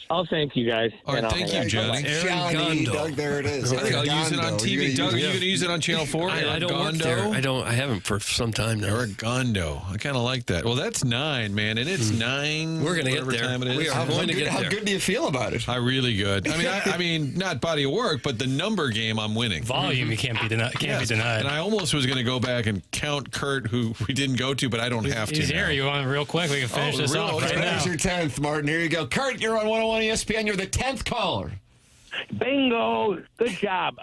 I'll thank you guys. All right, thank you, Johnny. Johnny, Doug, there it is. I'll use it on TV. Doug, are you going to use it on Channel 4? I don't work there. I haven't for some time now. Arredondo. I kind of like that. Well, that's 9, man, and it's 9. We're going to get there. Time it is. We are going to get there. How good do you feel about it? Really good. I mean, not body of work, but the number game, I'm winning. Volume, you can't be denied. And I almost was going to go back and count Kurt, who we didn't go to, but I don't have to. He's here. You want real quick? We can finish this off right now. There's your 10th, Martin. Here you go. Kurt, you're on 101 ESPN. You're the 10th caller. Bingo! Good job.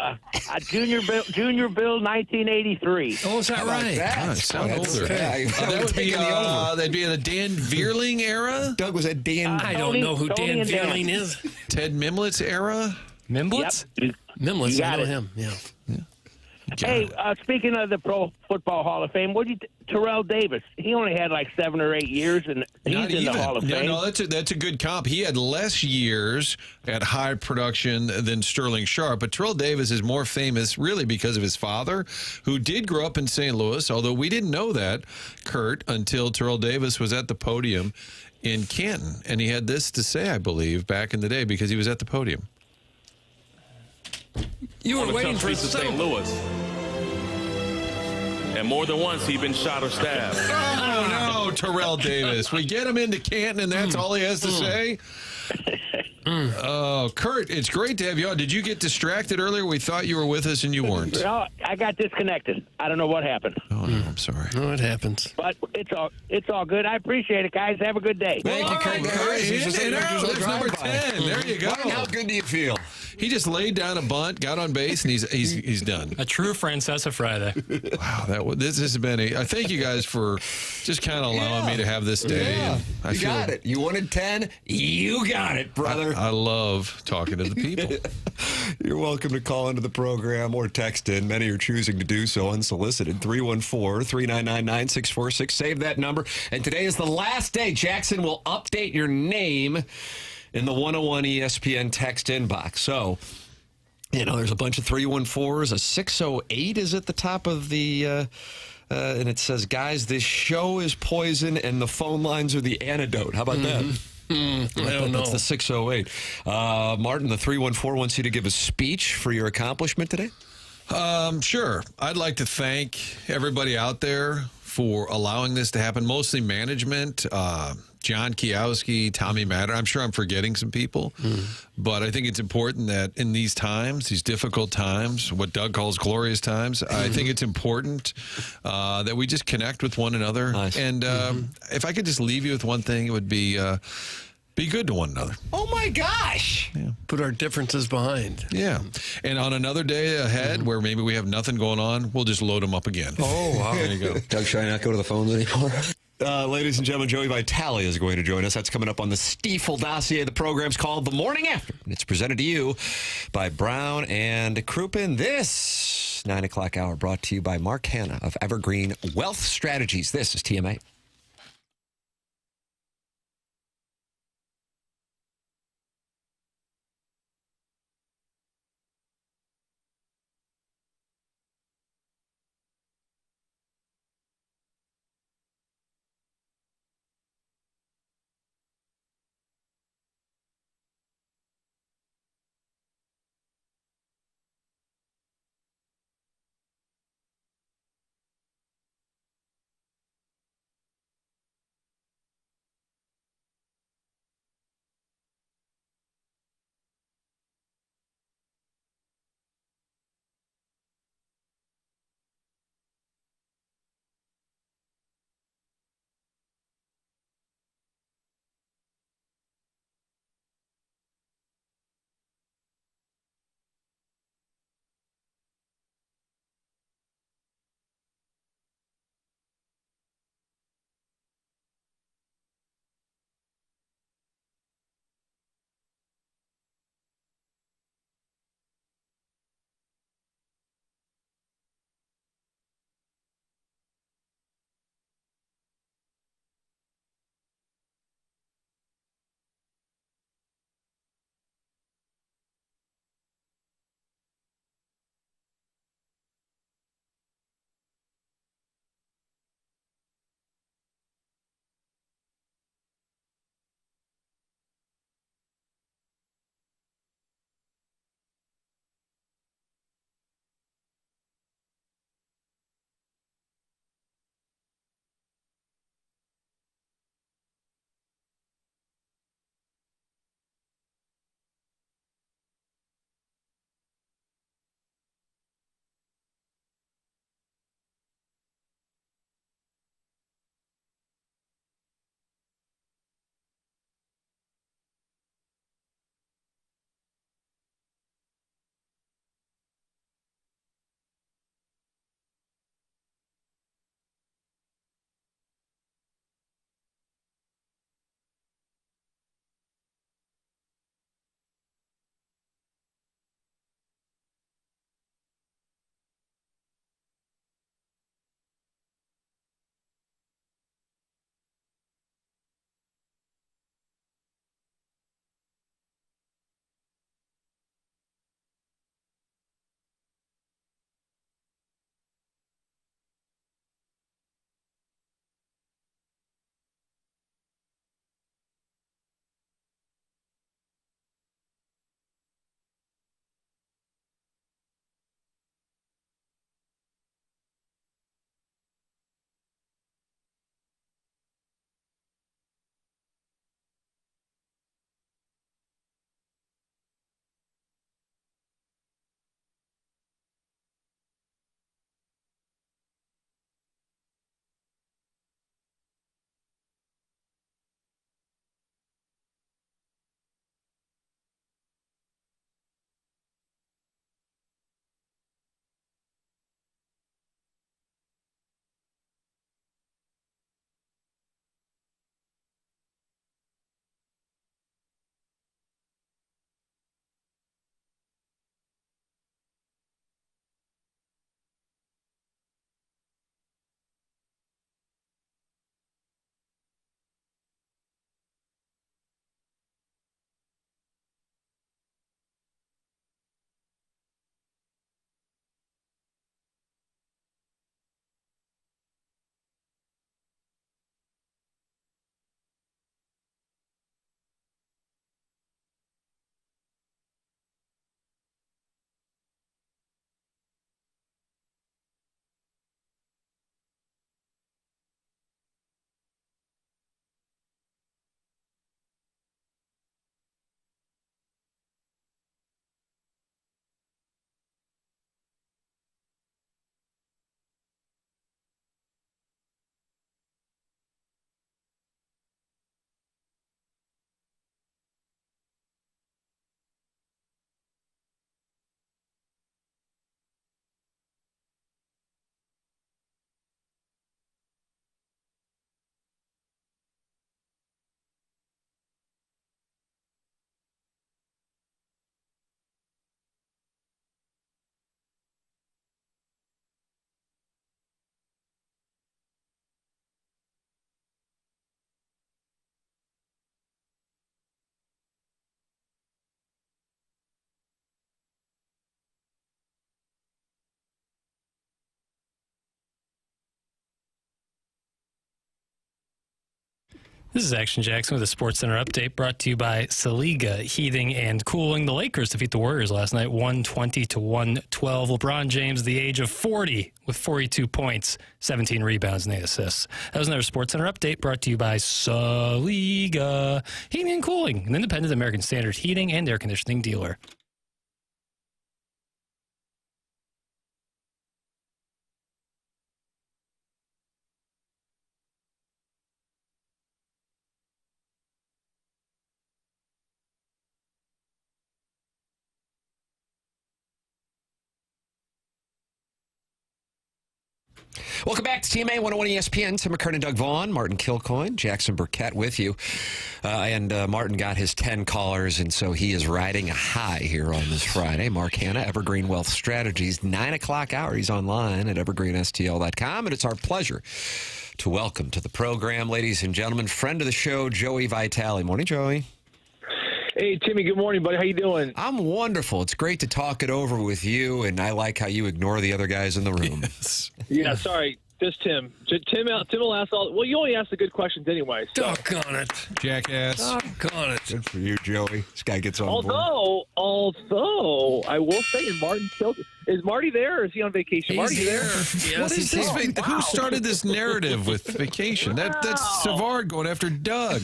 Junior Bill, 1983. Oh, is that right? God, sound older. That'd be in the Dan Veerling era. Doug, was that Dan? I don't know who Dan Veerling is. Ted Mimlet's era. Mimlet's? Yep. Mimlet's. I know it. him. Yeah. Hey, speaking of the Pro Football Hall of Fame, Terrell Davis? He only had like 7 or 8 years, and he's in the Hall of Fame. No, that's a good comp. He had less years at high production than Sterling Sharp, but Terrell Davis is more famous really because of his father, who did grow up in St. Louis, although we didn't know that, Kurt, until Terrell Davis was at the podium in Canton, and he had this to say, I believe, back in the day because he was at the podium. You were waiting for St. Louis. And more than once, he's been shot or stabbed. Oh, no, Terrell Davis. We get him into Canton, and that's all he has to say? Oh, Kurt, it's great to have you on. Did you get distracted earlier? We thought you were with us, and you weren't. No, I got disconnected. I don't know what happened. Oh, no, I'm sorry. No, it happens. But it's all good. I appreciate it, guys. Have a good day. Thank you, Kurt. There's number 10. There you go. Martin, how good do you feel? He just laid down a bunt, got on base, and he's done. A true Francesa Friday. Wow, this has been I thank you guys for just kind of allowing me to have this day. Yeah, and you got it. You wanted 10. You got it, brother. I love talking to the people. You're welcome to call into the program or text in. Many are choosing to do so unsolicited. 314-399-9646. Save that number. And today is the last day. Jackson will update your name in the 101 ESPN text inbox. So, there's a bunch of 314s. A 608 is at the top of the, and it says, guys, this show is poison and the phone lines are the antidote. How about that? I don't know. That's the 608. Martin, the 314 wants you to give a speech for your accomplishment today. Sure. I'd like to thank everybody out there for allowing this to happen, mostly management, John Kiowski, Tommy Matter. I'm sure I'm forgetting some people, but I think it's important that in these times, these difficult times, what Doug calls glorious times, I think it's important that we just connect with one another. Nice. And if I could just leave you with one thing, it would be good to one another. Oh, my gosh. Yeah. Put our differences behind. Yeah. And on another day ahead where maybe we have nothing going on, we'll just load them up again. Oh, wow. There you go. Doug, should I not go to the phones anymore? Ladies and gentlemen, Joey Vitale is going to join us. That's coming up on the Stiefel dossier. The program's called The Morning After. And it's presented to you by Brown and Crouppen. This 9 o'clock hour brought to you by Mark Hanna of Evergreen Wealth Strategies. This is TMA. This is Action Jackson with a Sports Center update brought to you by Saliga Heating and Cooling. The Lakers defeat the Warriors last night, 120-112. LeBron James, the age of 40, with 42 points, 17 rebounds, and 8 assists. That was another Sports Center update brought to you by Saliga Heating and Cooling, an independent American Standard heating and air conditioning dealer. Welcome back to TMA 101 ESPN. Tim McKernan, Doug Vaughn, Martin Kilcoyne, Jackson Burkett with you. And Martin got his 10 callers, and so he is riding a high here on this Friday. Mark Hanna, Evergreen Wealth Strategies, 9 o'clock hour. He's online at evergreenstl.com, and it's our pleasure to welcome to the program, ladies and gentlemen, friend of the show, Joey Vitale. Morning, Joey. Hey, Timmy, good morning, buddy. How you doing? I'm wonderful. It's great to talk it over with you, and I like how you ignore the other guys in the room. Yes. Yeah, sorry. Just Tim. Tim will ask all. Well, you only ask the good questions anyway. So. Doggone it. Jackass. Doggone it. Good for you, Joey. This guy gets on board. Although, I will say, is Marty there or is he on vacation? Marty there? Yes, what is this? Who started this narrative with vacation? That's Savard going after Doug.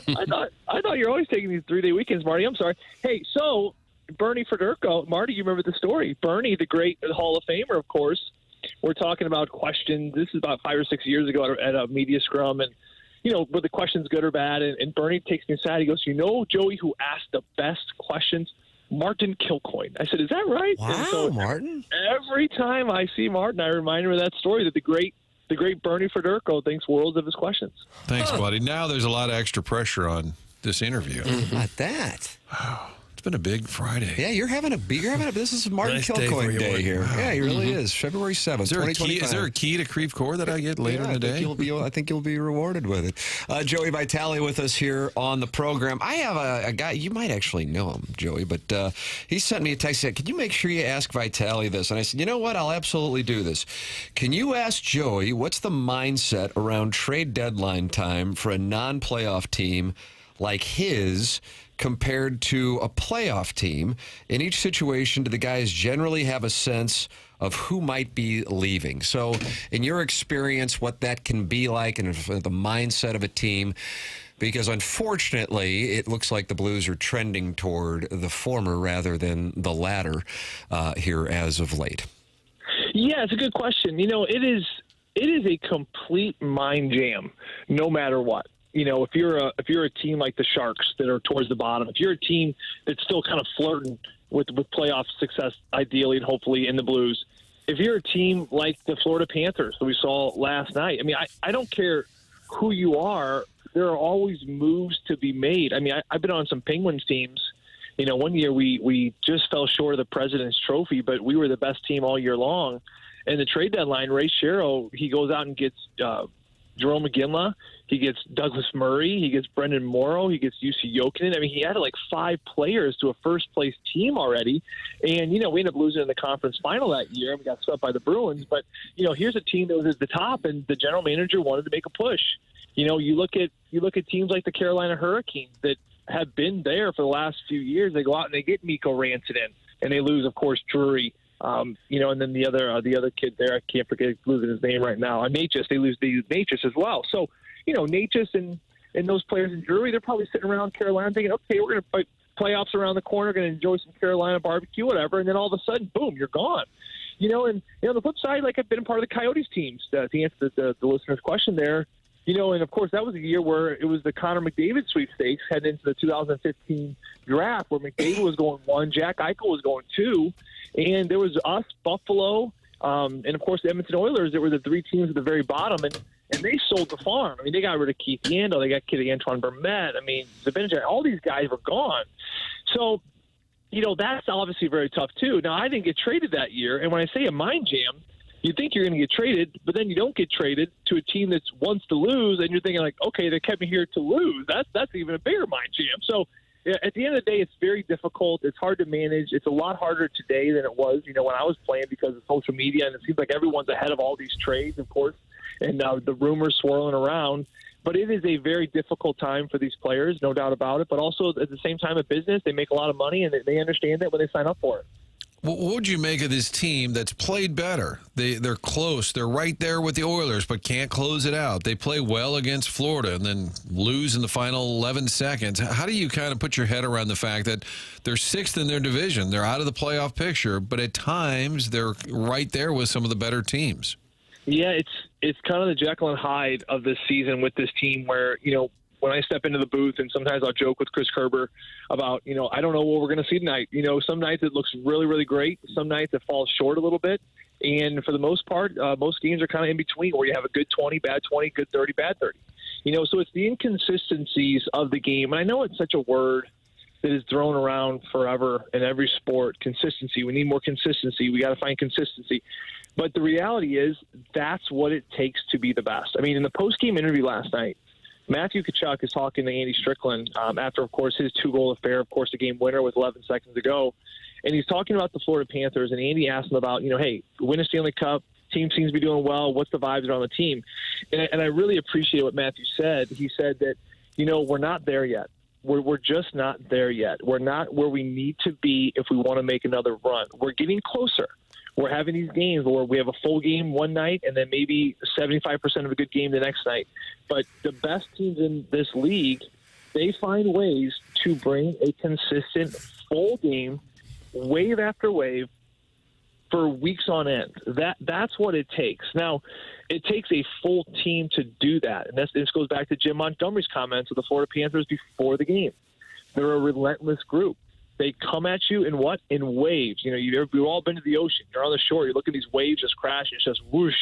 I thought you're always taking these 3-day weekends, Marty. I'm sorry. Hey, so Bernie Federko, Marty, you remember the story? Bernie, the great Hall of Famer, of course. We're talking about questions. This is about 5 or 6 years ago at a media scrum, and were the questions good or bad? And Bernie takes me aside. He goes, Joey, who asked the best questions? Martin Kilcoyne. I said, is that right? Wow, so Martin. Every time I see Martin, I remind him of that story that the great Bernie Federko thinks worlds of his questions. Thanks, buddy. Now there's a lot of extra pressure on this interview. Not that. Wow. It's been a big Friday. Yeah, you're having a this is Martin Nice Kilcoyne day here. Yeah, he really is. February 7th, 2025. Is there a key to Creve Coeur that I get later in the day? I think you'll be rewarded with it. Joey Vitale with us here on the program. I have a guy, you might actually know him, Joey, but he sent me a text. He said, can you make sure you ask Vitale this? And I said, you know what? I'll absolutely do this. Can you ask Joey what's the mindset around trade deadline time for a non-playoff team like his compared to a playoff team? In each situation, do the guys generally have a sense of who might be leaving? So in your experience, what that can be like and the mindset of a team, because unfortunately, it looks like the Blues are trending toward the former rather than the latter here as of late. Yeah, it's a good question. It is a complete mind jam, no matter what. If you're a team like the Sharks that are towards the bottom, if you're a team that's still kind of flirting with playoff success, ideally and hopefully in the Blues, if you're a team like the Florida Panthers that we saw last night, I don't care who you are, there are always moves to be made. I've been on some Penguins teams. One year we just fell short of the President's Trophy, but we were the best team all year long. And the trade deadline, Ray Shero, he goes out and gets Jerome McGinley, he gets Douglas Murray, he gets Brendan Morrow, he gets UC Jokinen. He added like 5 players to a first-place team already. And, we ended up losing in the conference final that year, and we got swept by the Bruins. But, here's a team that was at the top, and the general manager wanted to make a push. You look at teams like the Carolina Hurricanes that have been there for the last few years. They go out and they get Mikko Rantanen, and they lose, of course, Drury. And then the other kid there, I can't forget losing his name right now. Natchez, they lose Natchez as well. So, Natchez and those players in Drury, they're probably sitting around Carolina thinking, okay, we're going to fight playoffs around the corner, going to enjoy some Carolina barbecue, whatever. And then all of a sudden, boom, you're gone. And on the flip side, like I've been a part of the Coyotes teams to answer the listener's question there. And of course that was a year where it was the Connor McDavid sweepstakes heading into the 2015 draft, where McDavid was going 1, Jack Eichel was going 2, and there was us, Buffalo, and of course the Edmonton Oilers that were the 3 teams at the very bottom, and they sold the farm. They got rid of Keith Yandel, they got kid Antoine Vermette. Zabinajad, all these guys were gone. So, that's obviously very tough too. Now I didn't get traded that year, and when I say a mind jam, you think you're going to get traded, but then you don't get traded to a team that wants to lose, and you're thinking like, okay, they kept me here to lose. That's even a bigger mind jam. So at the end of the day, it's very difficult. It's hard to manage. It's a lot harder today than it was, when I was playing because of social media, and it seems like everyone's ahead of all these trades, of course, and the rumors swirling around. But it is a very difficult time for these players, no doubt about it. But also at the same time, a business, they make a lot of money, and they understand that when they sign up for it. What would you make of this team that's played better? They're close. They're right there with the Oilers, but can't close it out. They play well against Florida and then lose in the final 11 seconds. How do you kind of put your head around the fact that they're sixth in their division? They're out of the playoff picture, but at times they're right there with some of the better teams. Yeah, it's kind of the Jekyll and Hyde of this season with this team where, when I step into the booth, and sometimes I'll joke with Chris Kerber about, I don't know what we're going to see tonight. Some nights it looks really, really great. Some nights it falls short a little bit. And for the most part, most games are kind of in between where you have a good 20, bad 20, good 30, bad 30. So it's the inconsistencies of the game. And I know it's such a word that is thrown around forever in every sport, consistency. We need more consistency. We got to find consistency. But the reality is that's what it takes to be the best. I mean, in the post-game interview last night, Matthew Tkachuk is talking to Andy Strickland after, of course, his 2-goal affair, of course, the game winner with 11 seconds to go. And he's talking about the Florida Panthers, and Andy asked him about, hey, win a Stanley Cup, team seems to be doing well, what's the vibes around the team? And I really appreciate what Matthew said. He said that, we're not there yet. We're just not there yet. We're not where we need to be if we want to make another run. We're getting closer. We're having these games where we have a full game one night and then maybe 75% of a good game the next night. But the best teams in this league, they find ways to bring a consistent full game, wave after wave, for weeks on end. That's what it takes. Now, it takes a full team to do that. And this goes back to Jim Montgomery's comments of the Florida Panthers before the game. They're a relentless group. They come at you in what? In waves. We've all been to the ocean. You're on the shore. You look at these waves just crash. It's just whoosh,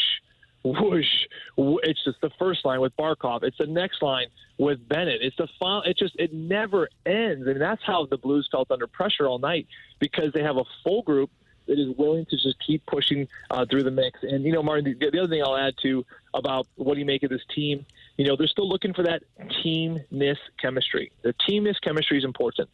whoosh. It's just the first line with Barkov. It's the next line with Bennett. It's the final. It never ends. And that's how the Blues felt under pressure all night, because they have a full group that is willing to just keep pushing through the mix. And, Martin, the other thing I'll add to about what do you make of this team, they're still looking for that teamness chemistry. The teamness chemistry is important.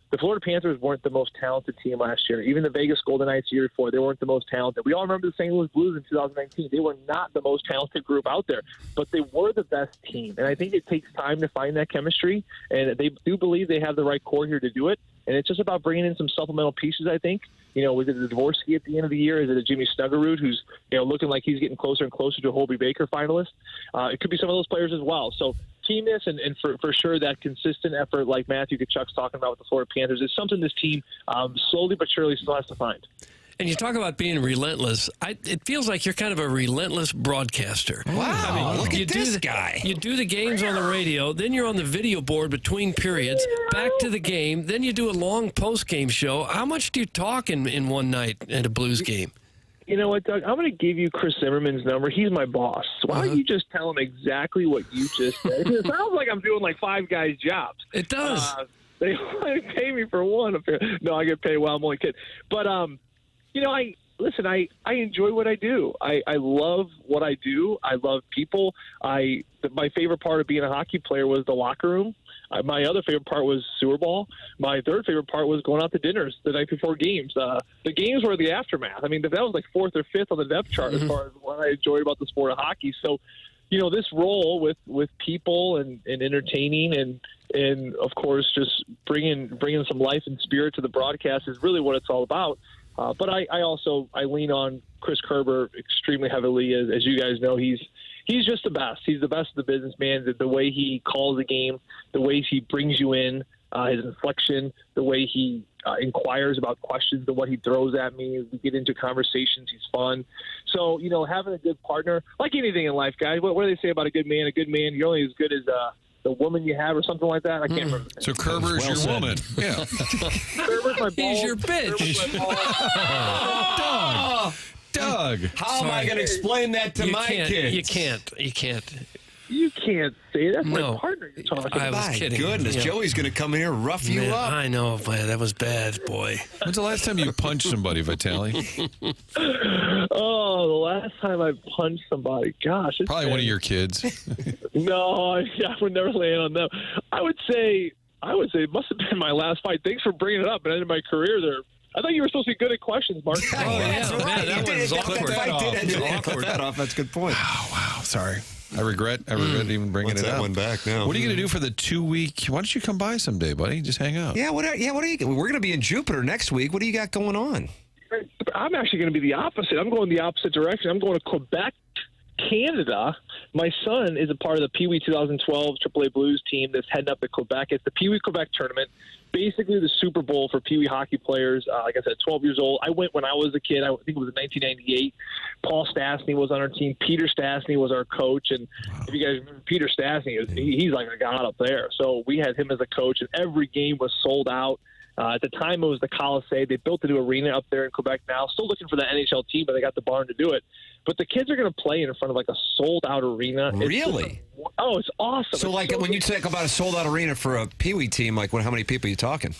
The Florida Panthers weren't the most talented team last year. Even the Vegas Golden Knights the year before, they weren't the most talented. We all remember the St. Louis Blues in 2019. They were not the most talented group out there, but they were the best team. And I think it takes time to find that chemistry, and they do believe they have the right core here to do it. And it's just about bringing in some supplemental pieces, I think. Was it a Dvorsky at the end of the year? Is it a Jimmy Snuggerud who's, looking like he's getting closer and closer to a Hobey Baker finalist? It could be some of those players as well. So teamness and for sure that consistent effort like Matthew Tkachuk's talking about with the Florida Panthers is something this team slowly but surely still has to find. And you talk about being relentless. It feels like you're kind of a relentless broadcaster. Wow, look at this guy. You do the games on the radio, then you're on the video board between periods, back to the game, then you do a long post-game show. How much do you talk in one night at a Blues game? You know what, Doug? I'm going to give you Chris Zimmerman's number. He's my boss. Why don't you just tell him exactly what you just said? It sounds like I'm doing like five guys' jobs. It does. They only pay me for one. No, I get paid while I'm only kidding. But, I enjoy what I do. I love what I do. I love people. My favorite part of being a hockey player was the locker room. My other favorite part was sewer ball. My third favorite part was going out to dinners the night before games. The games were the aftermath. I mean, that was like fourth or fifth on the depth chart as far as what I enjoyed about the sport of hockey. So, this role with people and entertaining and of course just bringing some life and spirit to the broadcast is really what it's all about. But I lean on Chris Kerber extremely heavily. As you guys know, he's just the best. He's the best of the business, man. The way he calls the game, the way he brings you in, his inflection, the way he inquires about questions, the what he throws at me. We get into conversations. He's fun. So, having a good partner, like anything in life, guys, what do they say about a good man? A good man, you're only as good as the woman you have or something like that. I can't remember. So Kerber's your woman. Yeah. Kerber's my ball. He's your bitch. Doug. How am I going to explain that to my kids? You can't. You can't say that's No. my partner you're talking I about. was kidding. Goodness, Yeah. Joey's going to come in here and rough you Man, up. I know, man. That was bad, boy. When's the last time you punched somebody, Vitale? Oh, the last time I punched somebody. Gosh. Probably one of your kids. No, I would never land on them. I would say it must have been my last fight. Thanks for bringing it up. It ended my career there. I thought you were supposed to be good at questions, Mark. That's right. that one was awkward. Clip that off. That's a good point. Wow, sorry. I regret even bringing Wants it that up. one back now. What are you going to do for the 2-week? Why don't you come by someday, buddy? Just hang out. Yeah, what are you? We're going to be in Jupiter next week. What do you got going on? I'm actually going to be the opposite. I'm going the opposite direction. I'm going to Quebec, Canada. My son is a part of the Pee Wee 2012 AAA Blues team that's heading up to Quebec. It's the Pee Wee Quebec tournament, basically the Super Bowl for Pee Wee hockey players. Like I said, 12 years old. I went when I was a kid. I think it was in 1998. Paul Stastny was on our team. Peter Stastny was our coach. And if you guys remember Peter Stastny, he's like a god up there. So we had him as a coach, and every game was sold out. At the time, it was the Colisée. They built a new arena up there in Quebec now. Still looking for the NHL team, but they got the barn to do it. But the kids are going to play in front of like a sold-out arena. Really? It's awesome. So, when you talk about a sold-out arena for a Pee Wee team, how many people are you talking?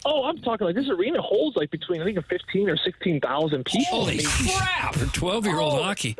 Oh, I'm talking like this arena holds like between, I think, 15 or 16,000 people. Holy crap! For 12-year-old hockey.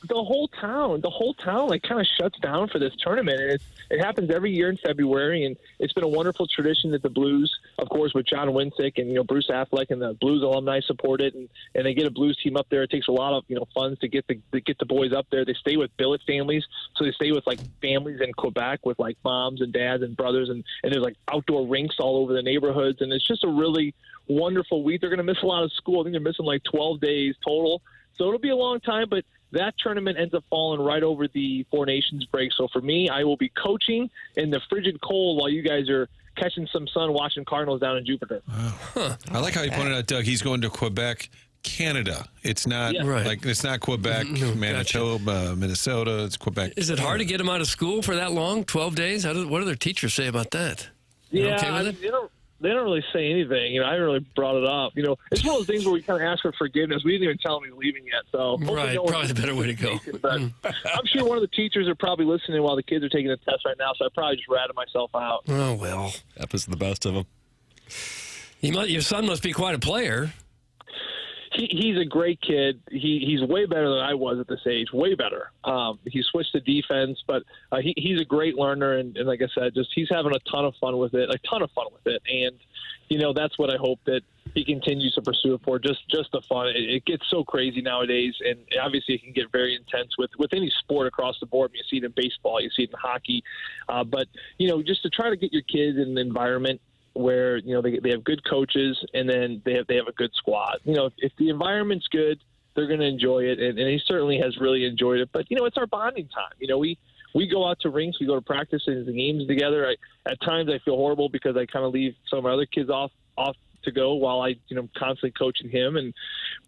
The whole town like kind of shuts down for this tournament, and it happens every year in February, and it's been a wonderful tradition that the Blues, of course, with John Winsick and Bruce Affleck and the Blues alumni support it, and they get a Blues team up there. It takes a lot of funds to get the boys up there. They stay with billet families, so they stay with like families in Quebec with like moms and dads and brothers, and there's like outdoor rinks all over the neighborhoods, and it's just a really wonderful week. They're going to miss a lot of school. I think they're missing like 12 days total, so it'll be a long time, but that tournament ends up falling right over the Four Nations break. So for me, I will be coaching in the frigid cold while you guys are catching some sun watching Cardinals down in Jupiter. Wow. Huh. I like how you pointed out, Doug. He's going to Quebec, Canada. It's not it's not Quebec, Manitoba, Minnesota. It's Quebec. Is it hard to get them out of school for that long, 12 days? What do their teachers say about that? Yeah, okay with it? They don't really say anything. I haven't really brought it up. It's one of those things where we kind of ask for forgiveness. We didn't even tell him he's leaving yet. So right, probably the better way to go. But I'm sure one of the teachers are probably listening while the kids are taking a test right now. So I probably just ratted myself out. Oh well, happens to the best of them. Your son must be quite a player. He's a great kid. He's way better than I was at this age. Way better. He switched to defense, but he's a great learner, and like I said, he's having a ton of fun with it. And that's what I hope that he continues to pursue it for. Just the fun. It gets so crazy nowadays, and obviously it can get very intense with any sport across the board. You see it in baseball, you see it in hockey, but just to try to get your kids in an environment where they have good coaches, and then they have a good squad. If the environment's good, they're going to enjoy it, and he certainly has really enjoyed it. But it's our bonding time. We go out to rinks, we go to practice and the games together. At times I feel horrible because I kind of leave some of my other kids off to go while I constantly coaching him,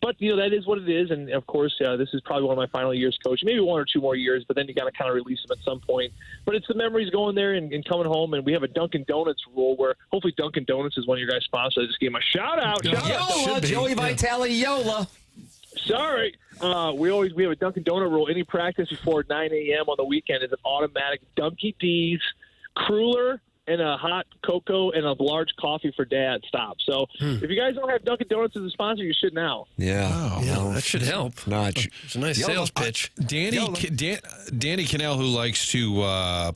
but that is what it is. And of course, this is probably one of my final years coaching, maybe 1 or 2 more years, but then you got to kind of release them at some point. But it's the memories going there and coming home, and we have a Dunkin' Donuts rule where hopefully Dunkin' Donuts is one of your guys' sponsors. I just gave him a shout out. Yola, Joey Vitale, Yola. Sorry. We have a Dunkin' Donut rule. Any practice before 9 a.m. on the weekend is an automatic Dunkin' D's cruller and a hot cocoa and a large coffee for Dad. Stop. So if you guys don't have Dunkin' Donuts as a sponsor, you should now. Yeah. That should help. It's a nice sales pitch. Danny Cannell, who likes to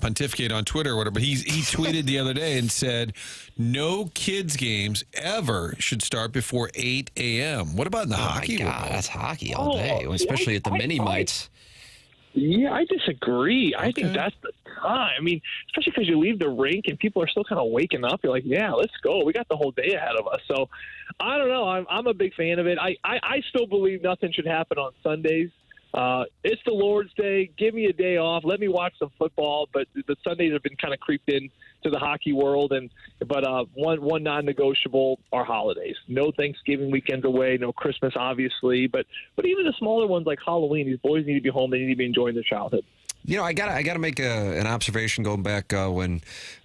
pontificate on Twitter or whatever, he tweeted the other day and said, no kids games ever should start before 8 a.m. What about in the hockey world? That's hockey all day, especially at the mini-mites. Yeah, I disagree. I think that's the time. I mean, especially because you leave the rink and people are still kind of waking up. You're like, yeah, let's go. We got the whole day ahead of us. So, I don't know. I'm a big fan of it. I still believe nothing should happen on Sundays. It's the Lord's Day. Give me a day off. Let me watch some football. But the Sundays have been kind of creeped in to the hockey world. But one non-negotiable are holidays. No Thanksgiving weekends away. No Christmas, obviously. But even the smaller ones like Halloween, these boys need to be home. They need to be enjoying their childhood. I gotta make an observation going back when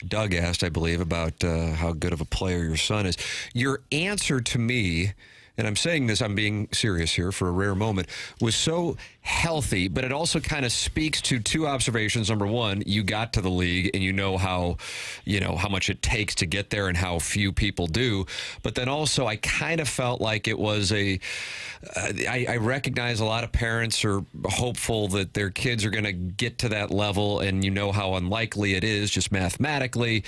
Doug asked, I believe, about how good of a player your son is. Your answer to me, and I'm saying this, I'm being serious here for a rare moment, was so healthy, but it also kind of speaks to two observations. Number one, you got to the league and you know how much it takes to get there and how few people do. But then also I kind of felt like it was I recognize a lot of parents are hopeful that their kids are going to get to that level, and you know how unlikely it is just mathematically.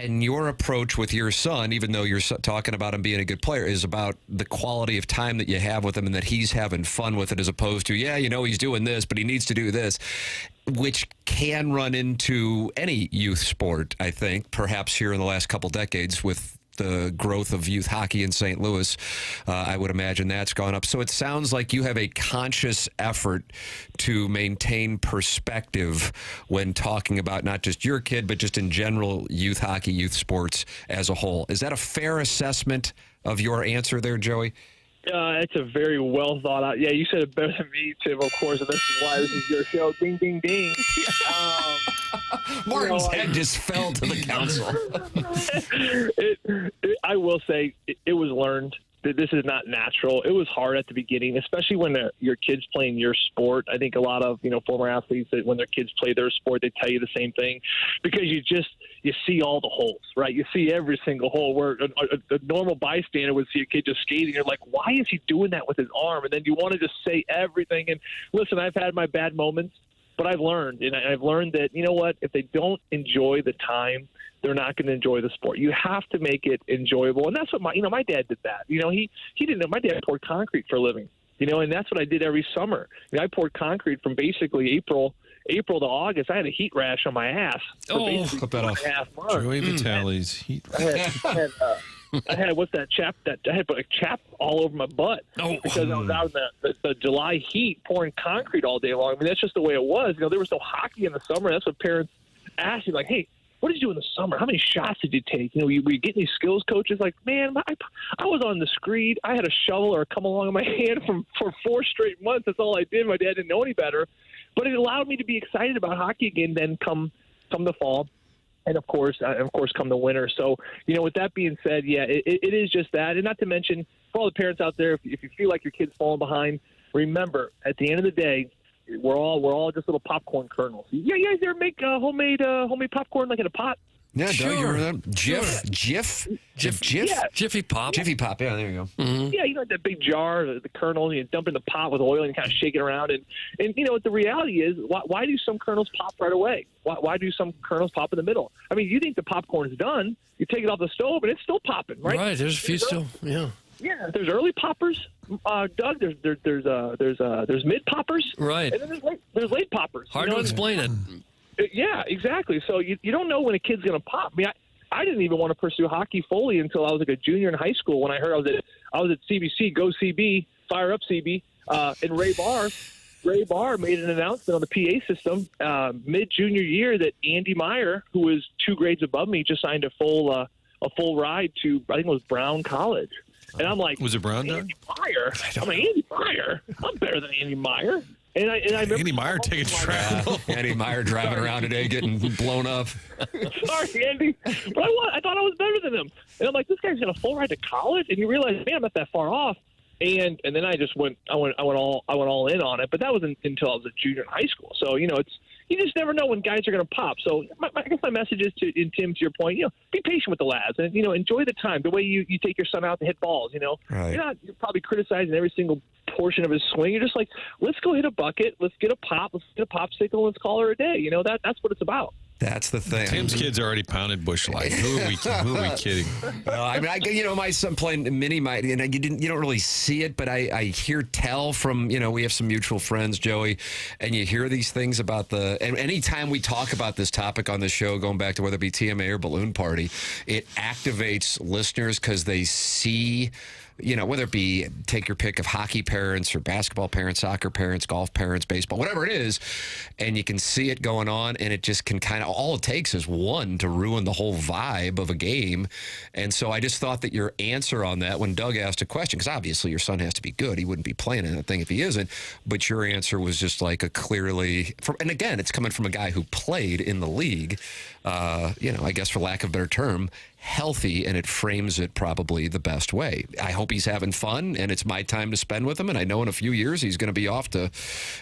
And your approach with your son, even though you're talking about him being a good player, is about the quality of time that you have with him and that he's having fun with it, as opposed to, he's doing this, but he needs to do this, which can run into any youth sport, I think, perhaps here in the last couple decades with the growth of youth hockey in St. Louis. I would imagine that's gone up. So it sounds like you have a conscious effort to maintain perspective when talking about not just your kid, but just in general youth hockey, youth sports as a whole. Is that a fair assessment of your answer there, Joey? It's a very well thought out. Yeah, you said it better than me, Tim, of course, and this is why this is your show. Ding, ding, ding. Martin's head just fell to the council. I will say it was learned. This is not natural. It was hard at the beginning, especially when your kid's playing your sport. I think a lot of former athletes, that when their kids play their sport, they tell you the same thing, because you see all the holes, right? You see every single hole where a normal bystander would see a kid just skating. You're like, why is he doing that with his arm? And then you want to just say everything. And listen, I've had my bad moments, but I've learned, and I've learned that, you know what, if they don't enjoy the time, they're not going to enjoy the sport. You have to make it enjoyable, and that's what my dad did that. He didn't know. My dad poured concrete for a living, and that's what I did every summer. I poured concrete from basically April to August. I had a heat rash on my ass. Clip that off. Joey Vitale's heat rash. I had what's that chap? I had a chap all over my butt because I was out in the July heat pouring concrete all day long. I mean, that's just the way it was. There was no hockey in the summer. That's what parents asked me, like, hey, what did you do in the summer? How many shots did you take? Were you getting these skills coaches? Like, man, I was on the screed. I had a shovel or come along in my hand for 4 straight months. That's all I did. My dad didn't know any better. But it allowed me to be excited about hockey again then come the fall. And, of course, come the winter. So, with that being said, yeah, it is just that. And not to mention, for all the parents out there, if you feel like your kid's falling behind, remember, at the end of the day, we're all just little popcorn kernels. Yeah, you guys ever make homemade popcorn like in a pot? Yeah, sure. Doug, you remember that? Jiff? Yeah. Jiffy Pop. Jiffy Pop, yeah, there you go. Mm-hmm. Yeah, that big jar, the kernels, you dump in the pot with oil and you kind of shake it around. And what the reality is, why do some kernels pop right away? Why do some kernels pop in the middle? I mean, you think the popcorn's done, you take it off the stove and it's still popping, right? Right, there's a few still, yeah. Yeah, there's early poppers, Doug. There's mid poppers, right? And then there's late poppers. Hard to explain it. Yeah, exactly. So you don't know when a kid's going to pop. I mean, I didn't even want to pursue hockey fully until I was like a junior in high school when I heard I was at CBC, go CB, fire up CB, and Ray Barr made an announcement on the PA system mid junior year that Andy Meyer, who was 2 grades above me, just signed a full ride to, I think it was Brown College. And I'm like, was it Brown, Andy Meyer? I'm like, Andy Meyer? I'm better than Andy Meyer. And I remember Andy Meyer taking travel. Andy Meyer driving around today getting blown up. Sorry, Andy. But I thought I was better than him. And I'm like, this guy's got a full ride to college? And you realize, man, I'm not that far off. And then I just went all in on it. But that wasn't until I was a junior in high school. So, you just never know when guys are going to pop. So I guess my message is Tim, to your point, be patient with the lads and, enjoy the time, the way you take your son out to hit balls, Right. You're probably criticizing every single portion of his swing. You're just like, let's go hit a bucket. Let's get a pop. Let's get a popsicle. Let's call her a day. That's what it's about. That's the thing. Tim's kids already pounded Busch Light. Who are we kidding? My son playing mini might, and you don't really see it, but I hear tell from, we have some mutual friends, Joey, and you hear these things about and anytime we talk about this topic on the show, going back to whether it be TMA or Balloon Party, it activates listeners because they see, whether it be, take your pick of hockey parents or basketball parents, soccer parents, golf parents, baseball, whatever it is, and you can see it going on, and it just can kind of, all it takes is one to ruin the whole vibe of a game. And so I just thought that your answer on that, when Doug asked a question, because obviously your son has to be good, he wouldn't be playing in that thing if he isn't, but your answer was just like a clearly, and again, it's coming from a guy who played in the league, I guess for lack of a better term, healthy, and it frames it probably the best way. I hope he's having fun, and it's my time to spend with him, and I know in a few years he's going to be off to,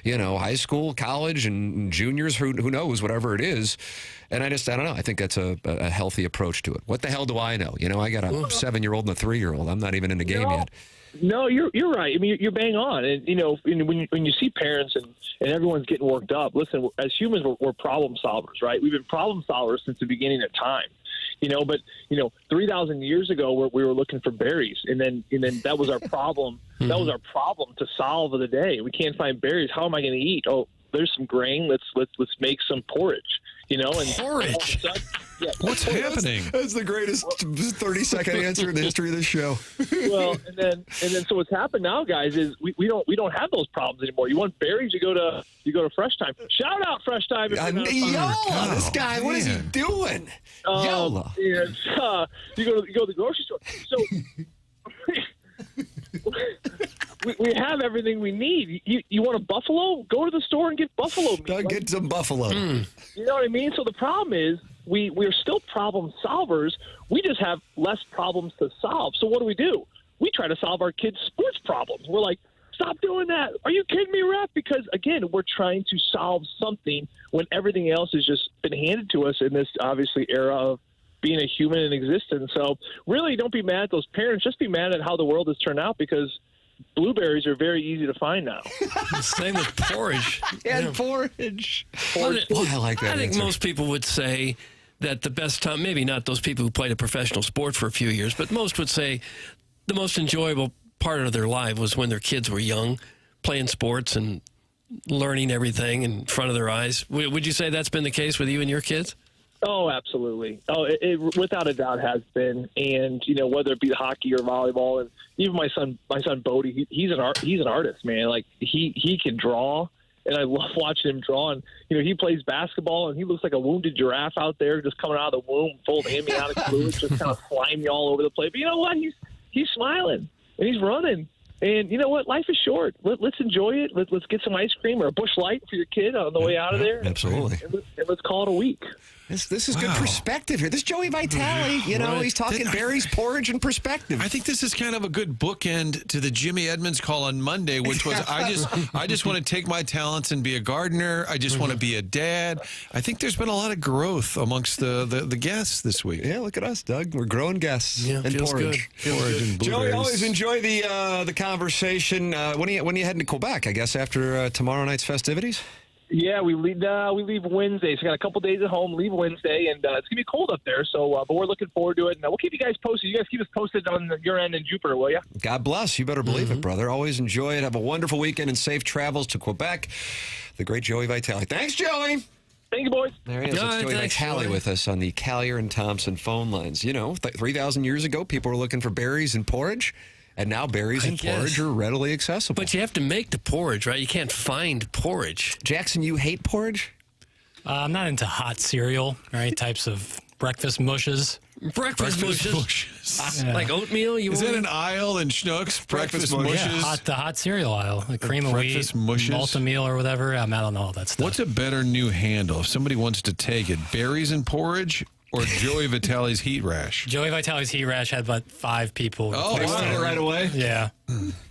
high school, college, and juniors, who knows, whatever it is. And I don't know. I think that's a healthy approach to it. What the hell do I know? I got a 7-year-old and a 3-year-old. I'm not even in the game yet. No, you're right. I mean, you're bang on. And, when you see parents and everyone's getting worked up, listen, as humans, we're problem solvers, right? We've been problem solvers since the beginning of time. But 3,000 years ago, we were looking for berries, and then that was our problem. That was our problem to solve of the day. We can't find berries. How am I going to eat? Oh, there's some grain. Let's make some porridge. And porridge. What's happening? That's the greatest 30-second answer in the history of this show. Well, and then so what's happened now, guys, is we don't have those problems anymore. You want berries, you go to Fresh Time. Shout out Fresh Time! Yola, this guy, what is he doing? Yola. You go to the grocery store. So we have everything we need. You want a buffalo? Go to the store and get buffalo meat. Get some buffalo. You know what I mean? So the problem is we're still problem solvers. We just have less problems to solve. So what do? We try to solve our kids' sports problems. We're like, stop doing that. Are you kidding me, ref? Because, again, we're trying to solve something when everything else has just been handed to us in this, obviously, era of being a human in existence. So really don't be mad at those parents. Just be mad at how the world has turned out, because blueberries are very easy to find now. Same with porridge. And porridge. I like that I think answer. most people would say that the best time, maybe not those people who played a professional sport for a few years, but most would say the most enjoyable part of their life was when their kids were young, playing sports and learning everything in front of their eyes. Would you say that's been the case with you and your kids? Oh, absolutely. Oh, it without a doubt has been. And, whether it be hockey or volleyball, and even my son Bodie, he's an artist, man. Like he can draw, and I love watching him draw. And, he plays basketball, and he looks like a wounded giraffe out there just coming out of the womb full of amniotic fluid, just kind of slimy all over the place. But you know what? He's smiling, and he's running. And you know what? Life is short. Let's enjoy it. Let's get some ice cream or a Busch Light for your kid on the way out of there. Absolutely. And let's call it a week. This is good perspective here. This Joey Vitale, he's talking berries, porridge, and perspective. I think this is kind of a good bookend to the Jimmy Edmonds call on Monday, which was I just want to take my talents and be a gardener. I just want to be a dad. I think there's been a lot of growth amongst the guests this week. Yeah, look at us, Doug. We're growing guests. Yeah, and feels porridge. good. Porridge and blueberries. Joey, always enjoy the conversation. When are you heading to Quebec? I guess after tomorrow night's festivities. Yeah, we leave Wednesday. So we got a couple days at home, leave Wednesday, and it's gonna be cold up there. So, but we're looking forward to it, and we'll keep you guys posted. You guys keep us posted on your end in Jupiter, will you? God bless. You better believe it, brother. Always enjoy it. Have a wonderful weekend and safe travels to Quebec. The great Joey Vitale. Thanks, Joey. Thank you, boys. There he is. It's Joey Vitale with us on the Callier and Thompson phone lines. 3,000 years ago, people were looking for berries and porridge. And now berries and porridge are readily accessible. But you have to make the porridge, right? You can't find porridge. Jackson, you hate porridge? I'm not into hot cereal or any types of breakfast mushes. Breakfast mushes. Yeah. Like oatmeal? Is that an aisle in Schnucks? Breakfast mushes? Yeah, the hot cereal aisle. Like cream of wheat, multi-meal or whatever. I don't know all that stuff. What's a better new handle if somebody wants to take it? Berries and porridge? Or Joey Vitale's heat rash? Joey Vitale's heat rash had about 5 people. Oh, they wanted it right away? Yeah.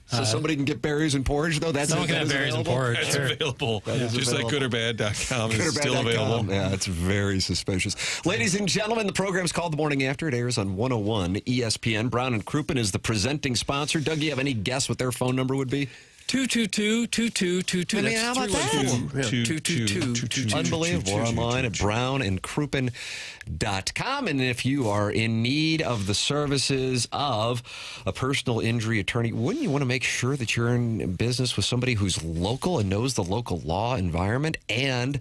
So somebody can get berries and porridge, though? Someone can have berries and porridge. That's available. Just like goodorbad.com is still available. Yeah, it's very suspicious. Ladies and gentlemen, the program's called The Morning After. It airs on 101 ESPN. Brown and Crouppen is the presenting sponsor. Doug, you have any guess what their phone number would be? 222-2222. I mean, how about that? 222. Unbelievable. We're online at brownandcrouppen.com. And if you are in need of the services of a personal injury attorney, wouldn't you want to make sure that you're in business with somebody who's local and knows the local law environment and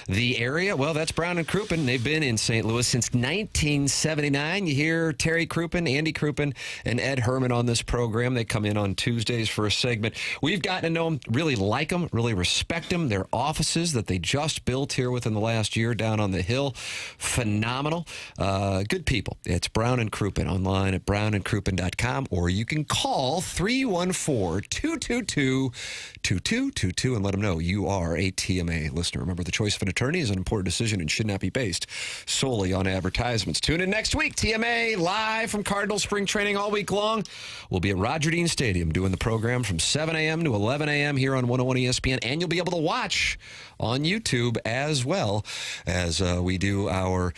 the area? Well, that's Brown and Crouppen. They've been in St. Louis since 1979. You hear Terry Crouppen, Andy Crouppen, and Ed Herman on this program. They come in on Tuesdays for a segment. We've gotten to know them, really like them, really respect them. Their offices that they just built here within the last year down on the hill, phenomenal. Good people. It's Brown and Crouppen online at brownandcrouppen.com, or you can call 314-222-2222 and let them know you are a TMA listener. Remember, the choice of an attorney is an important decision and should not be based solely on advertisements. Tune in next week. TMA live from Cardinal Spring Training all week long. We'll be at Roger Dean Stadium doing the program from 7 a.m. to 11 a.m. here on 101 ESPN, and you'll be able to watch on YouTube as well as we do our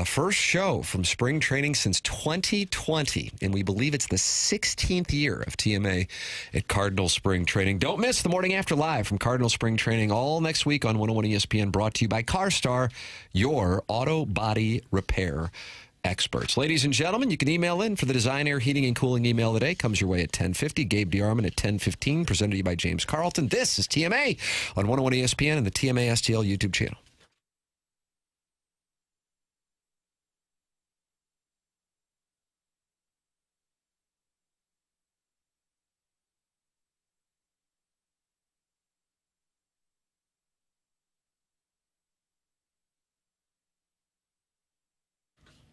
first show from spring training since 2020, and we believe it's the 16th year of TMA at Cardinal Spring Training. Don't miss the Morning After live from Cardinal Spring Training all next week on 101 ESPN, brought to you by CarStar, your auto body repair experts. Ladies and gentlemen, you can email in for the Design, Air, Heating, and Cooling email today. Comes your way at 10:50. Gabe DeArmond at 10:15. Presented to you by James Carlton. This is TMA on 101 ESPN and the TMA STL YouTube channel.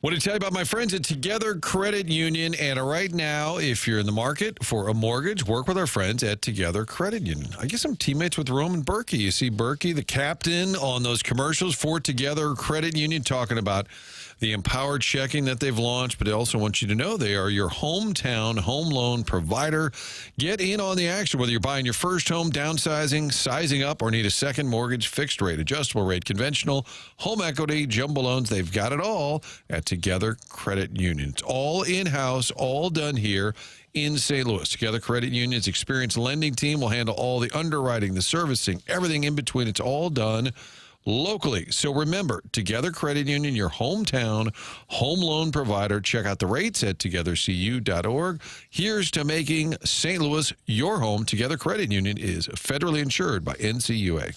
Want to tell you about my friends at Together Credit Union. And right now, if you're in the market for a mortgage, work with our friends at Together Credit Union. I guess I'm teammates with Roman Berkey. You see Berkey, the captain, on those commercials for Together Credit Union, talking about the empowered checking that they've launched, but I also want you to know they are your hometown home loan provider. Get in on the action, whether you're buying your first home, downsizing, sizing up, or need a second mortgage, fixed rate, adjustable rate, conventional, home equity, jumbo loans. They've got it all at Together Credit Union. It's all in-house, all done here in St. Louis. Together Credit Union's experienced lending team will handle all the underwriting, the servicing, everything in between. It's all done locally. So remember, Together Credit Union, your hometown home loan provider. Check out the rates at togethercu.org. Here's to making St. Louis your home. Together Credit Union is federally insured by NCUA.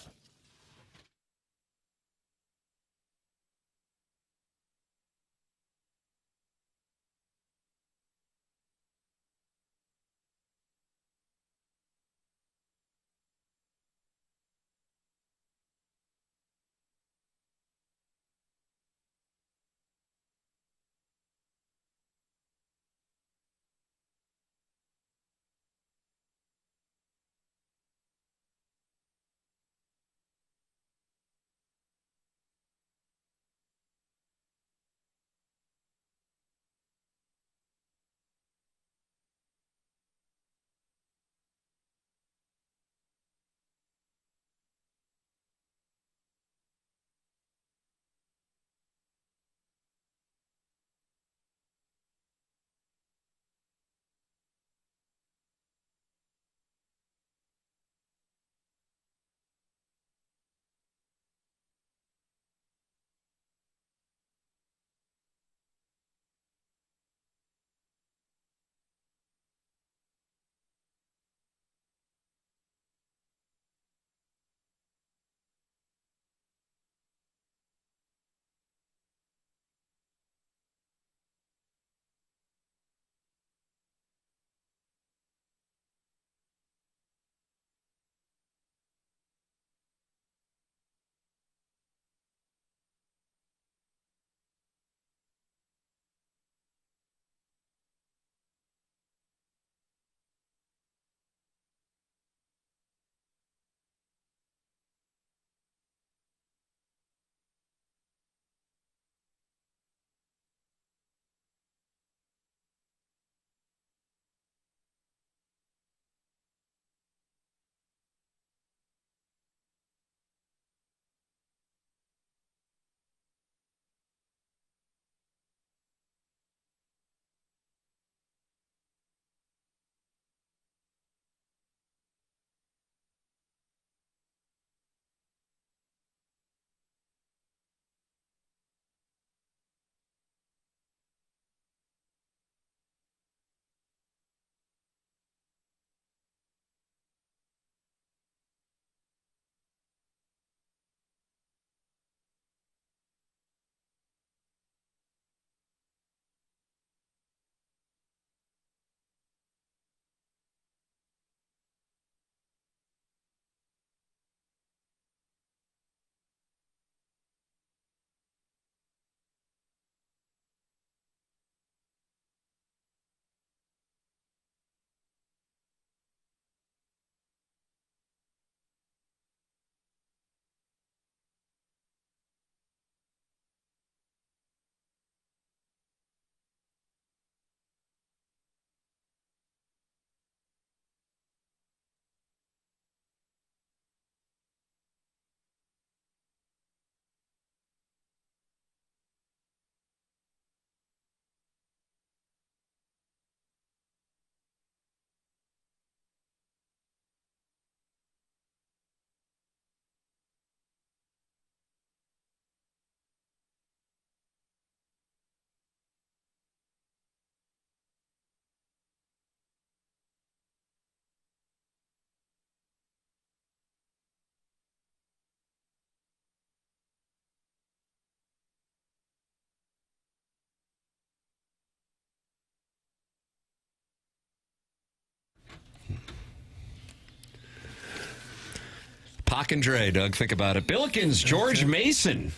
Hawk and Dre, Doug, think about it. Billikens, George Mason.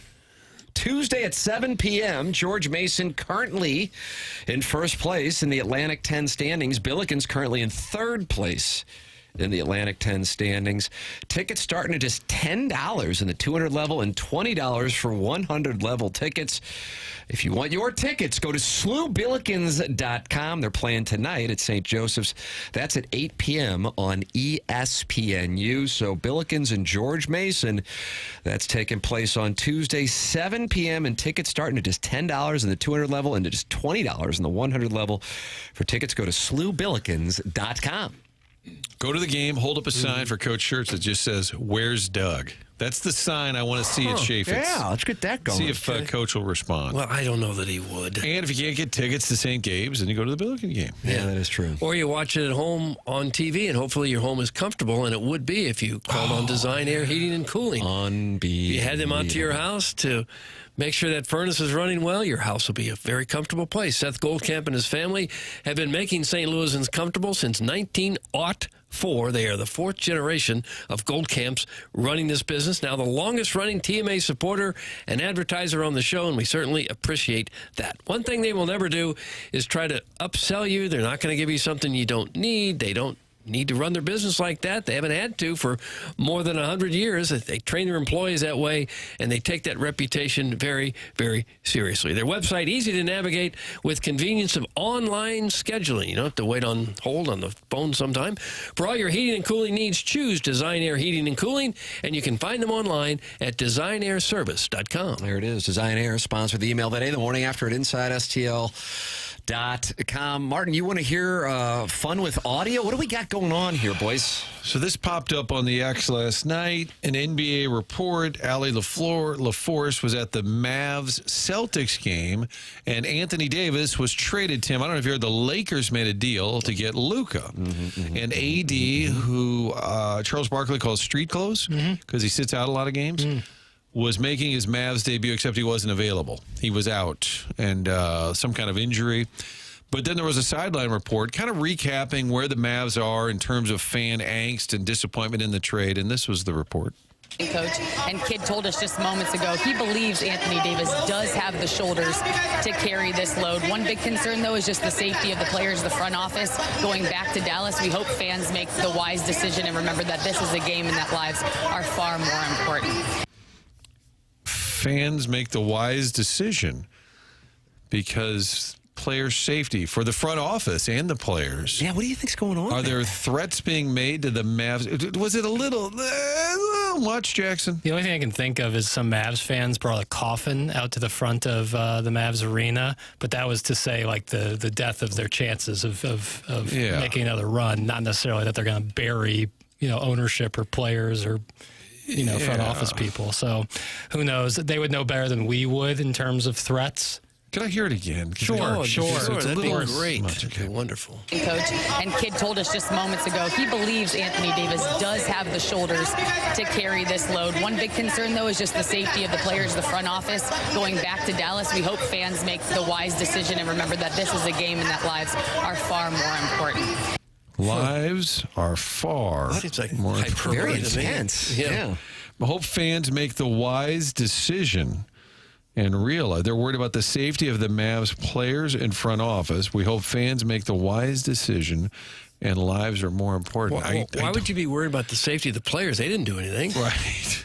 Tuesday at 7 p.m., George Mason currently in first place in the Atlantic 10 standings. Billikens currently in third place in the Atlantic 10 standings. Tickets starting at just $10 in the 200 level and $20 for 100 level tickets. If you want your tickets, go to slewbillikens.com. They're playing tonight at St. Joseph's. That's at 8 p.m. on ESPNU. So Billikens and George Mason, that's taking place on Tuesday, 7 p.m. And tickets starting at just $10 in the 200 level and just $20 in the 100 level. For tickets, go to slewbillikens.com. Go to the game, hold up a sign for Coach Schertz that just says, "Where's Doug?" That's the sign I want to see at Chaffetz. Yeah, let's get that going. See if Coach will respond. Well, I don't know that he would. And if you can't get tickets to St. Gabe's, then you go to the Billiken game. Yeah, that is true. Or you watch it at home on TV, and hopefully your home is comfortable, and it would be if you called on Design Air Heating and Cooling. Unbelievable. You had them out to your house to make sure that furnace is running well. Your house will be a very comfortable place. Seth Goldcamp and his family have been making St. Louisans comfortable since 1904. They are the fourth generation of Goldcamps running this business. Now the longest running TMA supporter and advertiser on the show, and we certainly appreciate that. One thing they will never do is try to upsell you. They're not going to give you something you don't need. They don't need to run their business like that. They haven't had to for more than 100 years. They train their employees that way, and they take that reputation very, very seriously. Their website, easy to navigate with convenience of online scheduling. You don't have to wait on hold on the phone sometime. For all your heating and cooling needs, choose Design Air Heating and Cooling, and you can find them online at designairservice.com. There it is. Design Air sponsored the email that day, the morning after at InsideSTL.com. Martin, you want to hear fun with audio? What do we got going on here, boys? So this popped up on the X last night. An NBA report, Allie LaForce was at the Mavs-Celtics game, and Anthony Davis was traded, Tim. I don't know if you heard, the Lakers made a deal to get Luka. And AD, who Charles Barkley calls street clothes because he sits out a lot of games, was making his Mavs debut, except he wasn't available. He was out and some kind of injury. But then there was a sideline report kind of recapping where the Mavs are in terms of fan angst and disappointment in the trade, and this was the report. Coach and Kidd told us just moments ago he believes Anthony Davis does have the shoulders to carry this load. One big concern, though, is just the safety of the players, the front office. Going back to Dallas, we hope fans make the wise decision and remember that this is a game and that lives are far more important. Fans make the wise decision because player safety for the front office and the players. Yeah, what do you think's going on? Are there threats being made to the Mavs? Was it a little much, Jackson? The only thing I can think of is some Mavs fans brought a coffin out to the front of the Mavs arena, but that was to say like the death of their chances of making another run, not necessarily that they're going to bury ownership or players or front office people. So who knows? They would know better than we would in terms of threats. Can I hear it again? Sure. That'd be great. Okay, wonderful. Coach and Kidd told us just moments ago he believes Anthony Davis does have the shoulders to carry this load. One big concern, though, is just the safety of the players, the front office. Going back to Dallas, we hope fans make the wise decision and remember that this is a game and that lives are far more important. Lives are far more very intense. Yeah. I hope fans make the wise decision and realize they're worried about the safety of the Mavs players and front office. We hope fans make the wise decision and lives are more important. Why would you be worried about the safety of the players? They didn't do anything. Right.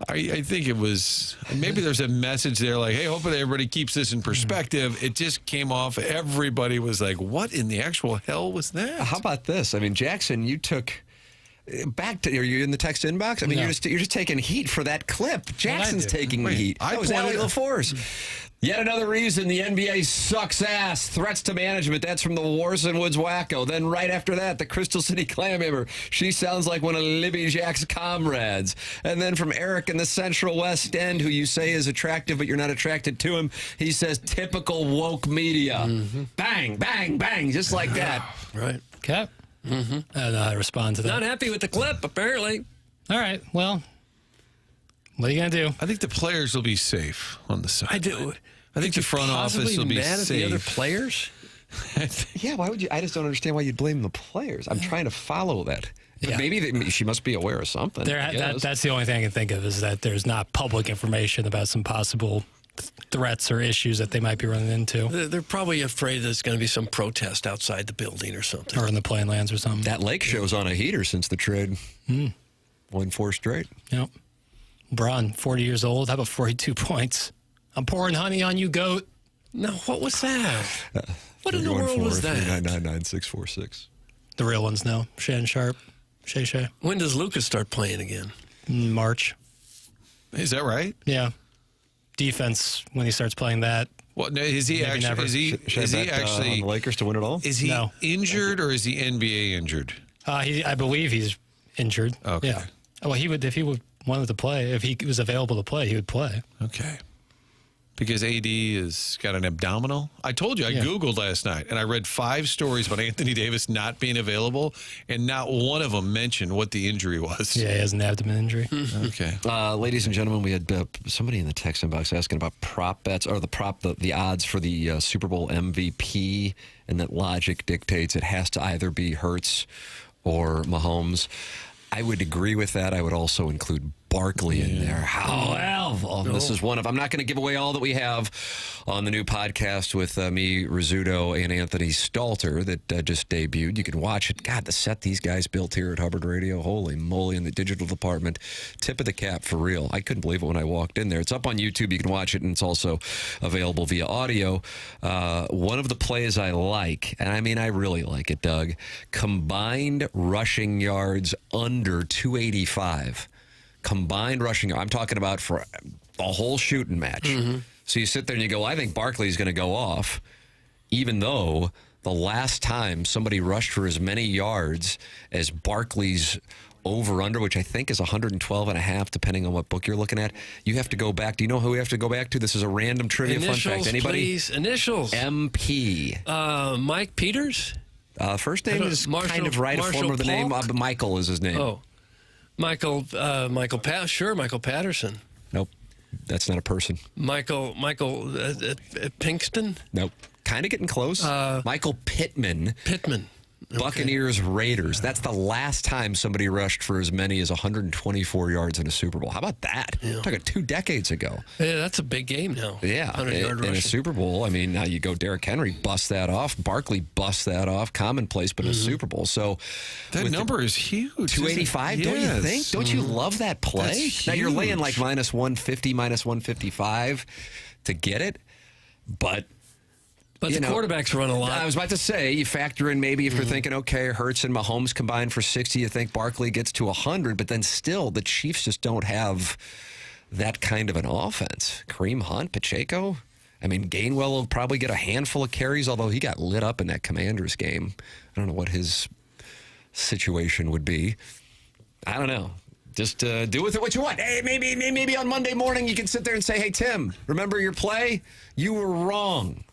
I think it was, maybe there's a message there like, hey, hopefully everybody keeps this in perspective. It just came off, everybody was like, what in the actual hell was that? How about this? I mean, Jackson, you took back to, are you in the text inbox? I mean, you're just taking heat for that clip. Jackson's taking the heat. That was Allie LaForce. Yet another reason the NBA sucks ass. Threats to management. That's from the Warson Woods Wacko. Then right after that, the Crystal City Clamhammer. She sounds like one of Libby Jack's comrades. And then from Eric in the Central West End, who you say is attractive, but you're not attracted to him. He says, typical woke media. Bang, bang, bang. Just like that. Right. Okay. I don't know how to respond to that. Not happy with the clip, apparently. All right. Well, what are you going to do? I think the players will be safe on the side. I do. I think the front office will be mad safe. At the other players? Yeah, why would you? I just don't understand why you'd blame the players. I'm trying to follow that. Yeah. Maybe she must be aware of something. That's the only thing I can think of is that there's not public information about some possible threats or issues that they might be running into. They're probably afraid there's going to be some protest outside the building or something. Or in the playing lands or something. That lake show's on a heater since the trade. 1-4 straight. Yep. Braun, 40 years old. How about 42 points? I'm pouring honey on you, goat. No, what was that? What in the world was that? 3999646. The real ones now. Shannon Sharp. Shay. When does Lucas start playing again? March. Is that right? Yeah. Defense, when he starts playing that. Well, no, is he actually? Never. Is he actually on the Lakers to win it all? Is he injured or is he NBA injured? I believe he's injured. Okay. Yeah. Well, he would if he wanted to play. If he was available to play, he would play. Okay. Because AD has got an abdominal. I told you, I Googled last night, and I read 5 stories about Anthony Davis not being available, and not one of them mentioned what the injury was. Yeah, he has an abdomen injury. Okay. Ladies and gentlemen, we had somebody in the text inbox asking about prop bets, or the odds for the Super Bowl MVP, and that logic dictates it has to either be Hurts or Mahomes. I would agree with that. I would also include Barkley in there. However, this is one of... I'm not going to give away all that we have on the new podcast with me, Rizzuto, and Anthony Stalter that just debuted. You can watch it. God, the set these guys built here at Hubbard Radio. Holy moly, in the digital department. Tip of the cap, for real. I couldn't believe it when I walked in there. It's up on YouTube. You can watch it, and it's also available via audio. One of the plays I like, and I mean I really like it, Doug, combined rushing yards under 285. Combined rushing, I'm talking about for a whole shooting match. Mm-hmm. So you sit there and you go, I think Barkley's going to go off, even though the last time somebody rushed for as many yards as Barkley's over-under, which I think is 112.5, depending on what book you're looking at. You have to go back. Do you know who we have to go back to? This is a random trivia Initials, fun fact. Anybody? Please. Initials. MP. Mike Peters? First name is kind of right. A form of the name. Michael is his name. Oh. Michael Patterson. Nope, that's not a person. Michael Pinkston. Nope, kind of getting close. Michael Pittman. Buccaneers, Raiders. That's the last time somebody rushed for as many as 124 yards in a Super Bowl. How about that? Yeah. Talking 2 decades ago. Yeah, that's a big game now. Yeah, 100-yard in a Super Bowl. I mean, now you go Derrick Henry, bust that off. Barkley busts that off. Commonplace, but a Super Bowl. So that number is huge. 285, don't you think? Don't you love that play? Now you're laying like minus 150, minus 155 to get it, but the quarterbacks run a lot. I was about to say, you factor in maybe if you're thinking, okay, Hurts and Mahomes combined for 60, you think Barkley gets to 100, but then still, the Chiefs just don't have that kind of an offense. Kareem Hunt, Pacheco. I mean, Gainwell will probably get a handful of carries, although he got lit up in that Commanders game. I don't know what his situation would be. I don't know. Just do with it what you want. Hey, maybe on Monday morning you can sit there and say, hey, Tim, remember your play? You were wrong.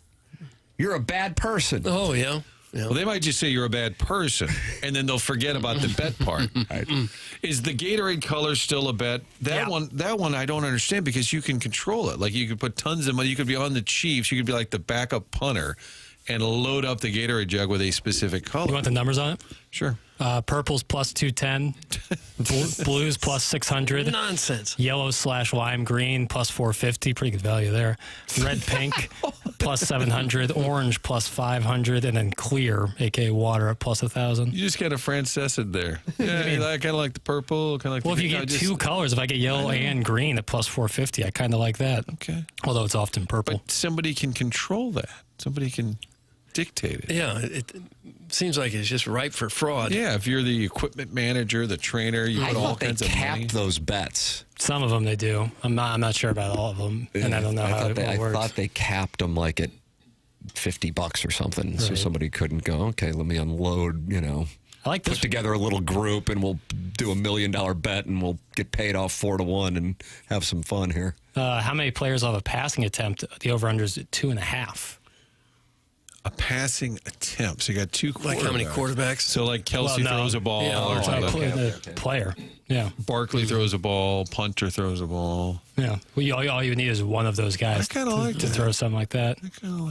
You're a bad person. Oh, yeah. Well, they might just say you're a bad person, and then they'll forget about the bet part. Right. Is the Gatorade color still a bet? That one I don't understand because you can control it. Like you could put tons of money. You could be on the Chiefs. You could be like the backup punter and load up the Gatorade jug with a specific color. You want the numbers on it? Sure. Purple's plus 210. Blues plus 600. Nonsense. Yellow/lime green plus 450. Pretty good value there. Red pink plus 700. Orange plus 500. And then clear, a.k.a. water, at plus 1,000. You just got a Francesa there. Yeah, I kind of like the purple. Kind of like. Well, if you get 2 colors, if I get yellow and green at plus 450, I kind of like that. Okay. Although it's often purple. But somebody can control that. Somebody can dictate it. Yeah, it seems like it's just ripe for fraud. Yeah, if you're the equipment manager, the trainer, you put all kinds of money. They cap those bets. Some of them they do. I'm not sure about all of them, and I don't know how it works. I thought they capped them like at $50 or something, so somebody couldn't go, okay, let me unload, I like this. Put together a little group, and we'll do $1 million bet, and we'll get paid off 4-1 and have some fun here. How many players will have a passing attempt? The over-under is at 2.5. A passing attempt. So you got 2 quarterbacks. Like how many quarterbacks? So like Kelsey throws a ball or something. Player. Yeah. Barkley throws a ball. Punter throws a ball. Yeah. Well, all you need is one of those guys to throw something like that.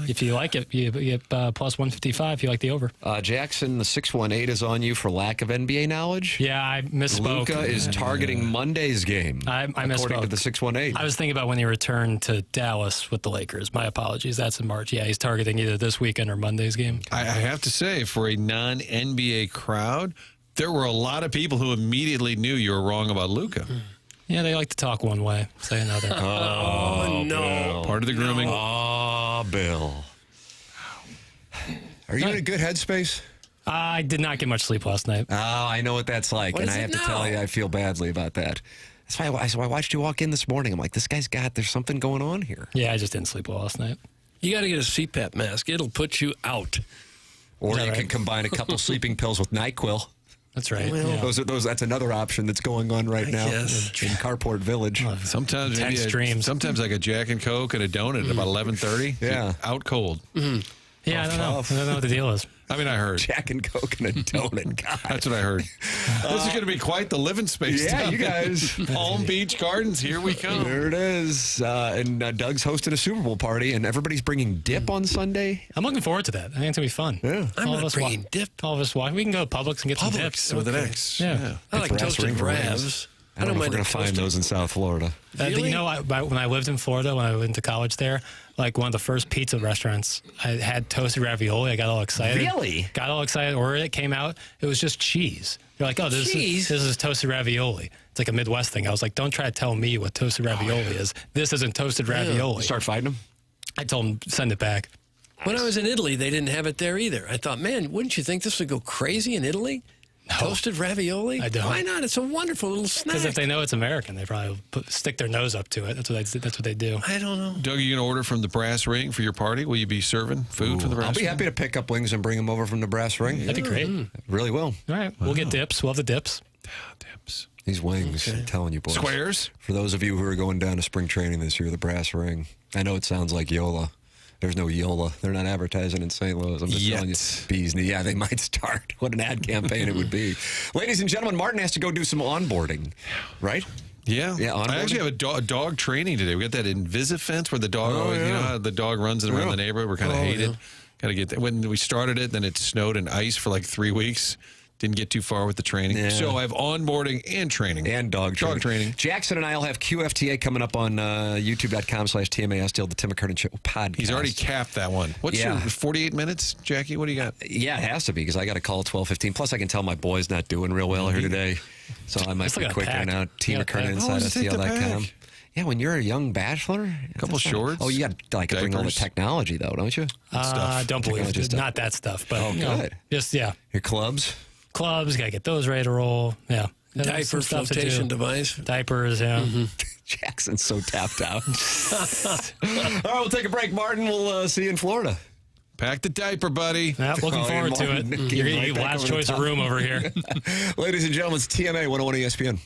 If you like it, you get plus 155 if you like the over. Jackson, the 618 is on you for lack of NBA knowledge. Yeah, I misspoke. Luka is targeting Monday's game. I misspoke. According to the 618. I was thinking about when he returned to Dallas with the Lakers. My apologies. That's in March. Yeah, he's targeting either this weekend or Monday's game. I have to say, for a non-NBA crowd, there were a lot of people who immediately knew you were wrong about Luka. Yeah, they like to talk one way, say another. Oh, no. Bill. Part of the grooming. Oh, Bill. Are you in a good headspace? I did not get much sleep last night. Oh, I know what that's like. And I have to tell you, I feel badly about that. That's why I watched you walk in this morning. I'm like, this guy's there's something going on here. Yeah, I just didn't sleep well last night. You got to get a CPAP mask. It'll put you out. Or you can combine a couple sleeping pills with NyQuil. That's right. Well, yeah. That's another option that's going on right now in Carport Village. Sometimes sometimes like a Jack and Coke and a donut at about 11:30. Yeah, out cold. Yeah, I don't know. I don't know what the deal is. I mean, I heard Jack and Coke and a donut. God. That's what I heard. This is going to be quite the living space. Yeah, you guys. Palm Beach Gardens, here we come. There it is. And Doug's hosting a Super Bowl party, and everybody's bringing dip on Sunday. I'm looking forward to that. I think it's going to be fun. Yeah. I'm not bringing dip. All of us walk. We can go to Publix and get some dips. with an X. Yeah. I like toasted ravs. I don't know if we're going to find those in South Florida. You know, when I lived in Florida, when I went to college there, like one of the first pizza restaurants, I had toasted ravioli. I got all excited. Really? Got all excited. Or it came out, it was just cheese. You're like, oh, this is toasted ravioli. It's like a Midwest thing. I was like, don't try to tell me what toasted ravioli is. This isn't toasted ravioli. Start fighting them? I told him, send it back. When I was in Italy, they didn't have it there either. I thought, man, wouldn't you think this would go crazy in Italy? No. Toasted ravioli? I don't. Why not? It's a wonderful little snack. Because if they know it's American, they probably stick their nose up to it. That's what they do. I don't know. Doug, are you going to order from the Brass Ring for your party? Will you be serving food for the Brass Ring? I'll be happy to pick up wings and bring them over from the Brass Ring. That'd be great. Really will. All right. We'll get dips. We'll have the dips. Dips. These wings, I'm telling you, boys. Squares? For those of you who are going down to spring training this year, the Brass Ring. I know it sounds like Yola. There's no Yola. They're not advertising in St. Louis. I'm just telling you. Bees. Yeah, they might start. What an ad campaign it would be. Ladies and gentlemen, Martin has to go do some onboarding, right? Yeah. Onboarding. I actually have a dog training today. We got that Invisifence where the dog always, you know how the dog runs around the neighborhood? We're kind of hated. Got to get that. When we started it, then it snowed and ice for like 3 weeks. Didn't get too far with the training. Yeah. So I have onboarding and training. And dog training. Jackson and I will have QFTA coming up on youtube.com/TMASDL, the Tim McKernan Show podcast. He's already capped that one. What's your 48 minutes, Jackie? What do you got? Yeah, it has to be because I got a call at 12:15. Plus, I can tell my boy's not doing real well here today. So I might be quicker now. Tim McKernan inside STL.com. Yeah, when you're a young bachelor. A couple shorts. Oh, you got to bring all the technology, though, don't you? Don't believe it. Not that stuff. But good. Your clubs? Got to get those ready to roll. Yeah. Diaper flotation device. Diapers, yeah. Mm-hmm. Jackson's so tapped out. All right, we'll take a break, Martin. We'll see you in Florida. Pack the diaper, buddy. Yeah, looking forward to it. You're going to get last choice of room over here. Ladies and gentlemen, it's TMA 101 ESPN.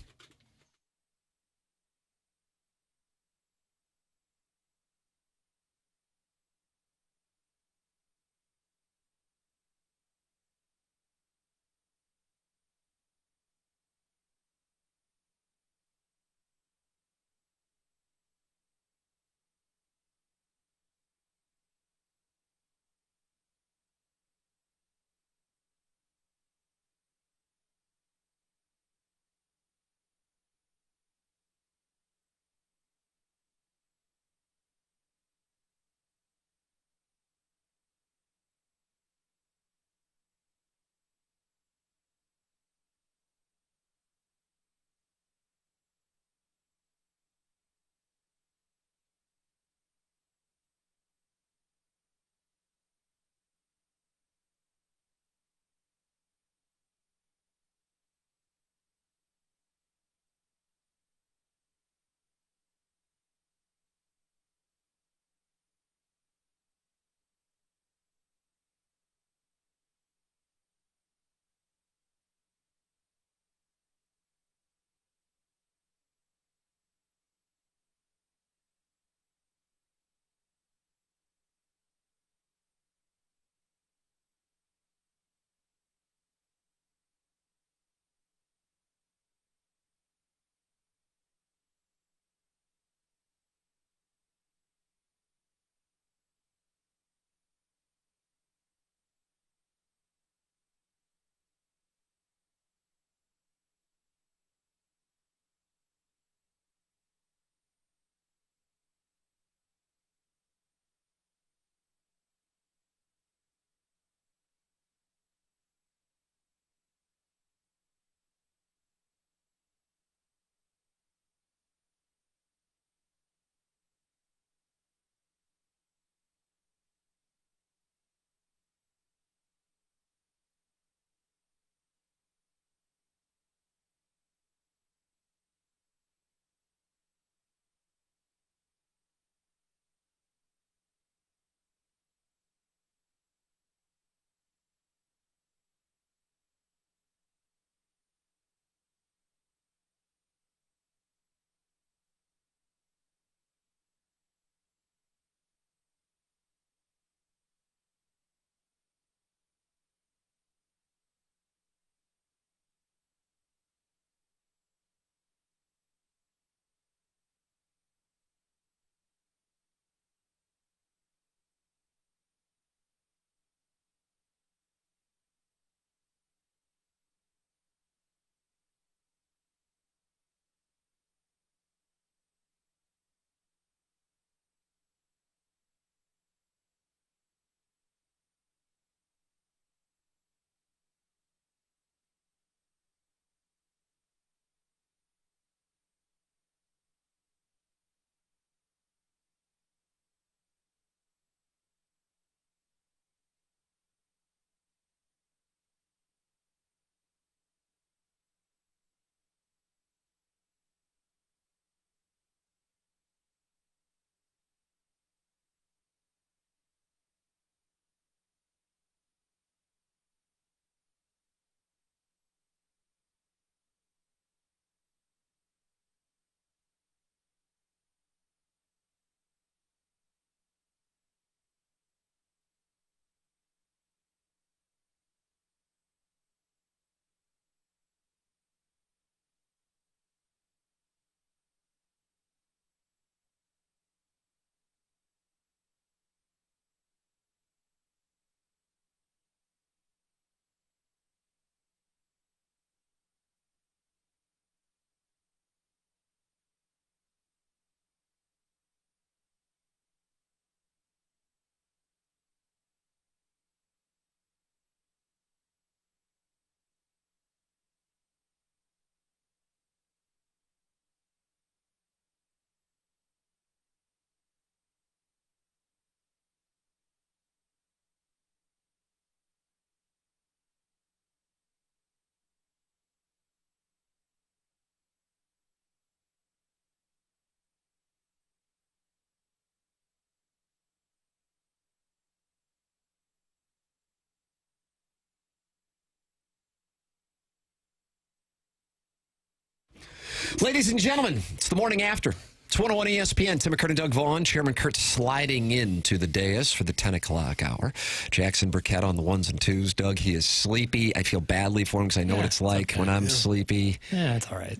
Ladies and gentlemen, it's the morning after. It's 101 ESPN. Tim McKernan, Doug Vaughn. Chairman Kurt sliding into the dais for the 10 o'clock hour. Jackson Burkett on the ones and twos. Doug, he is sleepy. I feel badly for him because I know what it's like when I'm sleepy. Yeah, it's all right.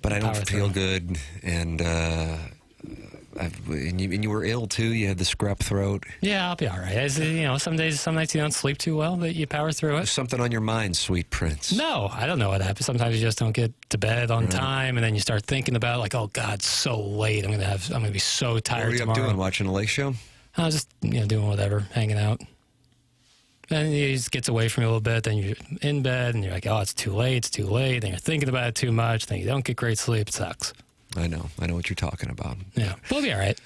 But I don't feel good. And you were ill, too. You had the scrub throat. Yeah, I'll be all right. Some nights you don't sleep too well, but you power through it. There's something on your mind, sweet prince. No, I don't know what happens. Sometimes you just don't get to bed on time, and then you start thinking about, like, oh, God, it's so late. I'm gonna be so tired tomorrow. What are you up doing, watching a lake show? I was just, doing whatever, hanging out. And it just gets away from you a little bit. Then you're in bed, and you're like, oh, it's too late. Then you're thinking about it too much. Then you don't get great sleep. It sucks. I know what you're talking about. Yeah, we'll be all right.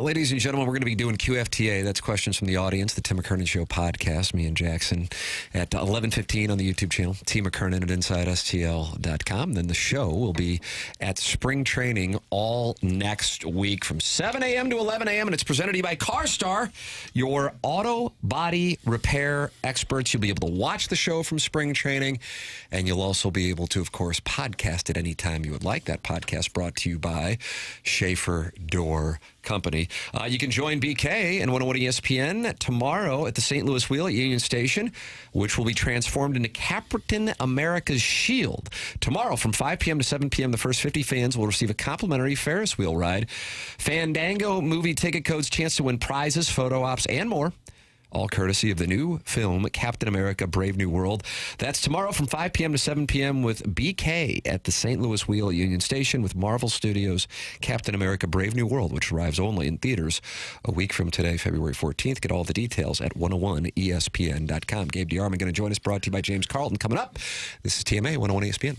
Ladies and gentlemen, we're going to be doing QFTA. That's questions from the audience, the Tim McKernan Show podcast. Me and Jackson at 11:15 on the YouTube channel, T McKernan at InsideSTL.com. Then the show will be at spring training all next week from 7 a.m. to 11 a.m. And it's presented to you by CarStar, your auto body repair experts. You'll be able to watch the show from spring training, and you'll also be able to, of course, podcast it anytime you would like. That podcast brought to you by Schaefer Door Company. You can join BK and 101 ESPN tomorrow at the St. Louis Wheel at Union Station, which will be transformed into Caperton America's Shield. Tomorrow from 5 p.m. to 7 p.m., the first 50 fans will receive a complimentary Ferris wheel ride, Fandango movie ticket codes, chance to win prizes, photo ops, and more. All courtesy of the new film, Captain America, Brave New World. That's tomorrow from 5 p.m. to 7 p.m. with BK at the St. Louis Wheel at Union Station with Marvel Studios' Captain America, Brave New World, which arrives only in theaters a week from today, February 14th. Get all the details at 101ESPN.com. Gabe DeArmond going to join us, brought to you by James Carlton. Coming up, this is TMA, 101 ESPN.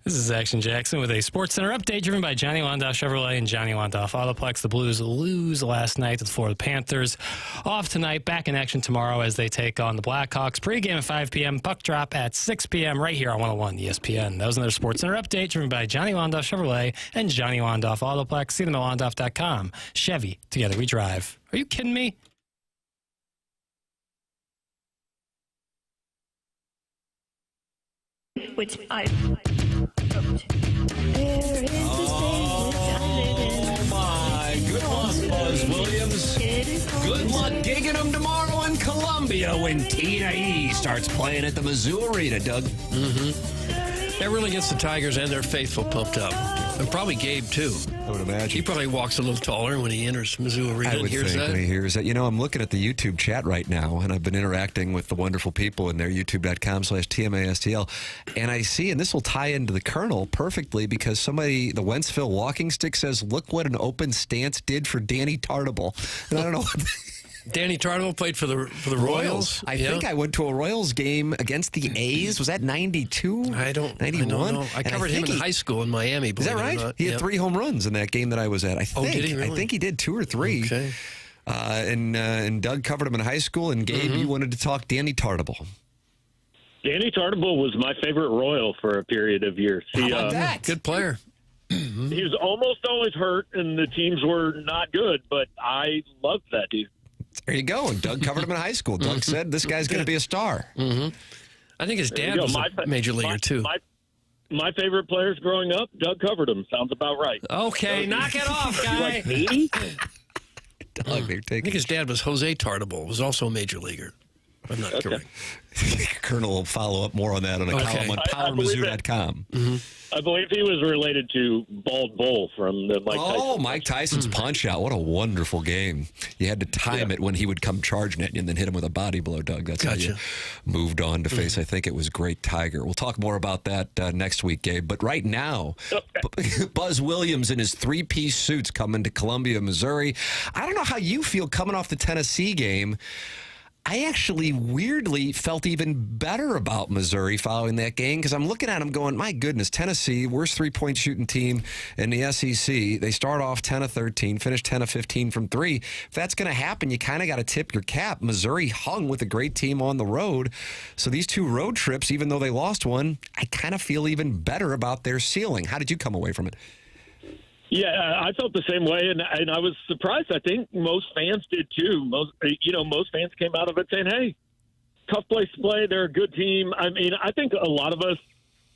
This is Action Jackson with a Sports Center update driven by Johnny Londoff Chevrolet and Johnny Londoff Autoplex. The Blues lose last night to the Florida Panthers. Off tonight, back in action tomorrow as they take on the Blackhawks. Pre-game at 5 p.m., puck drop at 6 p.m. right here on 101 ESPN. That was another Sports Center update driven by Johnny Londoff Chevrolet and Johnny Londoff Autoplex. See them at londoff.com. Chevy, together we drive. Are you kidding me? Which I wrote. There is the state which I live in. Oh, my. Good luck, Buzz Williams. Good luck gigging them tomorrow in Columbia when Tina E starts playing at the Mizzou Arena, Doug. That really gets the Tigers and their faithful pumped up. And probably Gabe, too. I would imagine. He probably walks a little taller when he enters Mizzou Arena I would and hears think that. when he hears that. You know, I'm looking at the YouTube chat right now, and I've been interacting with the wonderful people in there, youtube.com/TMASTL. And I see, and this will tie into the Colonel perfectly, because somebody, the Wentzville walking stick says, look what an open stance did for Danny Tartable. And I don't know what... Danny Tartable played for the Royals. I think I went to a Royals game against the A's. Was that 92? I don't 91? know. I covered him in high school in Miami. Is that right? He had 3 home runs in that game that I was at. I think. Oh, did he really? I think he did 2 or 3. Okay. And Doug covered him in high school. And Gabe, you wanted to talk Danny Tartable. Danny Tartable was my favorite Royal for a period of years. How about that? Good player. He was almost always hurt, and the teams were not good, but I loved that dude. There you go. And Doug covered him in high school. Doug said this guy's going to be a star. I think his dad was a major leaguer, too. My favorite players growing up, Doug covered him. Sounds about right. Okay, knock it off, guy. Like 80? Doug, they're I taking... think his dad was Jose Tartable, was also a major leaguer. I'm not correct. Colonel will follow up more on that on a column on PowerMizzou.com. I believe he was related to Bald Bull from the Mike Tyson. Oh, Mike Tyson's punch-out. What a wonderful game. You had to time it when he would come charging at you and then hit him with a body blow, Doug. That's how you moved on to face, I think it was Great Tiger. We'll talk more about that next week, Gabe. But right now, Buzz Williams in his 3-piece suits coming to Columbia, Missouri. I don't know how you feel coming off the Tennessee game. I actually weirdly felt even better about Missouri following that game, because I'm looking at them going, my goodness, Tennessee, worst 3-point shooting team in the SEC. They start off 10 of 13, finish 10 of 15 from 3. If that's going to happen, you kind of got to tip your cap. Missouri hung with a great team on the road. So these 2 road trips, even though they lost one, I kind of feel even better about their ceiling. How did you come away from it? Yeah, I felt the same way, and I was surprised. I think most fans did too. Most fans came out of it saying, "Hey, tough place to play. They're a good team." I mean, I think a lot of us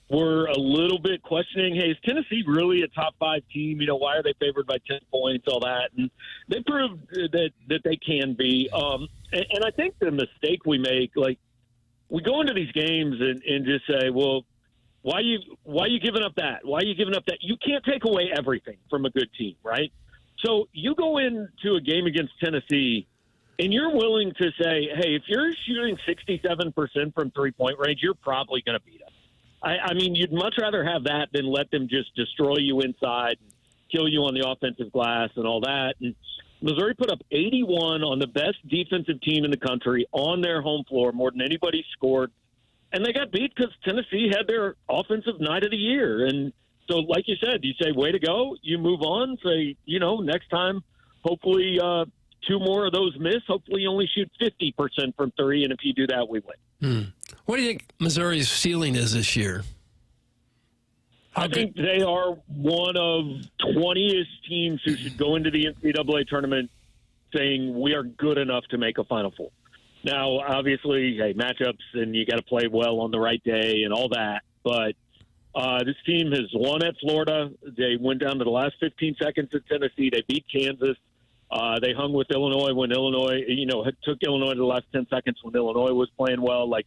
were a little bit questioning, "Hey, is Tennessee really a top 5 team? You know, why are they favored by 10 points? All that." And they proved that they can be. And I think the mistake we make, like, we go into these games and just say, "Well, why are you giving up that? Why are you giving up that?" You can't take away everything from a good team, right? So you go into a game against Tennessee, and you're willing to say, hey, if you're shooting 67% from 3-point range, you're probably going to beat us. I mean, you'd much rather have that than let them just destroy you inside, and kill you on the offensive glass and all that. And Missouri put up 81 on the best defensive team in the country on their home floor, more than anybody scored. And they got beat because Tennessee had their offensive night of the year. And so, like you said, you say, way to go. You move on. Say, next time, hopefully 2 more of those miss. Hopefully you only shoot 50% from 3. And if you do that, we win. What do you think Missouri's ceiling is this year? I think they are one of 20-ish teams who should go into the NCAA tournament saying we are good enough to make a Final Four. Now, obviously, matchups, and you got to play well on the right day and all that. But this team has won at Florida. They went down to the last 15 seconds at Tennessee. They beat Kansas. They hung with Illinois when Illinois, took Illinois to the last 10 seconds when Illinois was playing well. Like,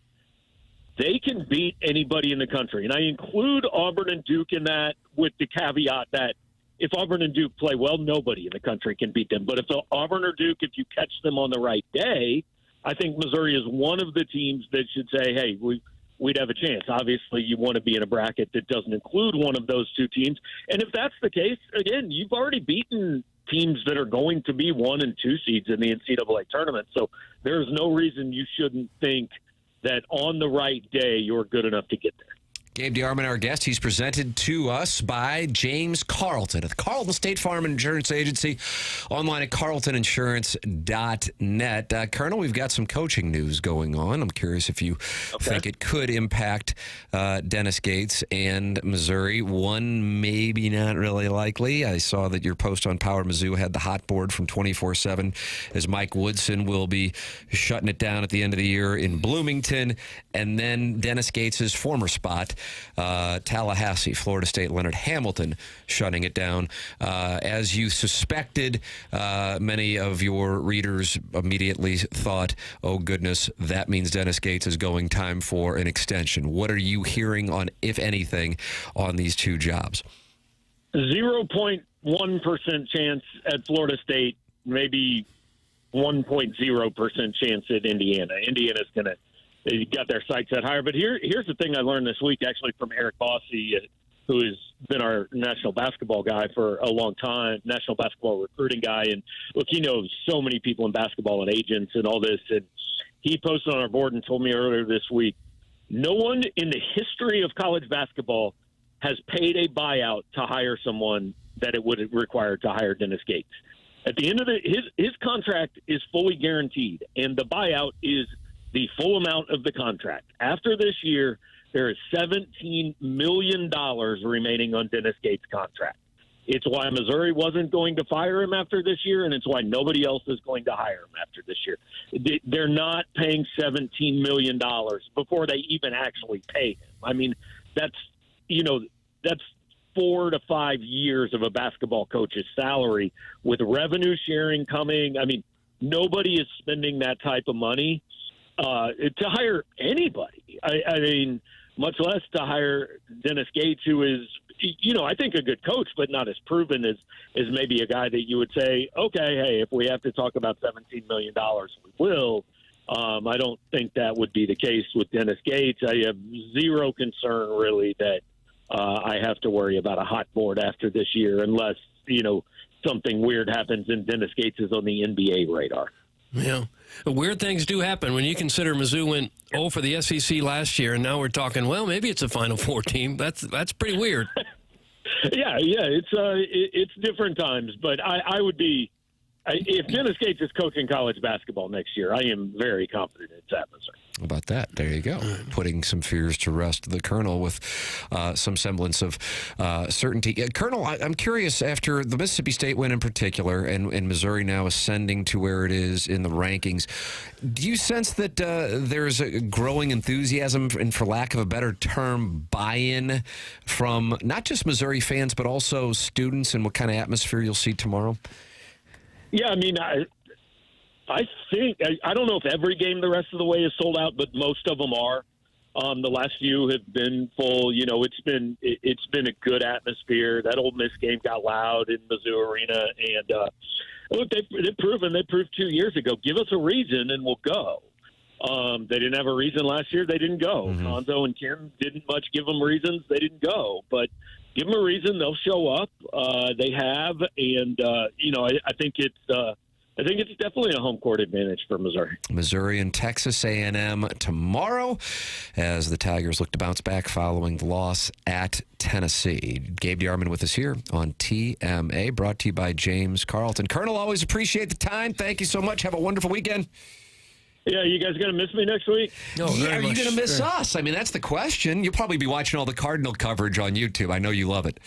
they can beat anybody in the country. And I include Auburn and Duke in that, with the caveat that if Auburn and Duke play well, nobody in the country can beat them. But if Auburn or Duke, if you catch them on the right day, I think Missouri is one of the teams that should say, hey, we'd have a chance. Obviously, you want to be in a bracket that doesn't include one of those 2 teams. And if that's the case, again, you've already beaten teams that are going to be 1 and 2 seeds in the NCAA tournament. So there's no reason you shouldn't think that on the right day you're good enough to get there. Gabe DeArmond, our guest. He's presented to us by James Carlton at the Carlton State Farm Insurance Agency, online at carltoninsurance.net. Colonel, we've got some coaching news going on. I'm curious if you think it could impact Dennis Gates and Missouri. One, maybe not really likely. I saw that your post on Power Mizzou had the hot board from 24/7 as Mike Woodson will be shutting it down at the end of the year in Bloomington. And then Dennis Gates' former spot, Tallahassee, Florida State, Leonard Hamilton shutting it down. As you suspected, many of your readers immediately thought, oh, goodness, that means Dennis Gates is going time for an extension. What are you hearing on, if anything, on these two jobs? 0.1% chance at Florida State, maybe 1.0% chance at Indiana. Indiana's going to they got their sights set higher. But here's the thing I learned this week, actually, from Eric Bossy, who has been our national basketball guy for a long time, national basketball recruiting guy. And, look, he knows so many people in basketball and agents and all this. And he posted on our board and told me earlier this week, no one in the history of college basketball has paid a buyout to hire someone that it would have required to hire Dennis Gates. At the end of his contract is fully guaranteed, and the buyout is the full amount of the contract. After this year, there is $17 million remaining on Dennis Gates' contract. It's why Missouri wasn't going to fire him after this year, and it's why nobody else is going to hire him after this year. They're not paying $17 million before they even actually pay him. I mean, that's 4 to 5 years of a basketball coach's salary with revenue sharing coming. I mean, nobody is spending that type of money to hire anybody. I mean, much less to hire Dennis Gates, who is, I think a good coach, but not as proven as maybe a guy that you would say, okay, hey, if we have to talk about $17 million, we will. I don't think that would be the case with Dennis Gates. I have zero concern, really, that I have to worry about a hot board after this year unless, something weird happens and Dennis Gates is on the NBA radar. Yeah. Weird things do happen when you consider Mizzou went 0 for the SEC last year, and now we're talking, well, maybe it's a Final Four team. That's pretty weird. Yeah. It's different times, but I would be if Dennis Gates is coaching college basketball next year, I am very confident it's at Missouri. How about that? There you go. Putting some fears to rest. The Colonel with some semblance of certainty. Colonel, I'm curious, after the Mississippi State win in particular, and Missouri now ascending to where it is in the rankings, do you sense that there's a growing enthusiasm and, for lack of a better term, buy-in from not just Missouri fans, but also students, and what kind of atmosphere you'll see tomorrow? Yeah, I mean, I think I don't know if every game the rest of the way is sold out, but most of them are. The last few have been full. It's been a good atmosphere. That Ole Miss game got loud in Mizzou Arena, and look, they've proved 2 years ago. Give us a reason, and we'll go. They didn't have a reason last year. They didn't go. Konzo and Kim didn't much give them reasons. They didn't go, but give them a reason, they'll show up. They have, and I think it's definitely a home court advantage for Missouri. Missouri and Texas A&M tomorrow as the Tigers look to bounce back following the loss at Tennessee. Gabe DeArmond with us here on TMA, brought to you by James Carlton. Colonel, always appreciate the time. Thank you so much. Have a wonderful weekend. Yeah, you guys going to miss me next week? No, are you going to miss us? I mean, that's the question. You'll probably be watching all the Cardinal coverage on YouTube. I know you love it.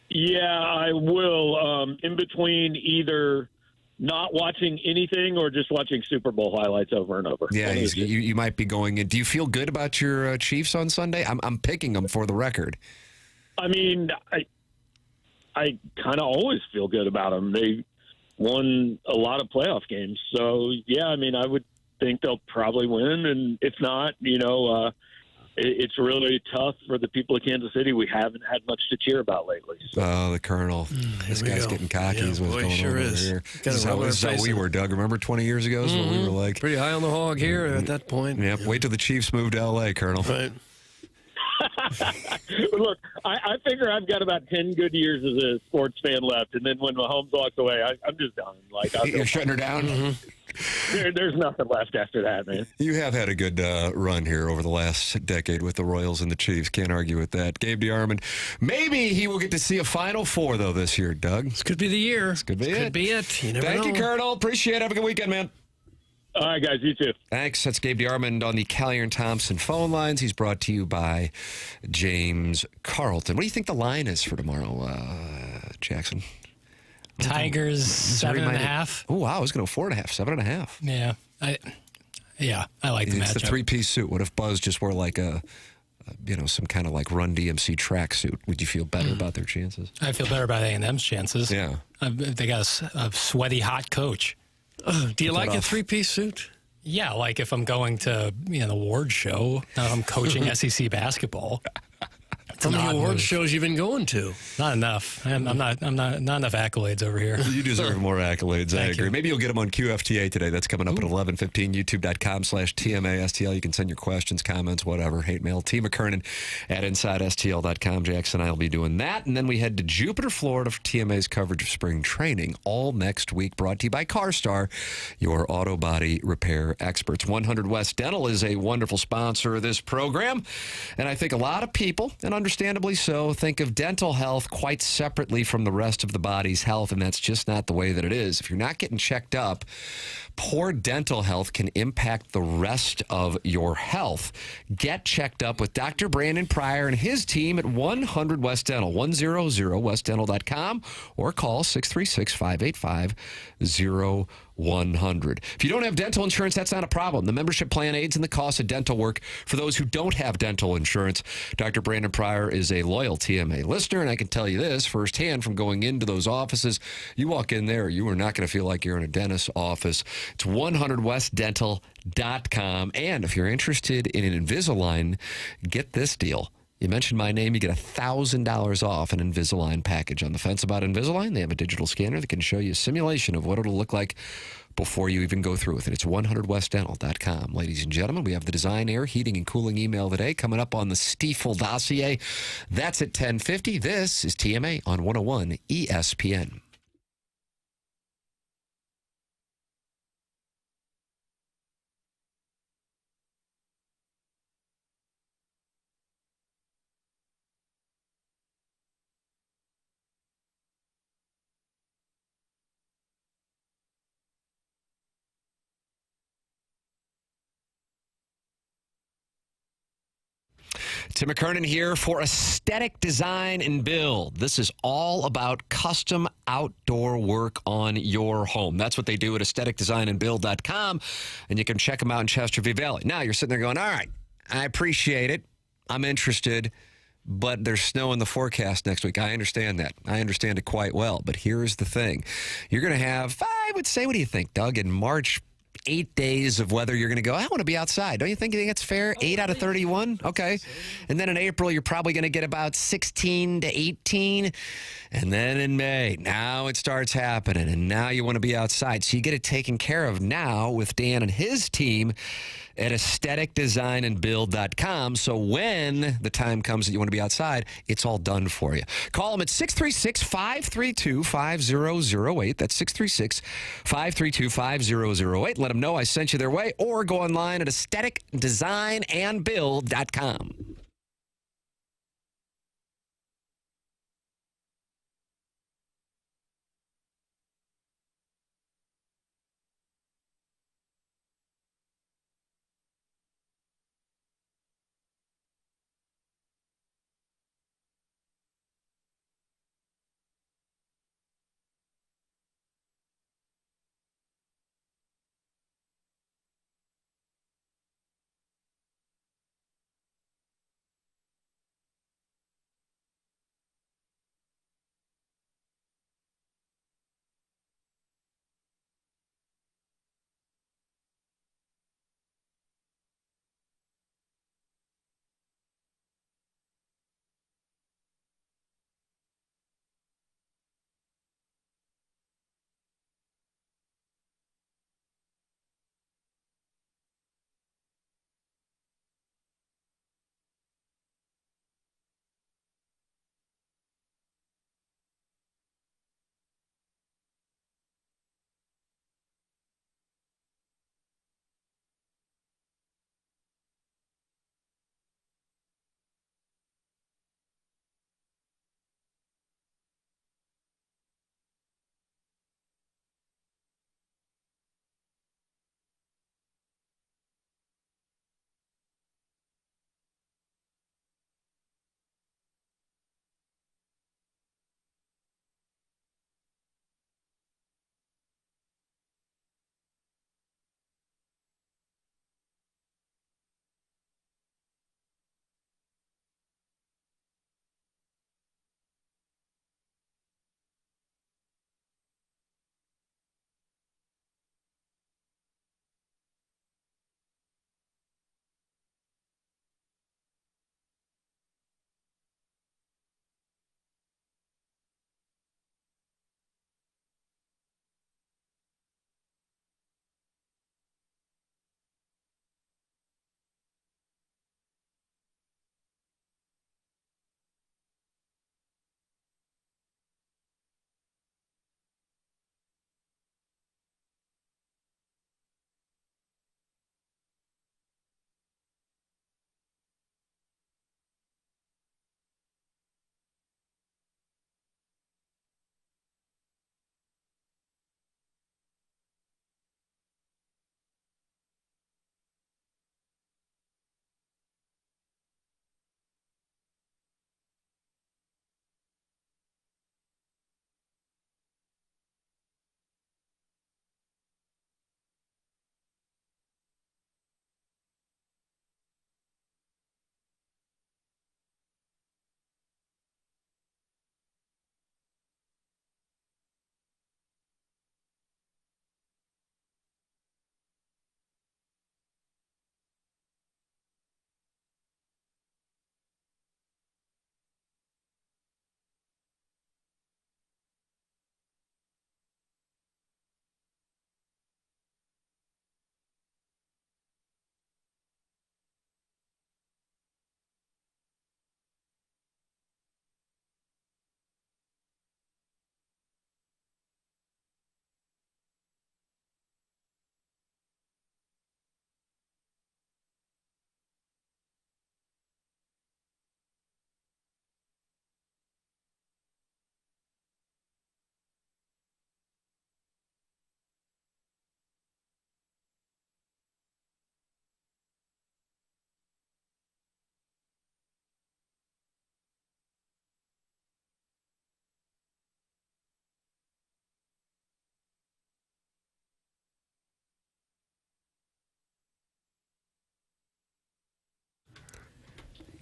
Yeah, I will. In between either not watching anything or just watching Super Bowl highlights over and over. Yeah, you might be going in. Do you feel good about your Chiefs on Sunday? I'm picking them for the record. I mean, I kind of always feel good about them. They won a lot of playoff games. So, yeah, I mean, I would think they'll probably win, and if not, it's really tough for the people of Kansas City. We haven't had much to cheer about lately. So. Oh, the Colonel. This guy's getting cocky. Is what's going on over here. This is how we were, Doug. Remember 20 years ago is what we were like? Pretty high on the hog here at that point. Yep. Wait till the Chiefs move to L.A., Colonel. Right. Look, I figure I've got about 10 good years as a sports fan left, and then when Mahomes walks away, I'm just done. You're shutting her down? Mm-hmm. There's nothing left after that, man. You have had a good run here over the last decade with the Royals and the Chiefs. Can't argue with that. Gabe DeArmond, maybe he will get to see a Final Four, though, this year, Doug. This could be the year. This could be it. Could be it. You never Thank know. you, Colonel. Appreciate it. Have a good weekend, man. All right, guys. You too. Thanks. That's Gabe DeArmond on the Callier and Thompson phone lines. He's brought to you by James Carlton. What do you think the line is for tomorrow, Jackson? Tigers, 7.5. Oh, wow. I was going to go 4.5, 7.5. Yeah. I like the It's matchup. the three-piece suit. What if Buzz just wore like some kind of like Run DMC tracksuit? Would you feel better about their chances? I feel better about A&M's chances. Yeah. They got a sweaty, hot coach. Do you like a three-piece suit? Yeah, like if I'm going to an award show, I'm coaching SEC basketball. How many award shows you been going to? Not enough. I'm not enough accolades over here. You deserve more accolades. I agree. Maybe you'll get them on QFTA today. That's coming up at 11:15. YouTube.com/TMASTL. You can send your questions, comments, whatever. Hate mail. T. McKernan at InsideSTL.com. Jackson and I will be doing that. And then we head to Jupiter, Florida for TMA's coverage of spring training all next week. Brought to you by CarStar, your auto body repair experts. 100 West Dental is a wonderful sponsor of this program. And I think a lot of people, and understandably so, think of dental health quite separately from the rest of the body's health, and that's just not the way that it is. If you're not getting checked up, poor dental health can impact the rest of your health. Get checked up with Dr. Brandon Pryor and his team at 100 West Dental, 100westdental.com, or call 636-585-0100. If you don't have dental insurance, that's not a problem. The membership plan aids in the cost of dental work for those who don't have dental insurance. Dr. Brandon Pryor is a loyal TMA listener, and I can tell you this firsthand from going into those offices. You walk in there, you are not going to feel like you're in a dentist's office. It's 100westdental.com. And if you're interested in an Invisalign, get this deal. You mentioned my name, you get $1,000 off an Invisalign package. On the fence about Invisalign, they have a digital scanner that can show you a simulation of what it'll look like before you even go through with it. It's 100westdental.com. Ladies and gentlemen, we have the Design, Air, Heating, and Cooling email today coming up on the Stiefel dossier. That's at 10:50. This is TMA on 101 ESPN. Tim McKernan here for Aesthetic Design and Build. This is all about custom outdoor work on your home. That's what they do at aestheticdesignandbuild.com, and you can check them out in Chesterfield Valley. Now, you're sitting there going, all right, I appreciate it. I'm interested, but there's snow in the forecast next week. I understand that. I understand it quite well, but here's the thing. You're going to have, I would say, what do you think, Doug, in March, 8 days of weather, you're going to go, I want to be outside. Don't you think it's fair? 8 out of 31? Okay. And then in April, you're probably going to get about 16 to 18. And then in May, now it starts happening. And now you want to be outside. So you get it taken care of now with Dan and his team at aestheticdesignandbuild.com. So when the time comes that you want to be outside, it's all done for you. Call them at 636-532-5008. That's 636-532-5008. Let them know I sent you their way, or go online at aestheticdesignandbuild.com.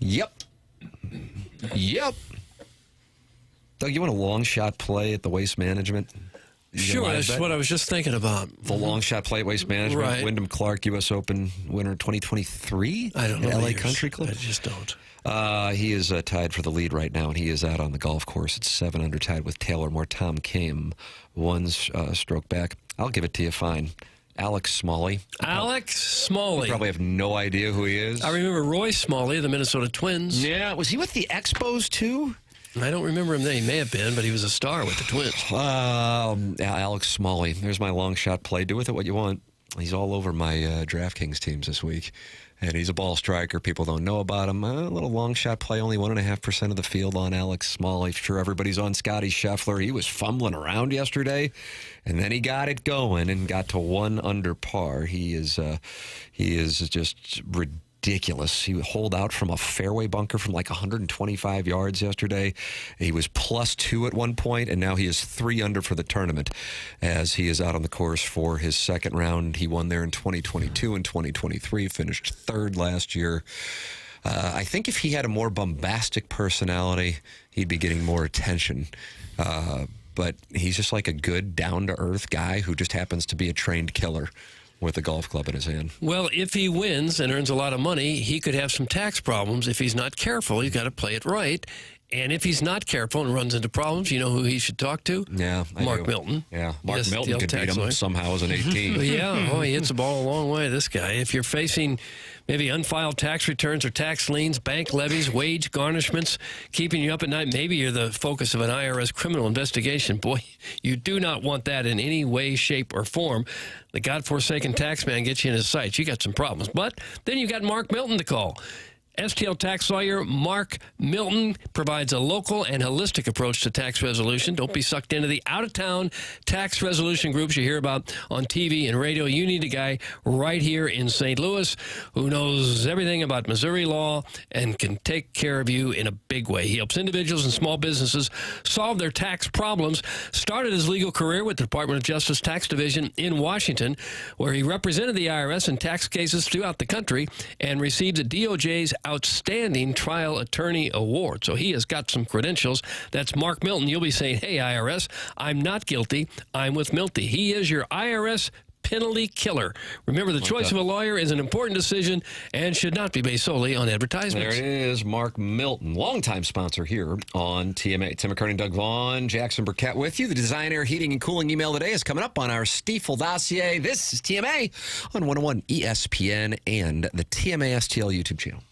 Yep. Doug, you want a long shot play at the Waste Management? Sure, that's what I was just thinking about. The long shot play at Waste Management. Right. Wyndham Clark, U.S. Open winner 2023. I don't know. LA years. Country Club. I just don't. He is tied for the lead right now, and he is out on the golf course at 7 under, tied with Taylor Moore. Tom Kim, one stroke back. I'll give it to you fine. Alex Smalley. Alex Smalley. You probably have no idea who he is. I remember Roy Smalley, the Minnesota Twins. Yeah, was he with the Expos too? I don't remember him then. He may have been, but he was a star with the Twins. Alex Smalley. There's my long shot play. Do with it what you want. He's all over my DraftKings teams this week. And he's a ball striker. People don't know about him. A little long shot play, only 1.5% of the field on Alex Smalley. Sure, everybody's on Scotty Scheffler. He was fumbling around yesterday, and then he got it going and got to 1 under par. He is just ridiculous. He holed out from a fairway bunker from like 125 yards yesterday. He was +2 at one point, and now he is 3 under for the tournament as he is out on the course for his second round. He won there in 2022 and 2023, finished 3rd last year. I think if he had a more bombastic personality, he'd be getting more attention. But he's just like a good, down-to-earth guy who just happens to be a trained killer with a golf club in his hand. Well, if he wins and earns a lot of money, he could have some tax problems if he's not careful. He's got to play it right. And if he's not careful and runs into problems, you know who he should talk to? Yeah, Mark Milton. Yeah, Mark Yes, Milton the could beat him lawyer. somehow as an 18. Yeah, he hits the ball a long way, this guy. If you're facing maybe unfiled tax returns or tax liens, bank levies, wage garnishments, keeping you up at night, maybe you're the focus of an IRS criminal investigation. Boy, you do not want that in any way, shape, or form. The godforsaken tax man gets you in his sights. You got some problems. But then you got Mark Milton to call. STL tax lawyer Mark Milton provides a local and holistic approach to tax resolution. Don't be sucked into the out-of-town tax resolution groups you hear about on TV and radio. You need a guy right here in St. Louis who knows everything about Missouri law and can take care of you in a big way. He helps individuals and small businesses solve their tax problems. Started his legal career with the Department of Justice Tax Division in Washington, where he represented the IRS in tax cases throughout the country and received the DOJ's Outstanding Trial Attorney Award. So he has got some credentials. That's Mark Milton. You'll be saying, hey, IRS, I'm not guilty. I'm with Milty. He is your IRS penalty killer. Remember, the choice of a lawyer is an important decision and should not be based solely on advertisements. There it is, Mark Milton, longtime sponsor here on TMA. Tim McKernan, Doug Vaughn, Jackson Burkett with you. The Design, Air, Heating, and Cooling email today is coming up on our Stiefel dossier. This is TMA on 101 ESPN and the TMA STL YouTube channel.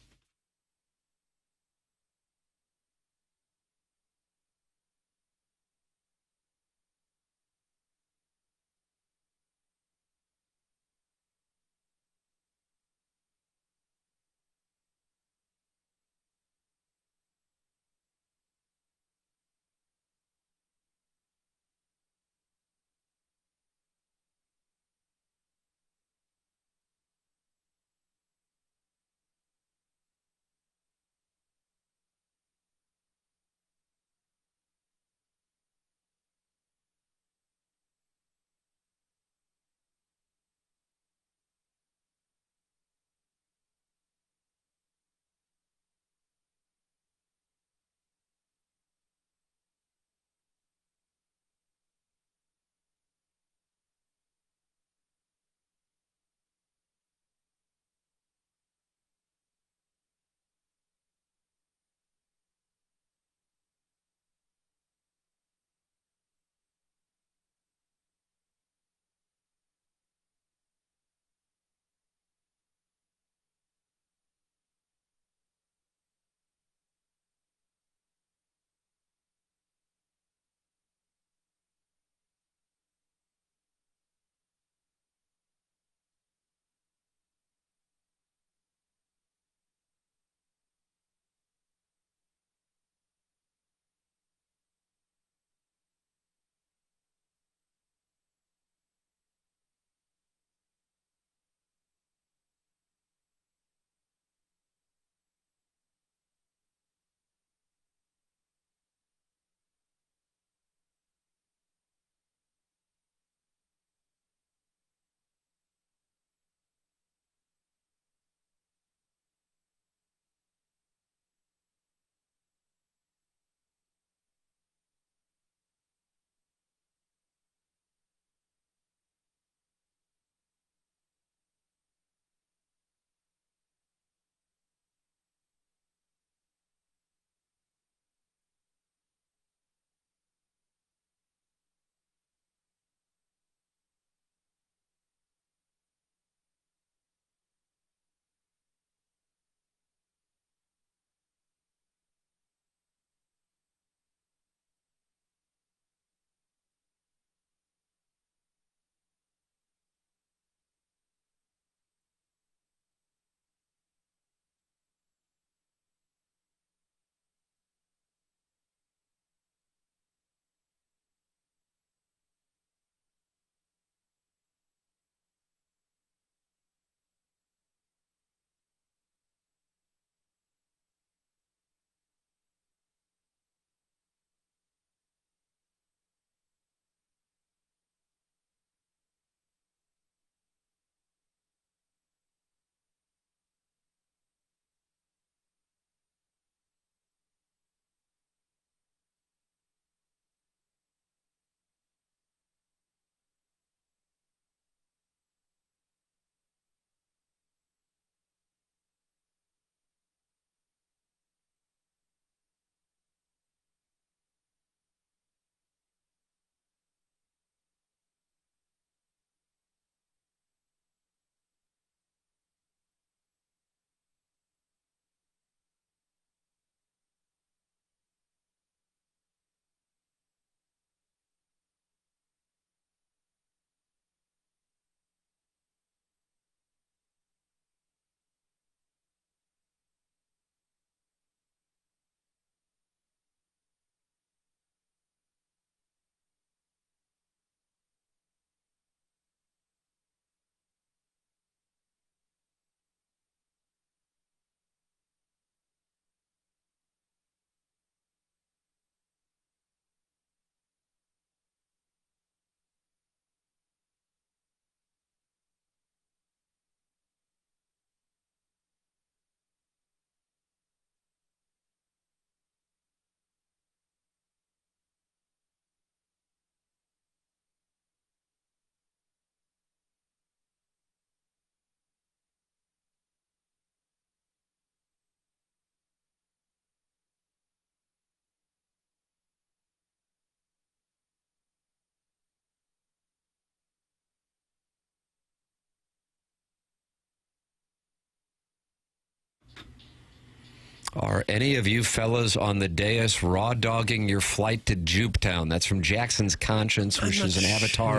Are any of you fellas on the dais raw dogging your flight to Jupetown? That's from Jackson's Conscience, which is an avatar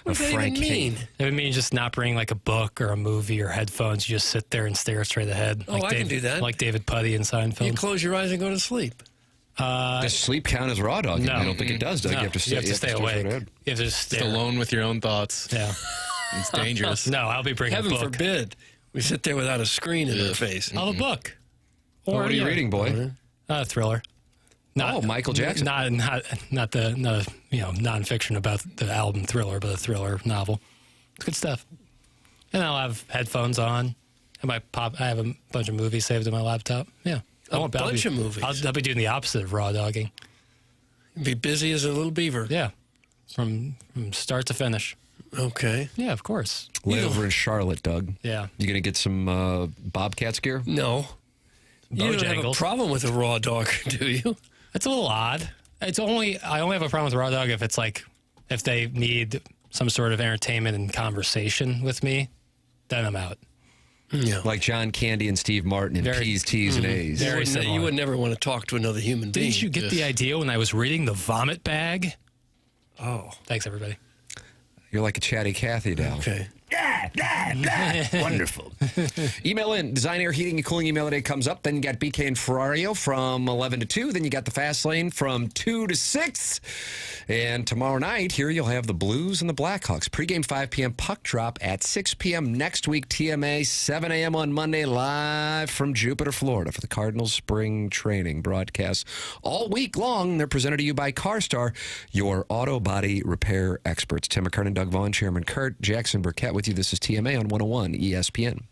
of Frank Hain. It would mean just not bring like a book or a movie or headphones. You just sit there and stare straight ahead. Oh, I can do that. Like David Puddy in Seinfeld. You close your eyes and go to sleep. Does sleep count as raw dogging? No. I don't think it does, Doug. No. You have to stay awake. You have to just stare. Just alone with your own thoughts. Yeah. It's dangerous. No, I'll be bringing Heaven a book. forbid we sit there without a screen in our face. I'll have a book. Or what are you reading, boy? Thriller. Michael Jackson. Not the nonfiction about the album Thriller, but a thriller novel. It's good stuff. And I'll have headphones on. And I have a bunch of movies saved in my laptop. Yeah, A bunch of movies. I'll be doing the opposite of raw dogging. Be busy as a little beaver. Yeah, from start to finish. Okay. Yeah, of course. Live over in Charlotte, Doug. Yeah. You going to get some Bobcats gear? No. You don't have a problem with a raw dog, do you? It's a little odd. I only have a problem with raw dog if they need some sort of entertainment and conversation with me, then I'm out. Yeah. Like John Candy and Steve Martin and P's, T's, and A's. You would never want to talk to another human being. Didn't you get the idea when I was reading The Vomit Bag? Oh. Thanks, everybody. You're like a chatty Cathy now. Okay. Wonderful. Email in. Design, Air, Heating, and Cooling email today comes up. Then you got BK and Ferrario from 11 to 2. Then you got the Fast Lane from 2 to 6. And tomorrow night, here you'll have the Blues and the Blackhawks. Pre-game 5 p.m. puck drop at 6 p.m. next week. TMA 7 a.m. on Monday, live from Jupiter, Florida for the Cardinals spring training broadcast all week long. They're presented to you by CarStar, your auto body repair experts. Tim McKernan, Doug Vaughn, Chairman Kurt, Jackson Burkett with you. This is TMA on 101 ESPN.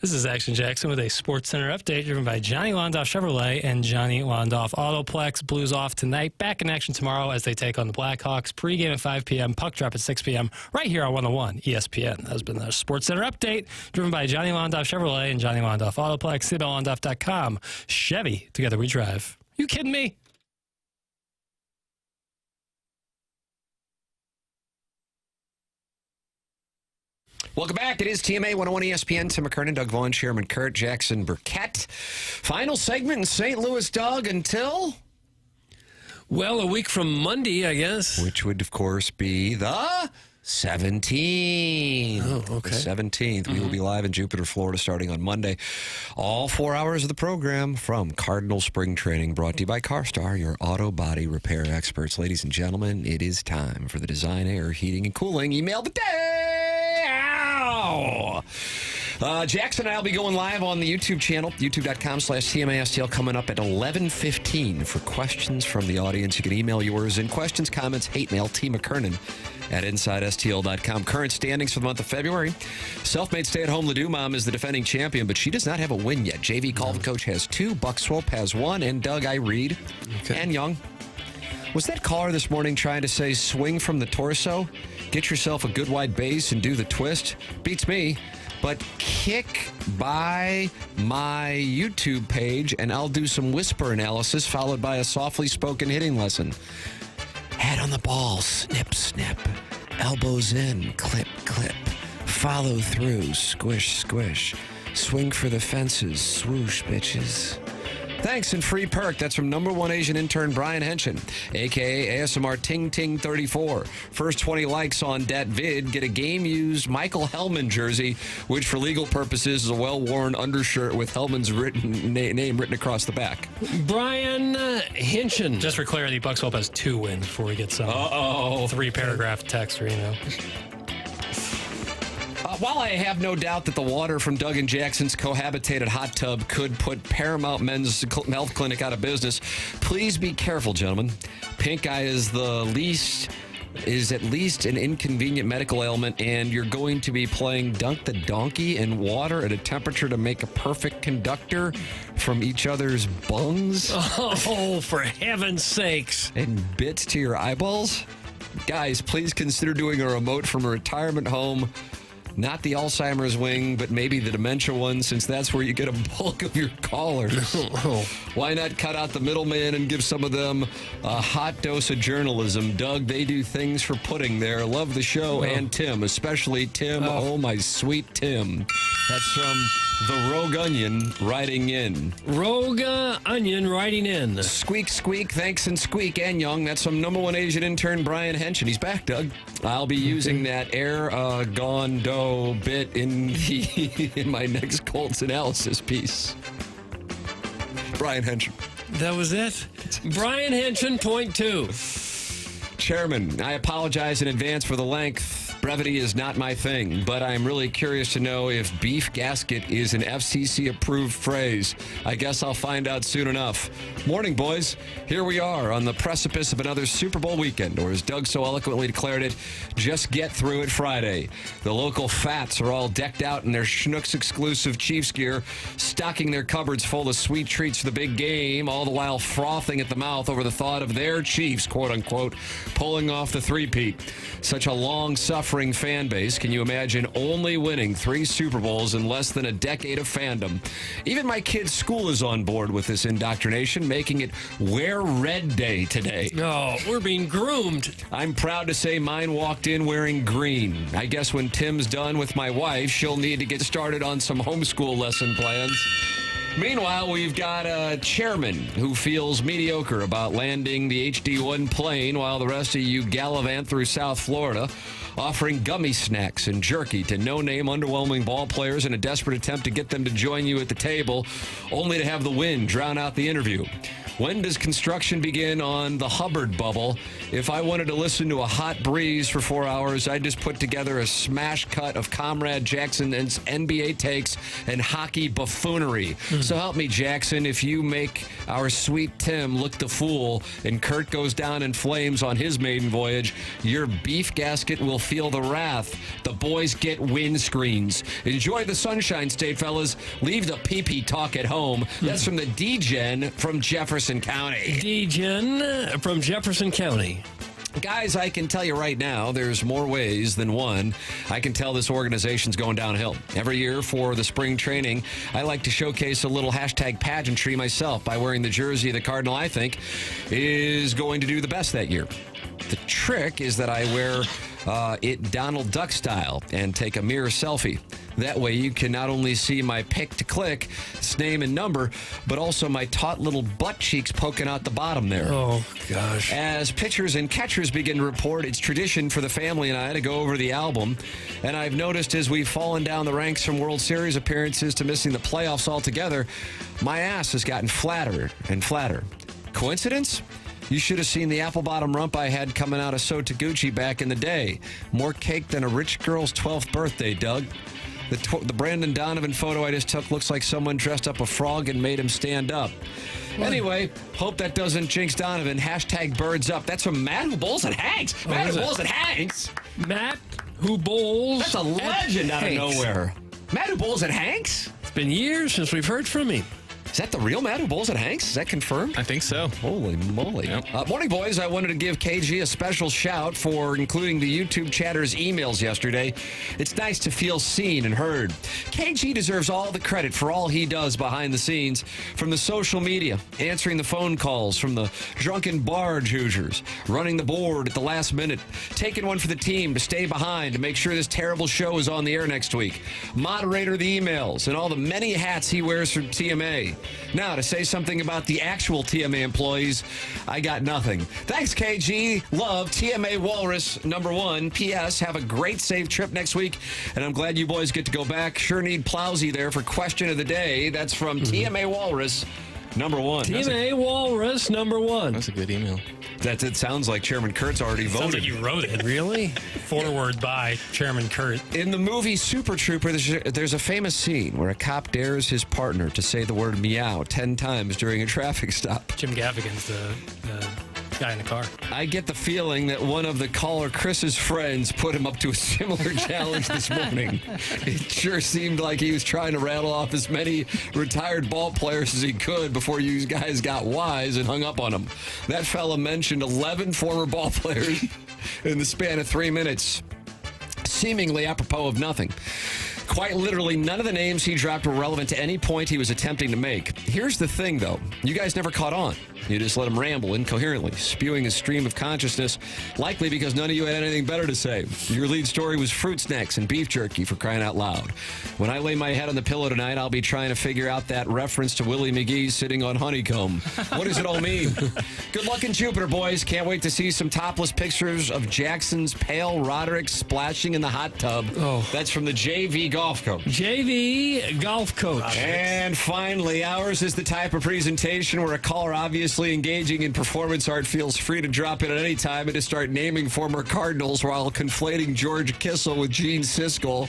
This is Action Jackson with a Sports Center update driven by Johnny Londoff Chevrolet and Johnny Londoff Autoplex. Blues off tonight. Back in action tomorrow as they take on the Blackhawks. Pre-game at 5 p.m. Puck drop at 6 p.m. right here on 101 ESPN. That has been the Sports Center update driven by Johnny Londoff Chevrolet and Johnny Londoff Autoplex. CBLLondoff.com. Chevy. Together we drive. You kidding me? Welcome back. It is TMA 101 ESPN. Tim McKernan, Doug Vaughn, Chairman Kurt, Jackson Burkett. Final segment in St. Louis, Doug, until? Well, a week from Monday, I guess. Which would, of course, be the 17th. Oh, okay. The 17th. We will be live in Jupiter, Florida, starting on Monday. All 4 hours of the program from Cardinal Spring Training, brought to you by CarStar, your auto body repair experts. Ladies and gentlemen, it is time for the Design Air Heating and Cooling Email of the Day. Jackson and I will be going live on the YouTube channel, youtube.com/TMASTL, coming up at 11:15 for questions from the audience. You can email yours in. Questions, comments, hate mail, T. McKernan at InsideSTL.com. Current standings for the month of February. Self-made stay-at-home Ladue mom is the defending champion, but she does not have a win yet. JV Colvin Coach has 2, Buck Swope has 1, and Doug, I read, and Young. Was that caller this morning trying to say swing from the torso, get yourself a good wide base and do the twist? Beats me. But kick by my YouTube page and I'll do some whisper analysis followed by a softly spoken hitting lesson. Head on the ball, snip, snip. Elbows in, clip, clip. Follow through, squish, squish. Swing for the fences, swoosh, bitches. Thanks and free perk. That's from #1 Asian intern Brian Henshin, a.k.a. ASMR Ting Ting 34. First 20 likes on that vid get a game-used Michael Hellman jersey, which for legal purposes is a well-worn undershirt with Hellman's name written across the back. Brian Henshin. Just for clarity, Buck Swope has 2 wins before we get some 3-paragraph text or email. While I have no doubt that the water from Doug and Jackson's cohabitated hot tub could put Paramount Men's Health Clinic out of business, please be careful, gentlemen. Pink eye is at least an inconvenient medical ailment, and you're going to be playing Dunk the Donkey in water at a temperature to make a perfect conductor from each other's bungs. Oh, for heaven's sakes. And bits to your eyeballs? Guys, please consider doing a remote from a retirement home. Not the Alzheimer's wing, but maybe the dementia one, since that's where you get a bulk of your callers. Why not cut out the middleman and give some of them a hot dose of journalism? Doug, they do things for pudding there. Love the show, and Tim, especially Tim. Oh, my sweet Tim. That's from the Rogue Onion writing in. Rogue Onion writing in. Squeak, squeak, thanks and squeak, and Young. That's from #1 Asian intern Brian Henshin. He's back, Doug. I'll be using that Gondo bit in my next Colts analysis piece. Brian Henshin. That was it? Brian Henshin, point 2. Chairman, I apologize in advance for the length. Brevity is not my thing, but I'm really curious to know if beef gasket is an FCC-approved phrase. I guess I'll find out soon enough. Morning, boys. Here we are on the precipice of another Super Bowl weekend, or as Doug so eloquently declared it, just get through it Friday. The local Fats are all decked out in their Schnucks exclusive Chiefs gear, stocking their cupboards full of sweet treats for the big game, all the while frothing at the mouth over the thought of their Chiefs, quote-unquote, pulling off the three-peat. Such a long-suffering fan base. Can you imagine only winning 3 Super Bowls in less than a decade of fandom? Even my kid's school is on board with this indoctrination, making it Wear Red Day today. Oh, we're being groomed. I'm proud to say mine walked in wearing green. I guess when Tim's done with my wife, she'll need to get started on some homeschool lesson plans. Meanwhile, we've got a chairman who feels mediocre about landing the HD-1 plane while the rest of you gallivant through South Florida, offering gummy snacks and jerky to no-name underwhelming ball players in a desperate attempt to get them to join you at the table, only to have the wind drown out the interview. When does construction begin on the Hubbard bubble? If I wanted to listen to a hot breeze for 4 hours, I'd just put together a smash cut of Comrade Jackson's NBA takes and hockey buffoonery. So help me, Jackson, if you make our sweet Tim look the fool and Kurt goes down in flames on his maiden voyage, your beef gasket will feel the wrath. The boys get windscreens. Enjoy the Sunshine State, fellas. Leave the pee-pee talk at home. That's from the D-Gen from Jefferson County. D-Gen from Jefferson County. Guys, I can tell you right now, there's more ways than one. I can tell this organization's going downhill. Every year for the spring training, I like to showcase a little hashtag pageantry myself by wearing the jersey of the Cardinal I think is going to do the best that year. The trick is that I wear it Donald Duck style and take a mirror selfie. That way you can not only see my pick to click, its name and number, but also my taut little butt cheeks poking out the bottom there. Oh, gosh. As pitchers and catchers begin to report, it's tradition for the family and I to go over the album. And I've noticed as we've fallen down the ranks from World Series appearances to missing the playoffs altogether, my ass has gotten flatter and flatter. Coincidence? You should have seen the apple-bottom rump I had coming out of So Taguchi back in the day. More cake than a rich girl's 12th birthday, Doug. The Brandon Donovan photo I just took looks like someone dressed up a frog and made him stand up. What? Anyway, hope that doesn't jinx Donovan. Hashtag birds up. That's from Matt Who Bowls at Hanks. Matt Who Bowls at Hanks. Matt Who Bowls. That's a legend out of nowhere. Matt Who Bowls at Hanks? It's been years since we've heard from him. Is that the real Matt Who Bowls at Hanks? Is that confirmed? I think so. Holy moly. Yep. Morning, boys. I wanted to give KG a special shout for including the YouTube chatters' emails yesterday. It's nice to feel seen and heard. KG deserves all the credit for all he does behind the scenes, from the social media, answering the phone calls from the drunken barge Hoosiers, running the board at the last minute, taking one for the team to stay behind to make sure this terrible show is on the air next week, moderator of the emails, and all the many hats he wears for TMA. Now, to say something about the actual TMA employees, I got nothing. Thanks, KG. Love, TMA Walrus, number 1. P.S. Have a great, safe trip next week, and I'm glad you boys get to go back. Sure need Plowsy there for question of the day. That's from TMA Walrus, number 1. TMA Walrus, number 1. That's a good email. It sounds like Chairman Kurt's already voted. Sounds like you wrote it. Really? Forward by Chairman Kurt. In the movie Super Trooper, there's a famous scene where a cop dares his partner to say the word meow 10 times during a traffic stop. Jim Gaffigan's the guy in the car. I get the feeling that one of the caller Chris's friends put him up to a similar challenge this morning. It sure seemed like he was trying to rattle off as many retired ball players as he could before you guys got wise and hung up on him. That fella mentioned 11 former ball players in the span of 3 minutes, seemingly apropos of nothing. Quite literally, none of the names he dropped were relevant to any point he was attempting to make. Here's the thing, though. You guys never caught on. You just let him ramble incoherently, spewing a stream of consciousness, likely because none of you had anything better to say. Your lead story was fruit snacks and beef jerky, for crying out loud. When I lay my head on the pillow tonight, I'll be trying to figure out that reference to Willie McGee sitting on honeycomb. What does it all mean? Good luck in Jupiter, boys. Can't wait to see some topless pictures of Jackson's pale Roderick splashing in the hot tub. Oh. That's from the JV Golf Coach. JV Golf Coach. And finally, ours is the type of presentation where a caller obviously engaging in performance art feels free to drop in at any time and to start naming former Cardinals while conflating George Kissel with Gene Siskel.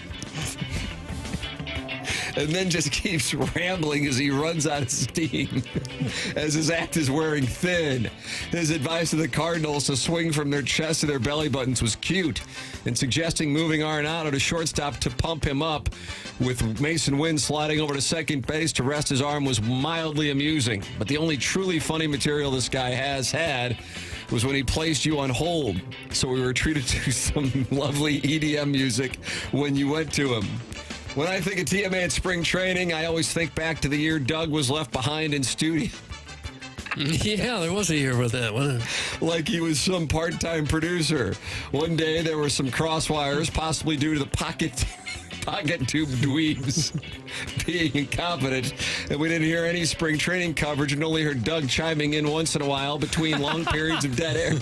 And then just keeps rambling as he runs out of steam as his act is wearing thin. His advice to the Cardinals to swing from their chest to their belly buttons was cute, and suggesting moving Arenado to shortstop to pump him up with Mason Wynn sliding over to second base to rest his arm was mildly amusing. But the only truly funny material this guy has had was when he placed you on hold. So we were treated to some lovely EDM music when you went to him. When I think of TMA at spring training, I always think back to the year Doug was left behind in studio. Yeah, there was a year with that one. Like he was some part-time producer. One day there were some crosswires, possibly due to the pocket tube dweebs being incompetent, and we didn't hear any spring training coverage and only heard Doug chiming in once in a while between long periods of dead air.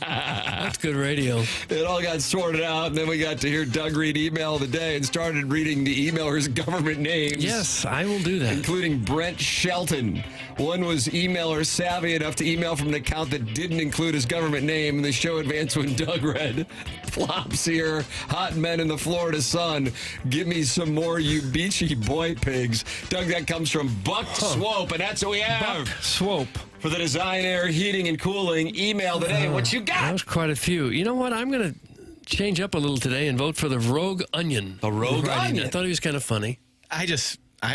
That's good radio. It all got sorted out, and then we got to hear Doug read email of the day and started reading the emailer's government names. Yes, I will do that. Including Brent Shelton. One was emailer savvy enough to email from an account that didn't include his government name, and the show advanced when Doug read, "Plops here, hot men in the Florida sun. Give me some more, you beachy boy pigs." Doug, that comes from Buck Swope, and that's what we have. Buck Swope. For the Design Air Heating and Cooling email today. What you got? That was quite a few. You know what? I'm going to change up a little today and vote for the Rogue Onion. The Rogue Onion. I thought he was kind of funny. I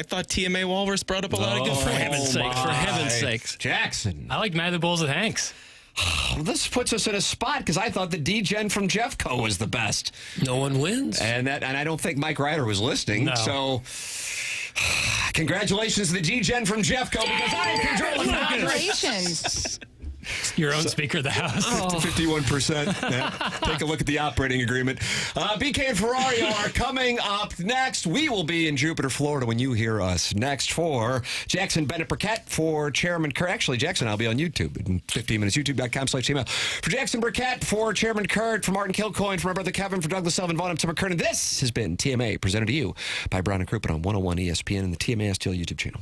thought TMA Walrus brought up a lot of good For points. heaven's sakes. Jackson. I like Matthew Bowles and Hanks. This puts us in a spot because I thought the D-Gen from Jeffco was the best. No one wins. And I don't think Mike Ryder was listening. No. So, congratulations to the D-Gen from Jeffco because I am controlling the Congratulations. Your own Speaker of the House. 51%. Yeah. Take a look at the operating agreement. BK and Ferrario are coming up next. We will be in Jupiter, Florida when you hear us next for Jackson Bennett Burkett for Chairman Kerr. Actually, Jackson, I'll be on YouTube in 15 minutes. YouTube.com/email. For Jackson Burkett, for Chairman Kerr, for Martin Kilcoyne, for my brother Kevin, for Douglas Selvin, Vaughn, I'm Tim McKernan. This has been TMA presented to you by Brown and Crouppen on 101 ESPN and the TMA STL YouTube channel.